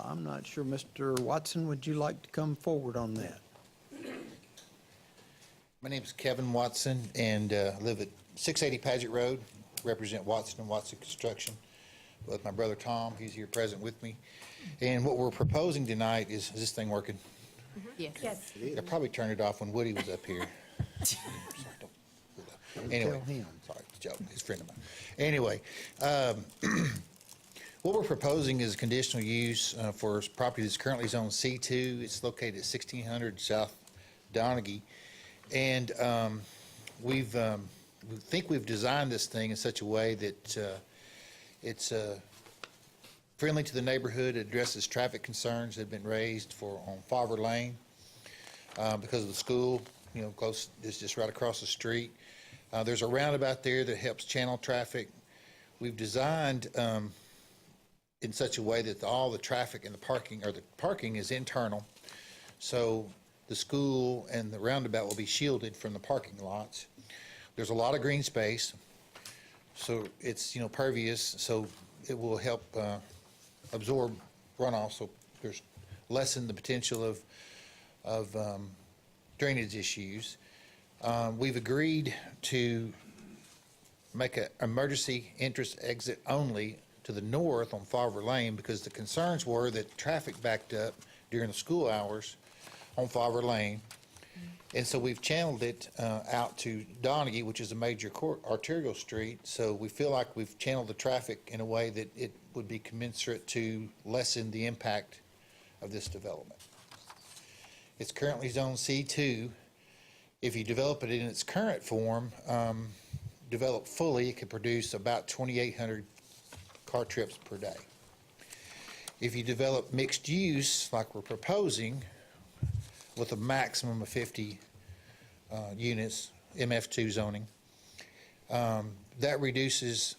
I'm not sure, Mr. Watson, would you like to come forward on that? My name is Kevin Watson, and I live at 680 Paget Road, represent Watson and Watson Construction with my brother Tom. He's here present with me. And what we're proposing tonight is this thing working? Yes. Yes. I probably turned it off when Woody was up here. Sorry, anyway, Tell him. sorry, it's a joke. He's a friend of mine. Anyway, what we're proposing is a conditional use for property that's currently zoned C2. It's located at 1600 South Donaghy. And we think we've designed this thing in such a way that it's friendly to the neighborhood. It addresses traffic concerns that have been raised on Favre Lane because of the school, close, it's just right across the street. There's a roundabout there that helps channel traffic. We've designed in such a way that all the traffic and the parking is internal. So the school and the roundabout will be shielded from the parking lots. There's a lot of green space, so it's, pervious, so it will help absorb runoff, so there's lessen the potential of drainage issues. We've agreed to make an emergency entrance exit only to the north on Favre Lane, because the concerns were that traffic backed up during the school hours on Favre Lane. And so we've channeled it out to Donaghy, which is a major arterial street. So we feel like we've channeled the traffic in a way that it would be commensurate to lessen the impact of this development. It's currently zone C2. If you develop it in its current form, developed fully, it could produce about 2,800 car trips per day. If you develop mixed use, like we're proposing, with a maximum of 50 units, MF2 zoning, that reduces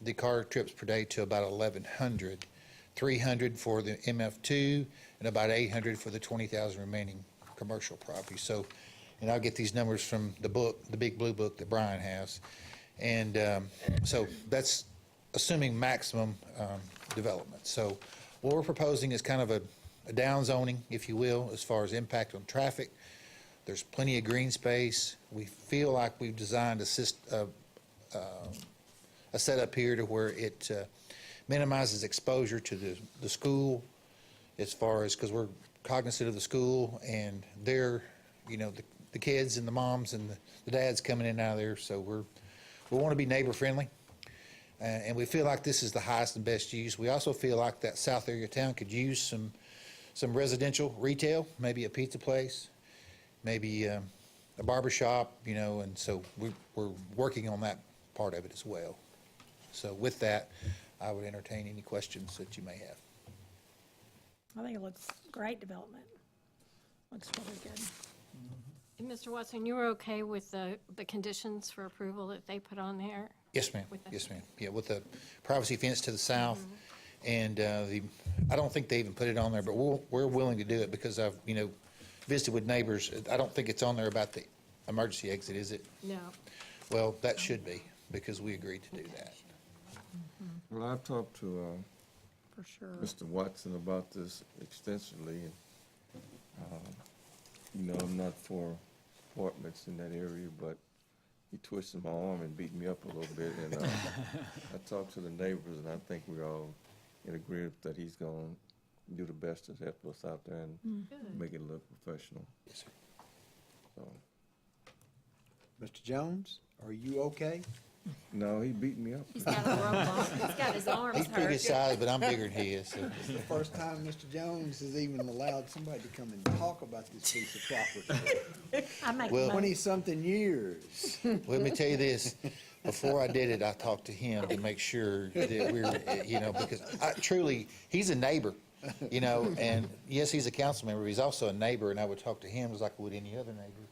the car trips per day to about 1,100, 300 for the MF2, and about 800 for the 20,000 remaining commercial property. So, and I'll get these numbers from the book, the big blue book that Brian has. And so that's assuming maximum development. So what we're proposing is kind of a down zoning, if you will, as far as impact on traffic. There's plenty of green space. We feel like we've designed a setup here to where it minimizes exposure to the school, as far as, because we're cognizant of the school and their, you know, the kids and the moms and the dads coming in and out of there. So we want to be neighbor friendly. And we feel like this is the highest and best use. We also feel like that south area of town could use some residential retail, maybe a pizza place, maybe a barber shop, you know, and so we're working on that part of it as well. So with that, I would entertain any questions that you may have. I think it looks great development. Looks really good. And Mr. Watson, you were okay with the conditions for approval that they put on there? Yes, ma'am. With the- Yes, ma'am. Yeah, with the privacy fence to the south, and I don't think they even put it on there, but we're willing to do it because I've, you know, visited with neighbors. I don't think it's on there about the emergency exit, is it? No. Well, that should be, because we agreed to do that. Well, I've talked to For sure. Mr. Watson about this extensively, and, you know, I'm not for apartments in that area, but he twisted my arm and beat me up a little bit, and I talked to the neighbors, and I think we're all in agreement that he's gonna do the best to help us out there and make it look professional. Yes, sir. So, Mr. Jones, are you okay? no, he beat me up. He's got a rope on. He's got his arms He's pretty good hurt. size, but I'm bigger than he is, so. This is the first time Mr. Jones has even allowed somebody to come and talk about this piece of property. I make Well- a mo- 20-something years. Let me tell you this, before I did it, I talked to him to make sure that we're, you know, because truly, he's a neighbor, you know, and yes, he's a council member, but he's also a neighbor, and I would talk to him as like I would any other neighbor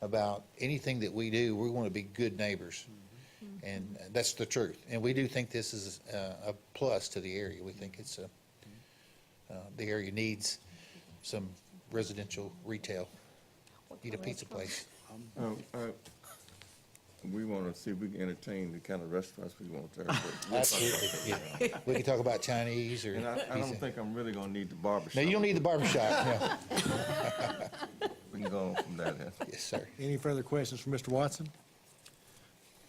about anything that we do. We want to be good neighbors, and that's the truth. And we do think this is a plus to the area. We think it's the area needs some residential retail. Need a pizza place. We want to see if we can entertain the kind of restaurants we want there. but- Absolutely, yeah. We can talk about Chinese or And I pizza. don't think I'm really gonna need the barber shop. No, you don't need the barber shop, no. We can go on from that end. Yes, sir. Any further questions for Mr. Watson?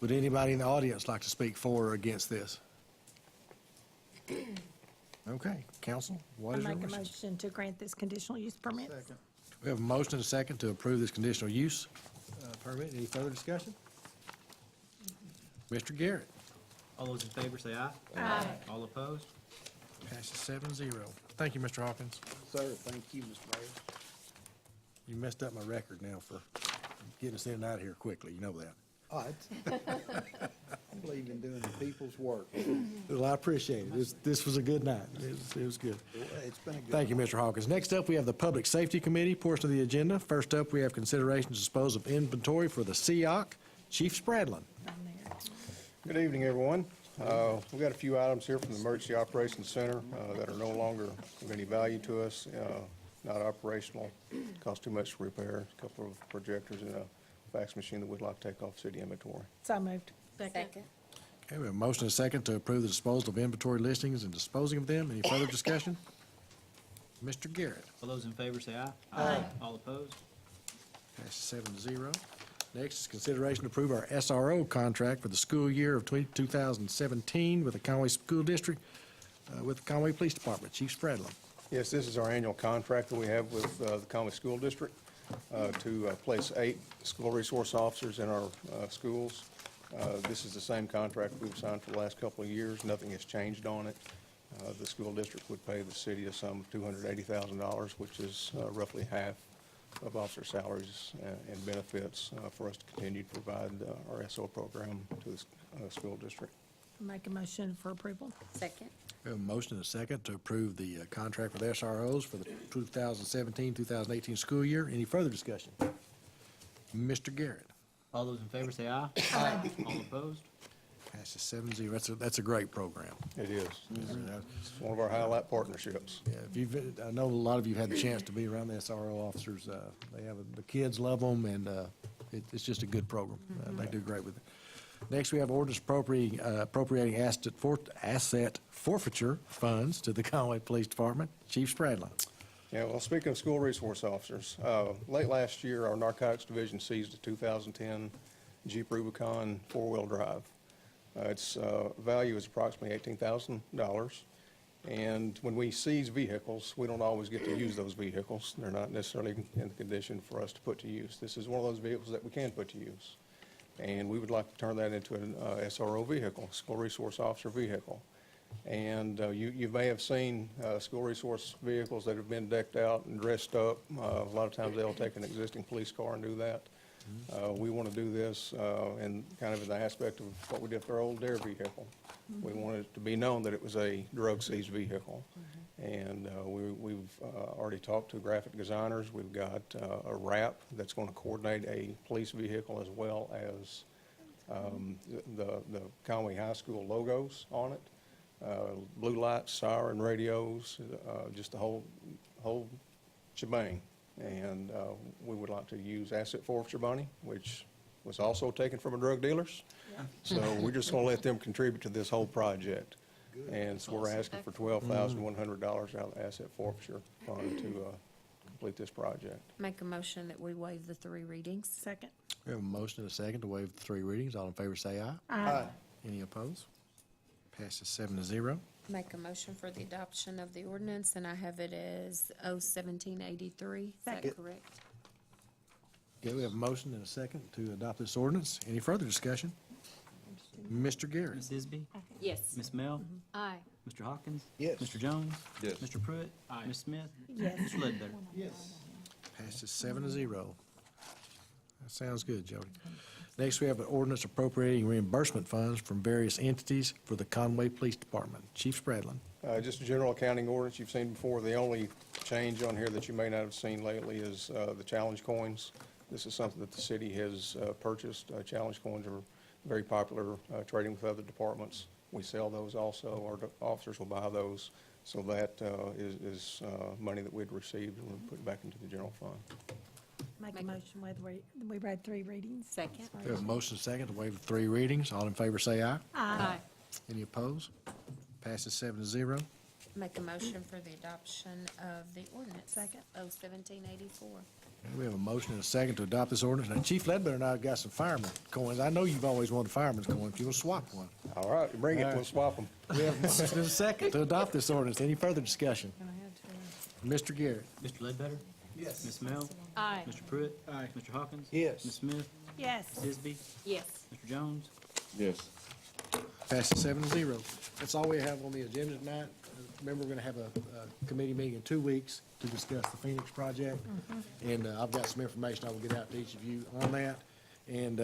Would anybody in the audience like to speak for or against this? Okay, council, what I is your make a wishes? motion to grant this conditional use permit. We have a motion and a second to approve this conditional use permit. Any further discussion? Mr. Garrett, All those in favor say aye. Aye. All opposed? passes 7-0. Thank you, Mr. Hawkins. Sir, thank you, Mr. Mayor. You messed up my record now for getting us in and out of here quickly, you know that. Oh, I believe in doing the people's work. Well, I appreciate it. This was a good night. It was good. It's been a good. Thank you, Mr. Hawkins. Next up, we have the Public Safety Committee portion of the agenda. First up, we have consideration to dispose of inventory for the SEOC. Chief Spradlin. Good evening, everyone. We've got a few items here from the Emergency Operations Center that are no longer of any value to us, not operational, cost too much to repair, a couple of projectors and a fax machine that we'd like to take off city inventory. So moved. Second. Okay, we have a motion and a second to approve the disposal of inventory listings and disposing of them. Any further discussion? Mr. Garrett. All those in favor say aye. Aye. All opposed? Passes 7-0. Next is consideration to approve our SRO contract for the school year of 2017 with the Conway School District, with the Conway Police Department. Chief Spradlin. Yes, this is our annual contract that we have with the Conway School District to place 8 school resource officers in our schools. This is the same contract we've signed for the last couple of years. Nothing has changed on it. The school district would pay the city a sum of $280,000, which is roughly half of officer salaries and benefits for us to continue to provide our SO program to the school district. Make a motion for approval. Second. We have a motion and a second to approve the contract with SROs for the 2017-2018 school year. Any further discussion? Mr. Garrett. All those in favor say aye. Aye. All opposed? Passes 7-0. That's a great program. It is. It's one of our highlight partnerships. Yeah, if you've, I know a lot of you had the chance to be around the SRO officers. They have, the kids love them, and it's just a good program. They do great with it. Next, we have ordinance appropriating asset forfeiture funds to the Conway Police Department. Chief Spradlin. Yeah, well, speaking of school resource officers, late last year, our narcotics division seized a 2010 Jeep Rubicon four-wheel drive. Its value is approximately $18,000. And when we seize vehicles, we don't always get to use those vehicles. They're not necessarily in condition for us to put to use. This is one of those vehicles that we can put to use. And we would like to turn that into an SRO vehicle, school resource officer vehicle. And you may have seen school resource vehicles that have been decked out and dressed up. A lot of times they'll take an existing police car and do that. We want to do this in kind of in the aspect of what we did with our old DARE vehicle. We wanted it to be known that it was a drug-seized vehicle. And we've already talked to graphic designers. We've got a wrap that's going to coordinate a police vehicle as well as the Conway High School logos on it. Blue lights, siren, radios, just the whole shebang. And we would like to use asset forfeiture money, which was also taken from a drug dealers. So we're just going to let them contribute to this whole project. And so we're asking for $12,100 out of the asset forfeiture fund to complete this project. Make a motion that we waive the 3 readings. Second. We have a motion and a second to waive the 3 readings. All in favor say aye. Aye. Any opposed? Passes 7-0. Make a motion for the adoption of the ordinance, and I have it as 01783. Is that Second. correct? Okay, we have a motion and a second to adopt this ordinance. Any further discussion? Mr. Garrett. Ms. Isby? Yes. Ms. Mel? Aye. Mr. Hawkins? Yes. Mr. Jones? Yes. Mr. Pruitt? Aye. Ms. Smith? Yes. Mr. Ledbetter? Passes 7-0. That sounds good, Jody. Next, we have an ordinance appropriating reimbursement funds from various entities for the Conway Police Department. Chief Spradlin. Just a general accounting ordinance you've seen before. The only change on here that you may not have seen lately is the challenge coins. This is something that the city has purchased. Challenge coins are very popular trading with other departments. We sell those also. Our officers will buy those. So that is money that we'd received and we'll put back into the general fund. Make a motion whether we read 3 readings. Second. We have a motion and a second to waive the 3 readings. All in favor say aye. Aye. Any opposed? Passes 7-0. Make a motion for the adoption of the ordinance. Second. 01784. We have a motion and a second to adopt this ordinance. Now, Chief Ledbetter and I have got some fireman coins. I know you've always wanted a fireman's coin. If you want to swap one. All right, bring it, we'll swap them. We have a motion and a second to adopt this ordinance. Any further discussion? Mr. Garrett. Mr. Ledbetter? Yes. Ms. Mel? Aye. Mr. Pruitt? Aye. Mr. Hawkins? Yes. Ms. Smith? Yes. Ms. Isby? Yes. Mr. Jones? Yes. Passes 7-0. That's all we have on the agenda tonight. Remember, we're going to have a committee meeting in 2 weeks to discuss the Phoenix project. And I've got some information I will get out to each of you on that. And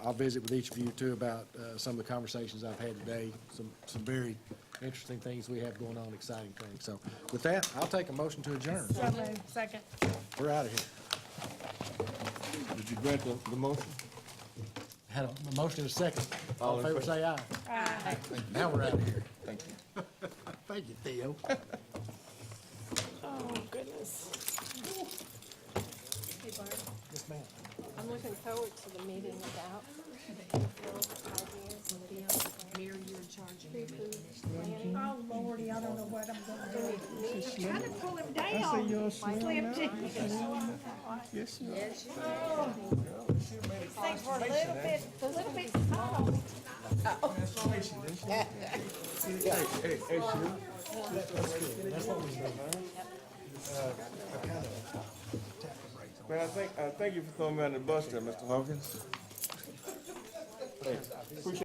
I'll visit with each of you too about some of the conversations I've had today, some very interesting things we have going on, exciting things. So with that, I'll take a motion to adjourn. So moved. Second. We're out of here. Did you grant the motion? Had a motion and a second. All in favor say aye. Aye. Now we're out of here. Thank you. Thank you, Theo. Oh, goodness. Hey, Barb, Yes, ma'am. I'm looking forward to the meeting about ideas and deals. Mary, you're in charge of Free food planning. Oh, Lordy, I don't know what I'm gonna do. Trying to pull him down. I see yours slim Slim now. Jim. Yes, you are. Yes, you Oh. These things were a little bit small. Man, I thank you for throwing me on the bus there, Mr. Hawkins. Hey, appreciate